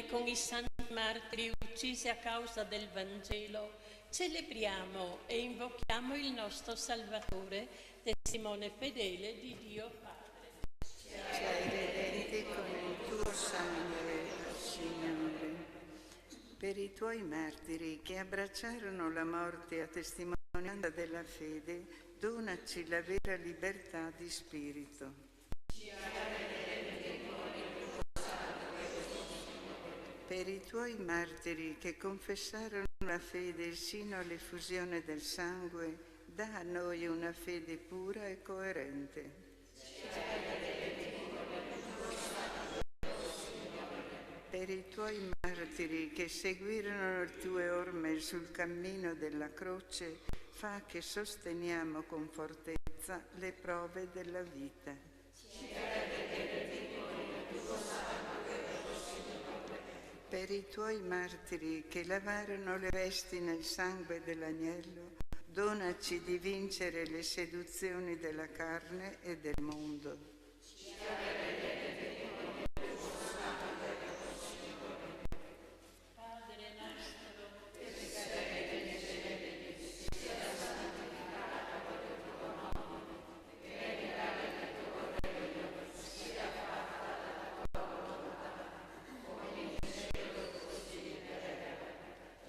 con i santi martiri uccisi a causa del Vangelo, celebriamo e invochiamo il nostro Salvatore, testimone fedele di Dio Padre. Ci hai redenti con il tuo sangue, Signore. Per i tuoi martiri che abbracciarono la morte a testimonianza della fede, donaci la vera libertà di spirito. Per i tuoi martiri che confessarono la fede sino all'effusione del sangue, dà a noi una fede pura e coerente. Per i tuoi martiri che seguirono le tue orme sul cammino della croce, fa che sosteniamo con fortezza le prove della vita. Per i tuoi martiri che lavarono le vesti nel sangue dell'agnello, donaci di vincere le seduzioni della carne e del mondo. Padre nostro, che sei nei cieli, sia santificato il tuo nome, venga il tuo regno, sia fatta la tua volontà, come in cielo così in terra.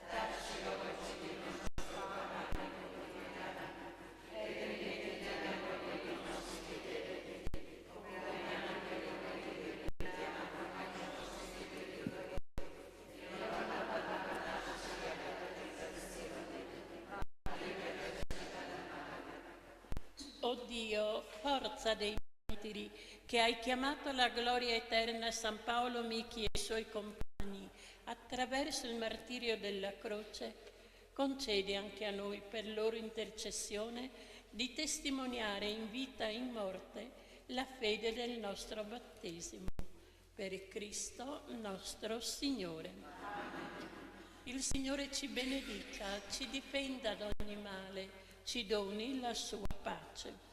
Dacci oggi il nostro pane quotidiano e rimetti a noi i nostri debiti, come anche noi rimettiamo ai nostri debitori. E non abbandonarci alla tentazione, ma liberaci dal male. o Dio, forza dei martiri, che hai chiamato alla gloria eterna San Paolo Michi e i suoi compagni attraverso il martirio della croce, concedi anche a noi, per loro intercessione, di testimoniare in vita e in morte la fede del nostro battesimo. Per Cristo nostro Signore. Il Signore ci benedica, ci difenda da ogni male, ci doni la sua pace.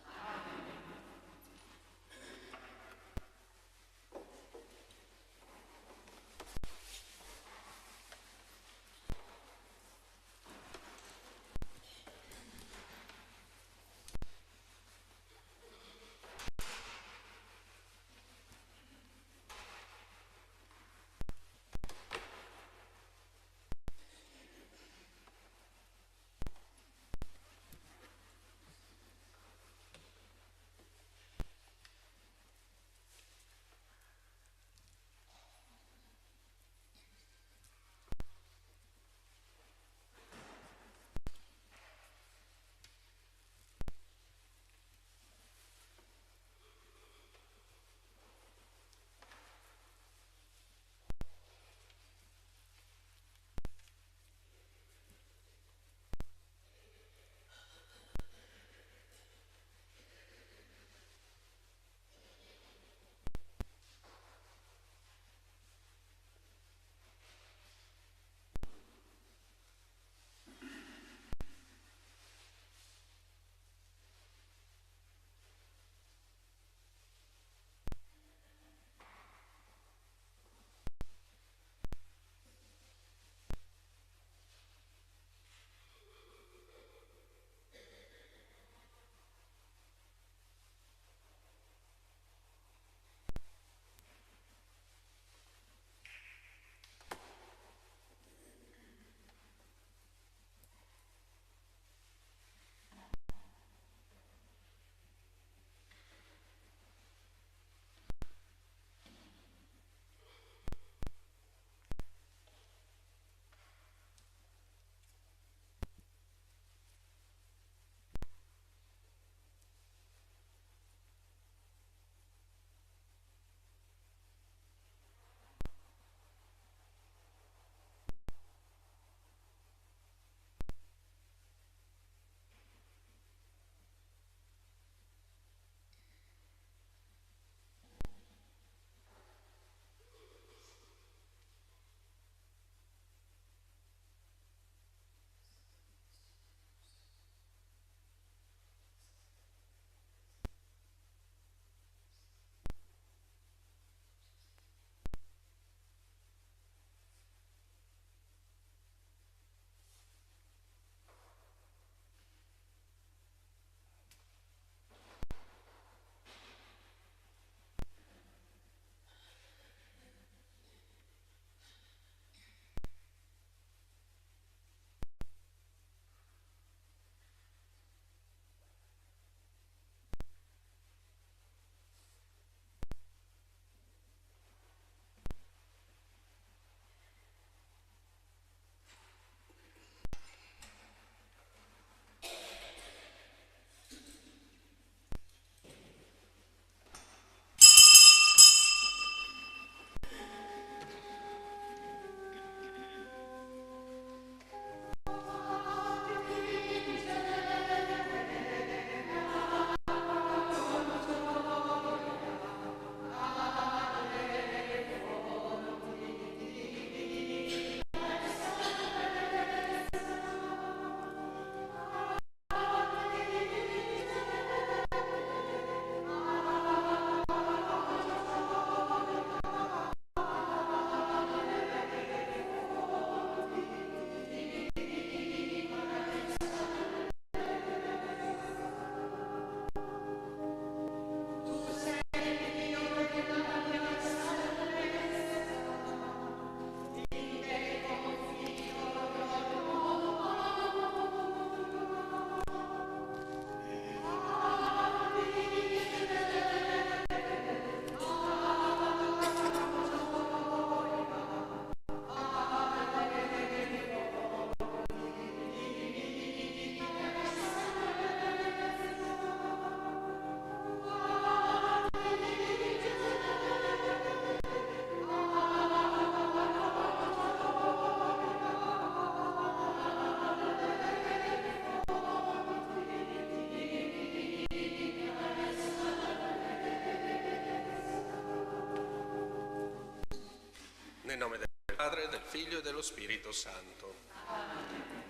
Padre, del Figlio e dello Spirito Santo.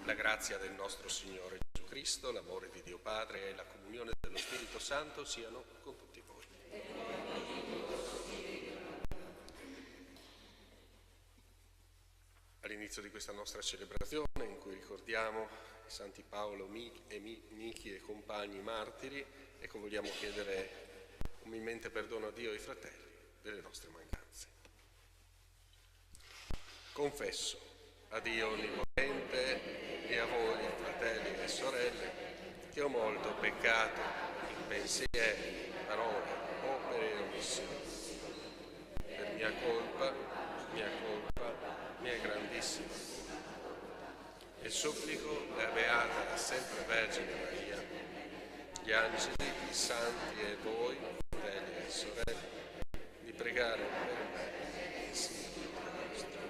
La grazia del nostro Signore Gesù Cristo, l'amore di Dio Padre e la comunione dello Spirito Santo siano con tutti voi. All'inizio di questa nostra celebrazione, in cui ricordiamo i santi Paolo, Michi e compagni martiri, ecco, vogliamo chiedere umilmente perdono a Dio e ai fratelli delle nostre mancanze. Confesso a Dio Onnipotente e a voi, fratelli e sorelle, che ho molto peccato in pensieri, parole, opere e omissioni. Per mia colpa è grandissima. E supplico la Beata sempre Vergine Maria, gli angeli, i santi e voi, fratelli e sorelle, di pregare per me, il Signore nostro.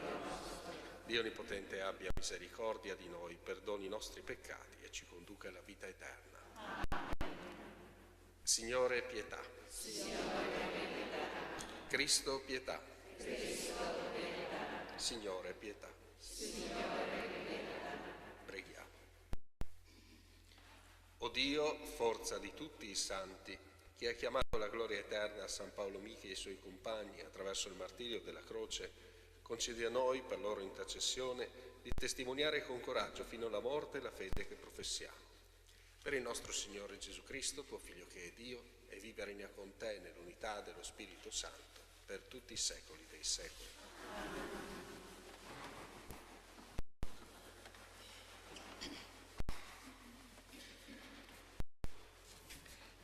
Dio Onnipotente abbia misericordia di noi, perdoni i nostri peccati e ci conduca alla vita eterna. Signore, pietà. Cristo, pietà. Signore, pietà. Preghiamo. O Dio, forza di tutti i santi, che ha chiamato la gloria eterna a San Paolo Michi e ai suoi compagni attraverso il martirio della croce, concedi a noi, per loro intercessione, di testimoniare con coraggio fino alla morte la fede che professiamo. Per il nostro Signore Gesù Cristo, tuo Figlio che è Dio, e vive e regna con te nell'unità dello Spirito Santo, per tutti i secoli dei secoli.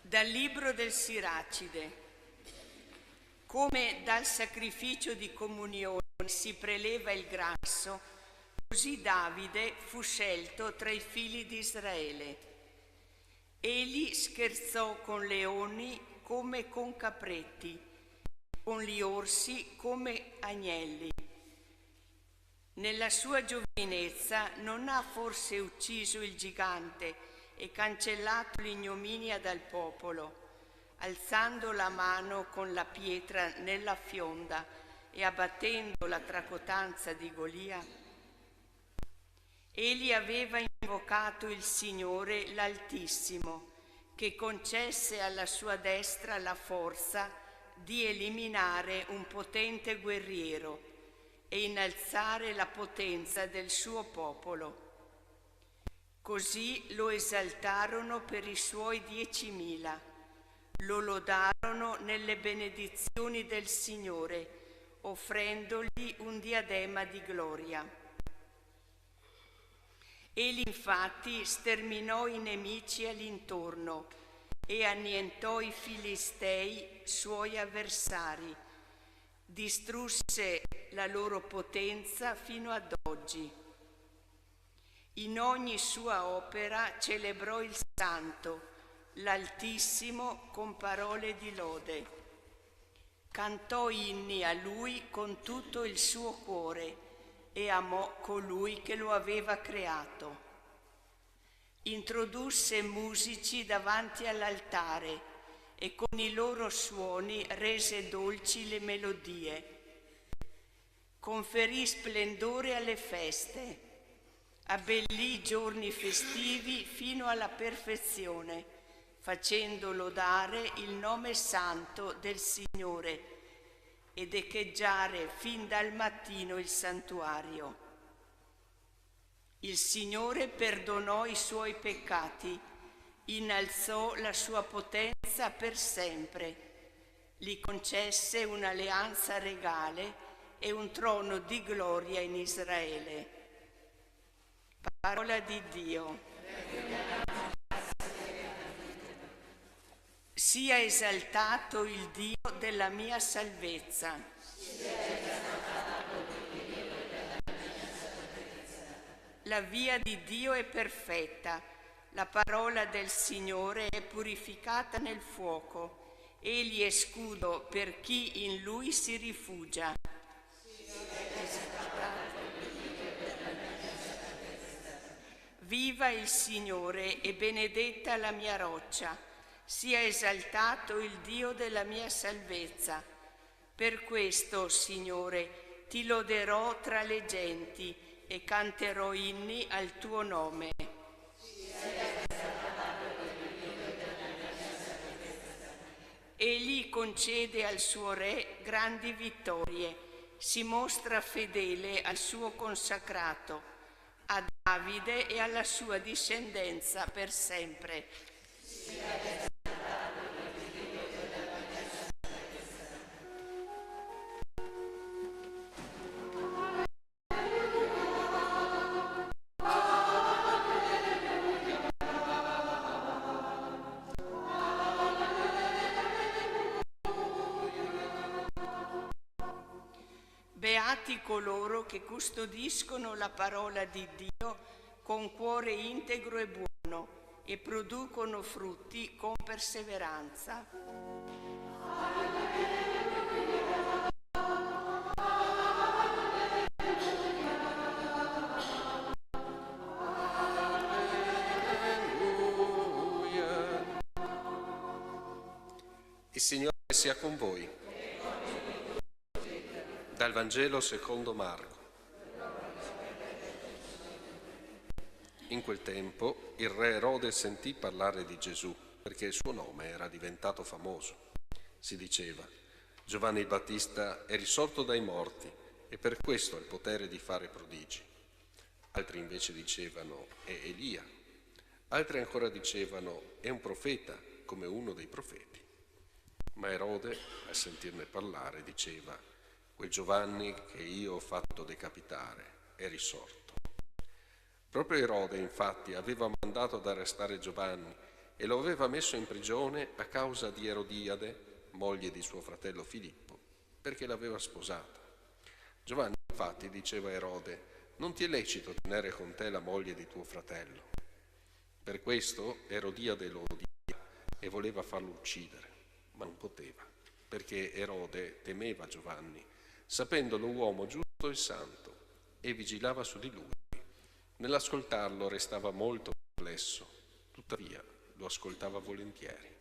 Dal libro del Siracide. Come dal sacrificio di comunione si preleva il grasso, così Davide fu scelto tra i figli di Israele. Egli scherzò con leoni come con capretti, con gli orsi come agnelli. Nella sua giovinezza non ha forse ucciso il gigante e cancellato l'ignominia dal popolo, alzando la mano con la pietra nella fionda e abbattendo la tracotanza di Golia? Egli aveva invocato il Signore l'Altissimo, che concesse alla sua destra la forza di eliminare un potente guerriero e innalzare la potenza del suo popolo. Così lo esaltarono per i suoi 10.000, lo lodarono nelle benedizioni del Signore, offrendogli un diadema di gloria. Egli infatti sterminò i nemici all'intorno e annientò i Filistei, suoi avversari, distrusse la loro potenza fino ad oggi. In ogni sua opera celebrò il Santo, l'Altissimo con parole di lode. Cantò inni a Lui con tutto il suo cuore e amò colui che lo aveva creato. Introdusse musici davanti all'altare e con i loro suoni rese dolci le melodie. Conferì splendore alle feste, abbellì i giorni festivi fino alla perfezione, facendo lodare il nome santo del Signore ed echeggiare fin dal mattino il santuario. Il Signore perdonò i suoi peccati, innalzò la sua potenza per sempre, gli concesse un'alleanza regale e un trono di gloria in Israele. Parola di Dio. Sia esaltato il Dio della mia salvezza. La via di Dio è perfetta, la parola del Signore è purificata nel fuoco, egli è scudo per chi in lui si rifugia. Viva il Signore e benedetta la mia roccia, sia esaltato il Dio della mia salvezza. Per questo, Signore, ti loderò tra le genti e canterò inni al tuo nome. Egli concede al suo re grandi vittorie, si mostra fedele al suo consacrato, a Davide e alla sua discendenza per sempre. Beati coloro che custodiscono la parola di Dio con cuore integro e buono e producono frutti con perseveranza. Il Signore sia con voi. Dal Vangelo secondo Marco. In quel tempo il re Erode sentì parlare di Gesù, perché il suo nome era diventato famoso. Si diceva: Giovanni il Battista è risorto dai morti e per questo ha il potere di fare prodigi. Altri invece dicevano: è Elia. Altri ancora dicevano: è un profeta, come uno dei profeti. Ma Erode, a sentirne parlare, diceva: quel Giovanni che io ho fatto decapitare è risorto. Proprio Erode, infatti, aveva mandato ad arrestare Giovanni e lo aveva messo in prigione a causa di Erodiade, moglie di suo fratello Filippo, perché l'aveva sposata. Giovanni, infatti, diceva a Erode: non ti è lecito tenere con te la moglie di tuo fratello. Per questo Erodiade lo odiava e voleva farlo uccidere, ma non poteva, perché Erode temeva Giovanni, sapendolo uomo giusto e santo, e vigilava su di lui. Nell'ascoltarlo restava molto perplesso, tuttavia lo ascoltava volentieri.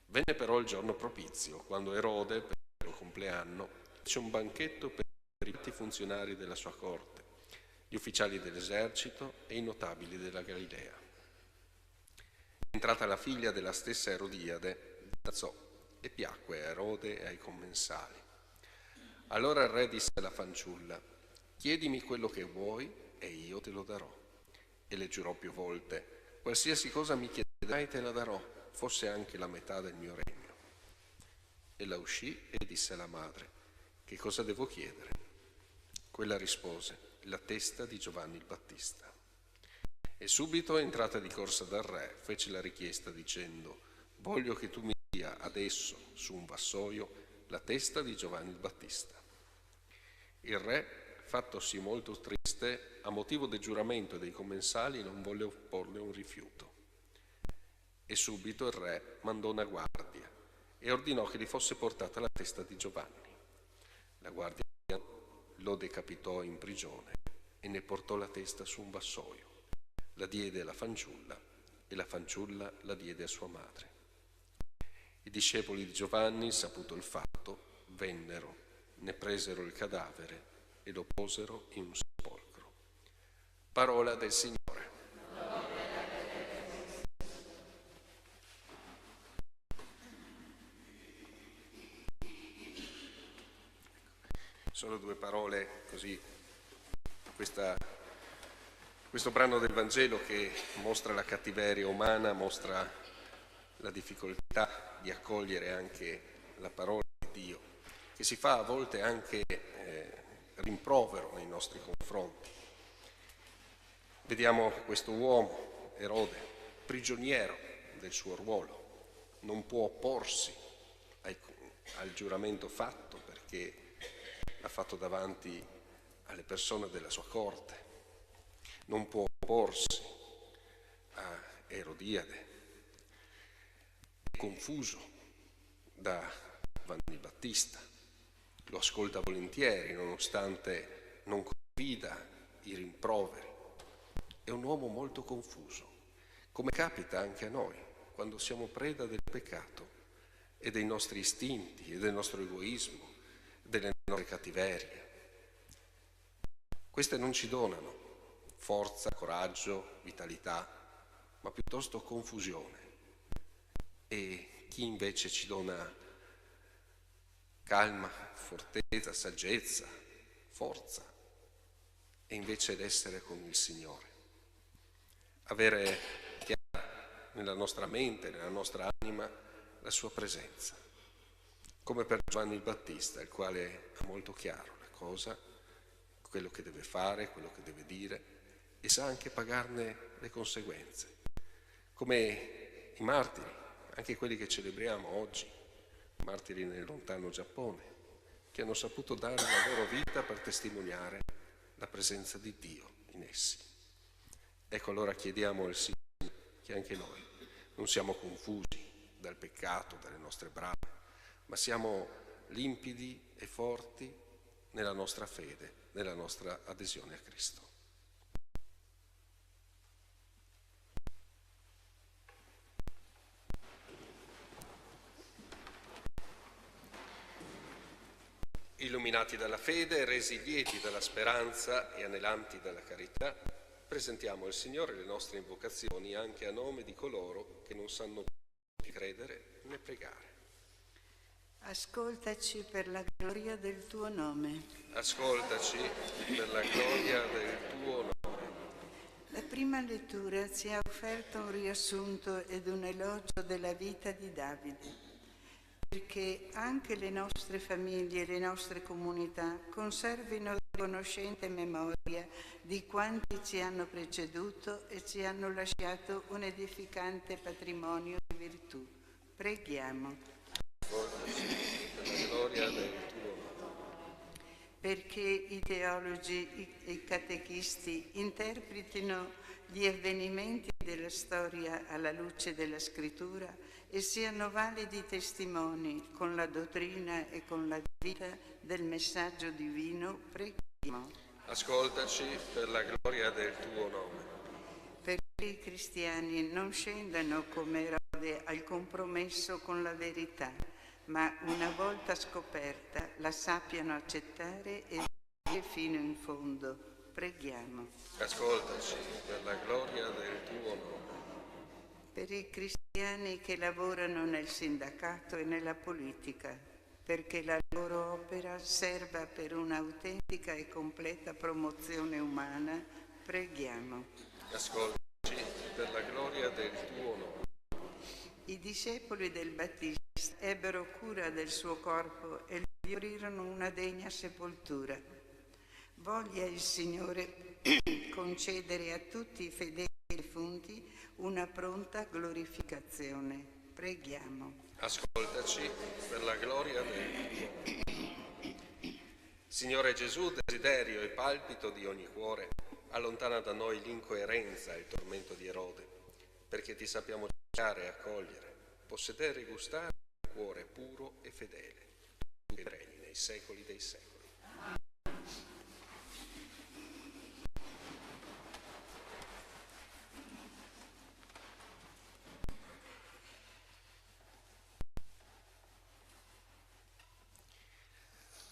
Venne però il giorno propizio, quando Erode, per il suo compleanno, fece un banchetto per i più funzionari della sua corte, gli ufficiali dell'esercito e i notabili della Galilea. Entrata la figlia della stessa Erodiade, alzò e piacque a Erode e ai commensali. Allora il re disse alla fanciulla: chiedimi quello che vuoi e io te lo darò. E le giurò più volte: qualsiasi cosa mi chiederai te la darò, fosse anche la metà del mio regno. Ella uscì e disse alla madre: che cosa devo chiedere? Quella rispose: la testa di Giovanni il Battista. E subito, entrata di corsa dal re, fece la richiesta dicendo: voglio che tu mi dia adesso su un vassoio la testa di Giovanni il Battista. Il re, fattosi molto triste, a motivo del giuramento e dei commensali, non volle opporle un rifiuto. E subito il re mandò una guardia e ordinò che gli fosse portata la testa di Giovanni. La guardia lo decapitò in prigione e ne portò la testa su un vassoio. La diede alla fanciulla e la fanciulla la diede a sua madre. I discepoli di Giovanni, saputo il fatto, vennero, ne presero il cadavere e lo posero in un sepolcro. Parola del Signore. Solo due parole così, questo brano del Vangelo che mostra la cattiveria umana, mostra la difficoltà di accogliere anche la parola di Dio, che si fa a volte anche rimprovero nei nostri confronti. Vediamo questo uomo, Erode, prigioniero del suo ruolo, non può opporsi al giuramento fatto perché l'ha fatto davanti alle persone della sua corte, non può opporsi a Erodiade, è confuso da Giovanni Battista, lo ascolta volentieri nonostante non confida i rimproveri. È un uomo molto confuso, come capita anche a noi quando siamo preda del peccato e dei nostri istinti e del nostro egoismo, delle nostre cattiverie. Queste non ci donano forza, coraggio, vitalità, ma piuttosto confusione. E chi invece ci dona calma, fortezza, saggezza, forza, e invece l'essere con il Signore. Avere chiara nella nostra mente, nella nostra anima, la sua presenza. Come per Giovanni il Battista, il quale ha molto chiaro la cosa, quello che deve fare, quello che deve dire, e sa anche pagarne le conseguenze. Come i martiri, anche quelli che celebriamo oggi, martiri nel lontano Giappone, che hanno saputo dare la loro vita per testimoniare la presenza di Dio in essi. Ecco, allora chiediamo al Signore che anche noi non siamo confusi dal peccato, dalle nostre brame, ma siamo limpidi e forti nella nostra fede, nella nostra adesione a Cristo. Illuminati dalla fede, resi lieti dalla speranza e anelanti dalla carità, presentiamo al Signore le nostre invocazioni anche a nome di coloro che non sanno né credere né pregare. Ascoltaci per la gloria del tuo nome. Ascoltaci per la gloria del tuo nome. La prima lettura ci ha offerto un riassunto ed un elogio della vita di Davide, perché anche le nostre famiglie e le nostre comunità conservino conoscenza e memoria di quanti ci hanno preceduto e ci hanno lasciato un edificante patrimonio di virtù. Preghiamo. Per la gloria del tuo nome. Perché i teologi e i catechisti interpretino gli avvenimenti della storia alla luce della Scrittura e siano validi testimoni con la dottrina e con la vita del messaggio divino, preghiamo. Ascoltaci per la gloria del tuo nome. Perché i cristiani non scendano come Erode al compromesso con la verità, ma una volta scoperta la sappiano accettare e vivere fino in fondo. Preghiamo. Ascoltaci per la gloria del tuo nome. Per i cristiani che lavorano nel sindacato e nella politica, perché la loro opera serva per un'autentica e completa promozione umana, preghiamo. Ascoltaci per la gloria del tuo nome. I discepoli del Battista ebbero cura del suo corpo e gli offrirono una degna sepoltura. Voglia il Signore concedere a tutti i fedeli defunti una pronta glorificazione. Preghiamo. Ascoltaci per la gloria del tuo nome. Signore Gesù, desiderio e palpito di ogni cuore, allontana da noi l'incoerenza e il tormento di Erode, perché ti sappiamo cercare e accogliere, possedere e gustare un cuore puro e fedele, tu che regni nei secoli dei secoli.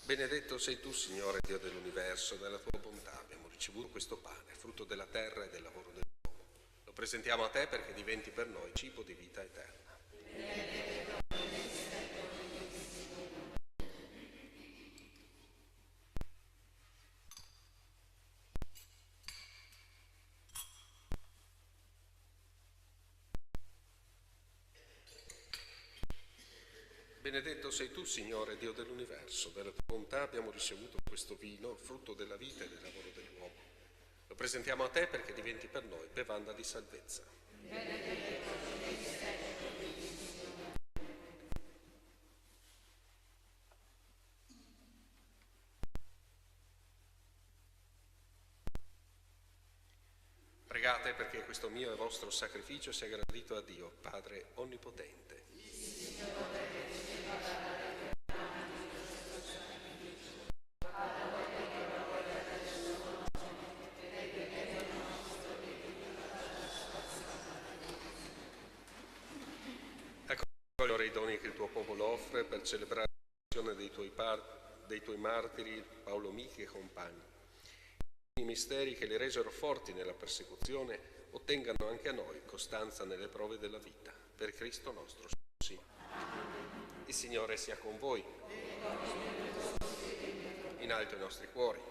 Benedetto sei tu, Signore Dio dell'universo, nella tua bontà abbiamo ricevuto questo pane, frutto della terra e del lavoro dell'uomo. Lo presentiamo a te perché diventi per noi cibo di vita eterna. Benedetto sei tu, Signore Dio dell'universo, nella tua bontà abbiamo ricevuto questo vino, frutto della vita e del lavoro dell'uomo. Lo presentiamo a te perché diventi per noi bevanda di salvezza. Pregate perché questo mio e vostro sacrificio sia gradito a Dio, Padre Onnipotente. Accogliere i doni che il tuo popolo offre per celebrare la passione dei tuoi martiri Paolo Michi e compagni. i misteri che li resero forti nella persecuzione ottengano anche a noi costanza nelle prove della vita. Per Cristo nostro Signore. Il Signore sia con voi. In alto i nostri cuori.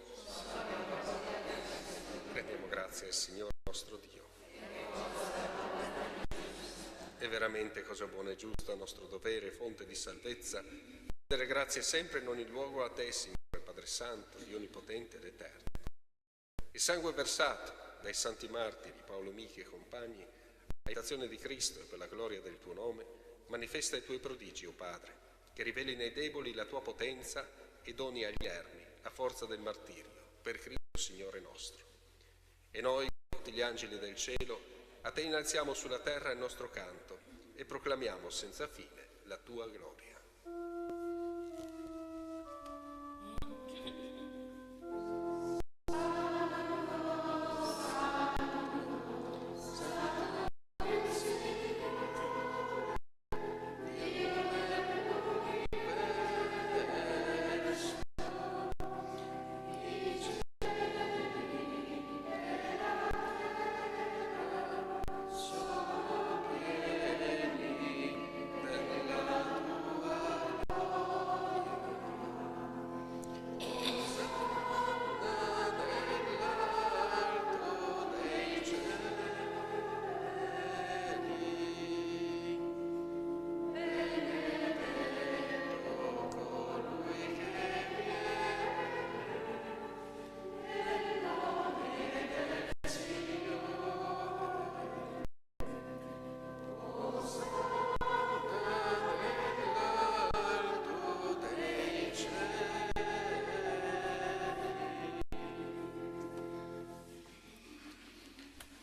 Rendiamo grazie al Signore nostro Dio. È veramente cosa buona e giusta, nostro dovere, fonte di salvezza, rendere grazie sempre in ogni luogo a Te, Signore Padre Santo, Dio Onnipotente ed Eterno. Il sangue versato dai santi martiri Paolo Michi e compagni, all'imitazione di Cristo e per la gloria del Tuo nome, manifesta i Tuoi prodigi, o Padre, che riveli nei deboli la Tua potenza e doni agli ermi la forza del martirio, per Cristo Signore nostro. E noi, tutti gli angeli del cielo, a Te innalziamo sulla terra il nostro canto e proclamiamo senza fine la Tua gloria.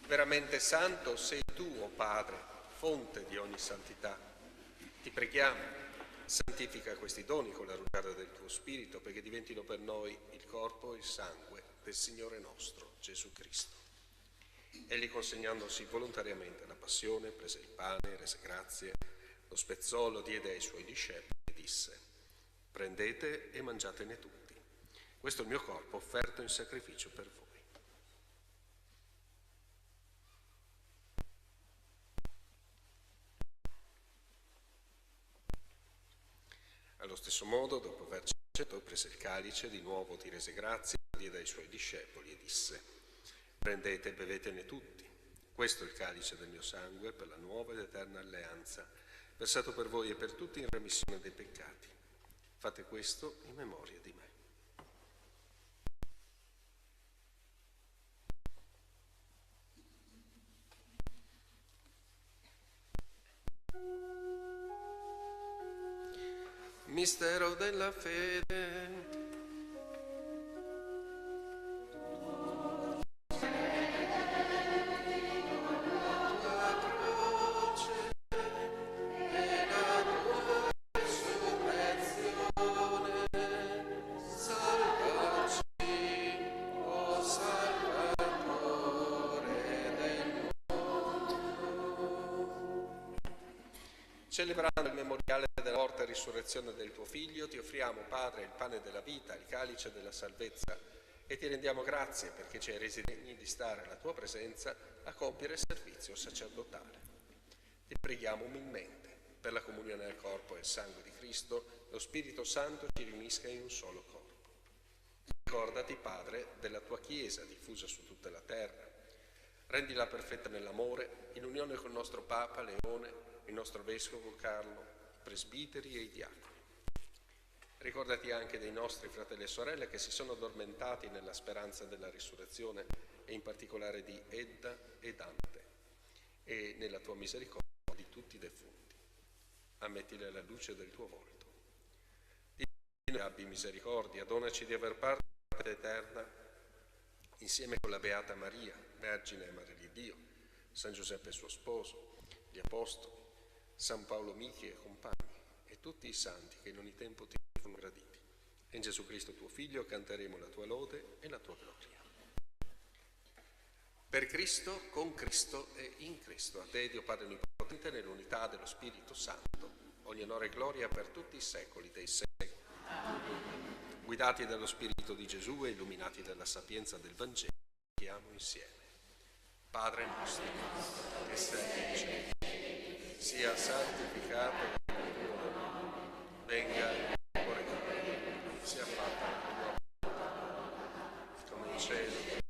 Veramente santo sei Tu, o Padre, fonte di ogni santità. Ti preghiamo, santifica questi doni con la rugiada del Tuo Spirito, perché diventino per noi il corpo e il sangue del Signore nostro, Gesù Cristo. Egli, consegnandosi volontariamente alla passione, prese il pane, rese grazie, lo spezzò, lo diede ai Suoi discepoli e disse: prendete e mangiatene tutti. Questo è il mio corpo offerto in sacrificio per voi. Allo stesso modo, dopo aver cenato, prese il calice, di nuovo ti rese grazie, lo diede ai Suoi discepoli e disse: prendete e bevetene tutti. Questo è il calice del mio sangue per la nuova ed eterna alleanza, versato per voi e per tutti in remissione dei peccati. Fate questo in memoria di me. Mistero della fede. Celebrando il memoriale della morte e risurrezione del Tuo Figlio, Ti offriamo, Padre, il pane della vita, il calice della salvezza, e Ti rendiamo grazie perché ci hai resi degni di stare alla Tua presenza a compiere servizio sacerdotale. Ti preghiamo umilmente, per la comunione al corpo e al sangue di Cristo, lo Spirito Santo ci riunisca in un solo corpo. Ricordati, Padre, della Tua Chiesa diffusa su tutta la terra. Rendila perfetta nell'amore, in unione col nostro Papa Leone, il nostro Vescovo Carlo, i presbiteri e i diaconi. Ricordati anche dei nostri fratelli e sorelle che si sono addormentati nella speranza della risurrezione, e in particolare di Edda e Dante, e nella Tua misericordia di tutti i defunti. Ammettili alla luce del Tuo volto. Dio abbi misericordia, donaci di aver parte eterna insieme con la Beata Maria, Vergine e Madre di Dio, San Giuseppe suo sposo, gli Apostoli, San Paolo Michi e compagni, e tutti i santi che in ogni tempo Ti furono graditi. E in Gesù Cristo Tuo Figlio canteremo la Tua lode e la Tua gloria. Per Cristo, con Cristo e in Cristo, a Te, Dio Padre Onnipotente, nell'unità dello Spirito Santo, ogni onore e gloria per tutti i secoli dei secoli. guidati dallo Spirito di Gesù e illuminati dalla sapienza del Vangelo, preghiamo insieme. Padre nostro, che sei in cielo, sia santificato il tuo nome, venga il tuo regno, sia fatta la tua volontà, come in cielo.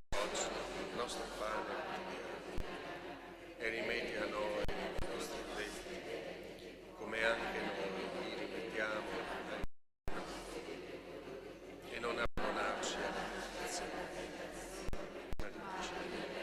Oggi il nostro pane quotidiano e rimetti a noi i nostri debiti, come anche noi li rimettiamo ai nostri debitori, e non abbonarci alla tentazione, ma riduci dal male.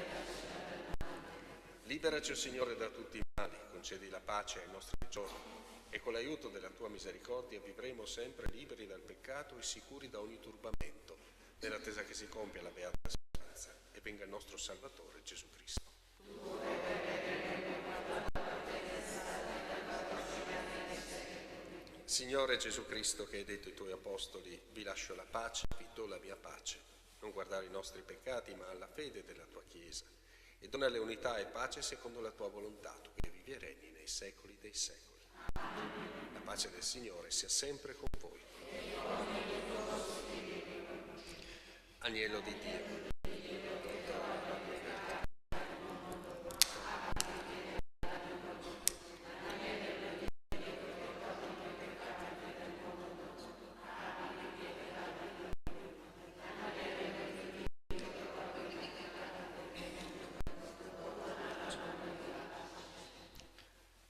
Liberaci, o Signore, da tutti i mali, concedi la pace ai nostri giorni, e con l'aiuto della tua misericordia vivremo sempre liberi dal peccato e sicuri da ogni turbamento, nell'attesa che si compia la beata speranza e venga il nostro Salvatore Gesù Cristo. Signore Gesù Cristo, che hai detto ai tuoi apostoli: vi lascio la pace, vi do la mia pace, non guardare i nostri peccati ma alla fede della tua Chiesa, e donale unità e pace secondo la tua volontà, tu che vivi e regni nei secoli dei secoli. La pace del Signore sia sempre con voi. Agnello di Dio.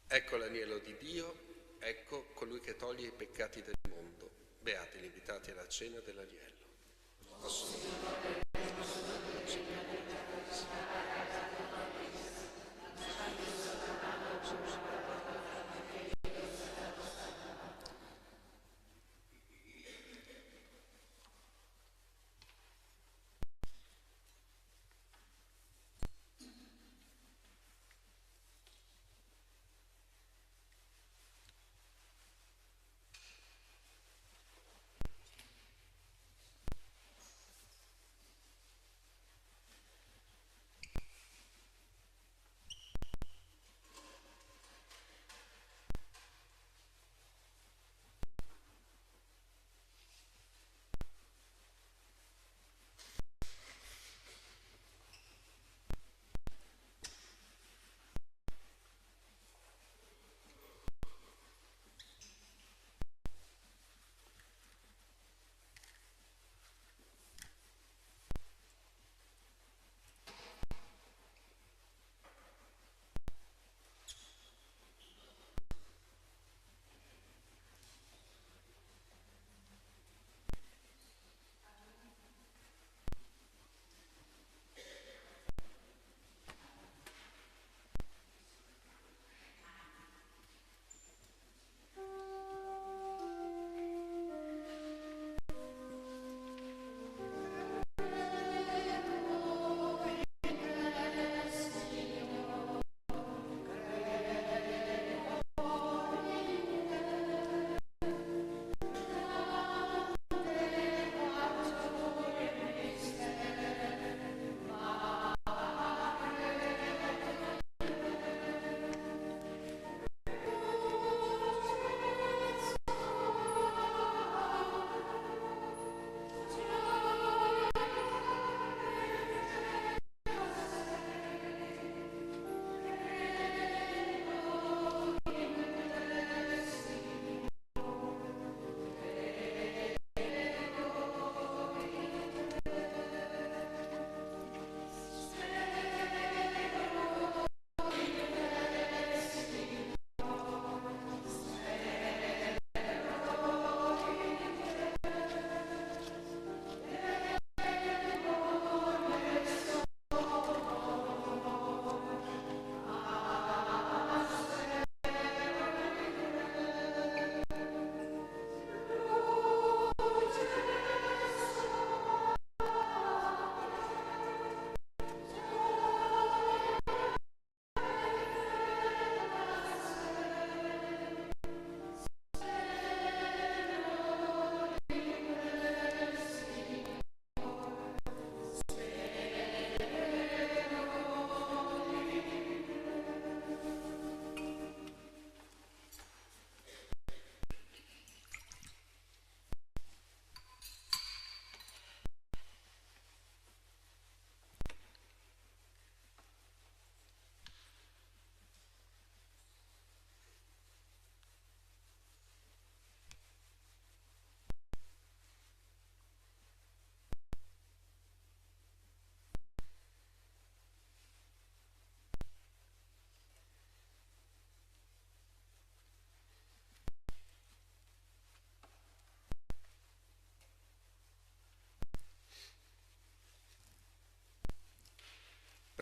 Ecco l'agnello di Dio, ecco colui che toglie i peccati del mondo. Beati gli invitati alla cena dell'agnello.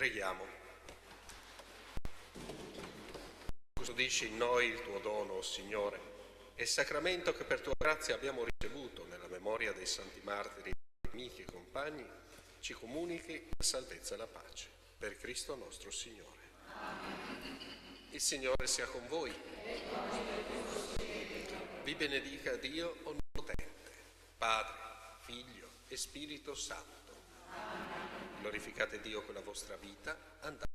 Preghiamo. Custodisci in noi il tuo dono, o Signore, e il sacramento che per tua grazia abbiamo ricevuto nella memoria dei santi martiri, amici e compagni, ci comunichi la salvezza e la pace. Per Cristo nostro Signore. Amen. Il Signore sia con voi. Vi benedica Dio Onnipotente, Padre, Figlio e Spirito Santo. Amen. Glorificate Dio con la vostra vita, andate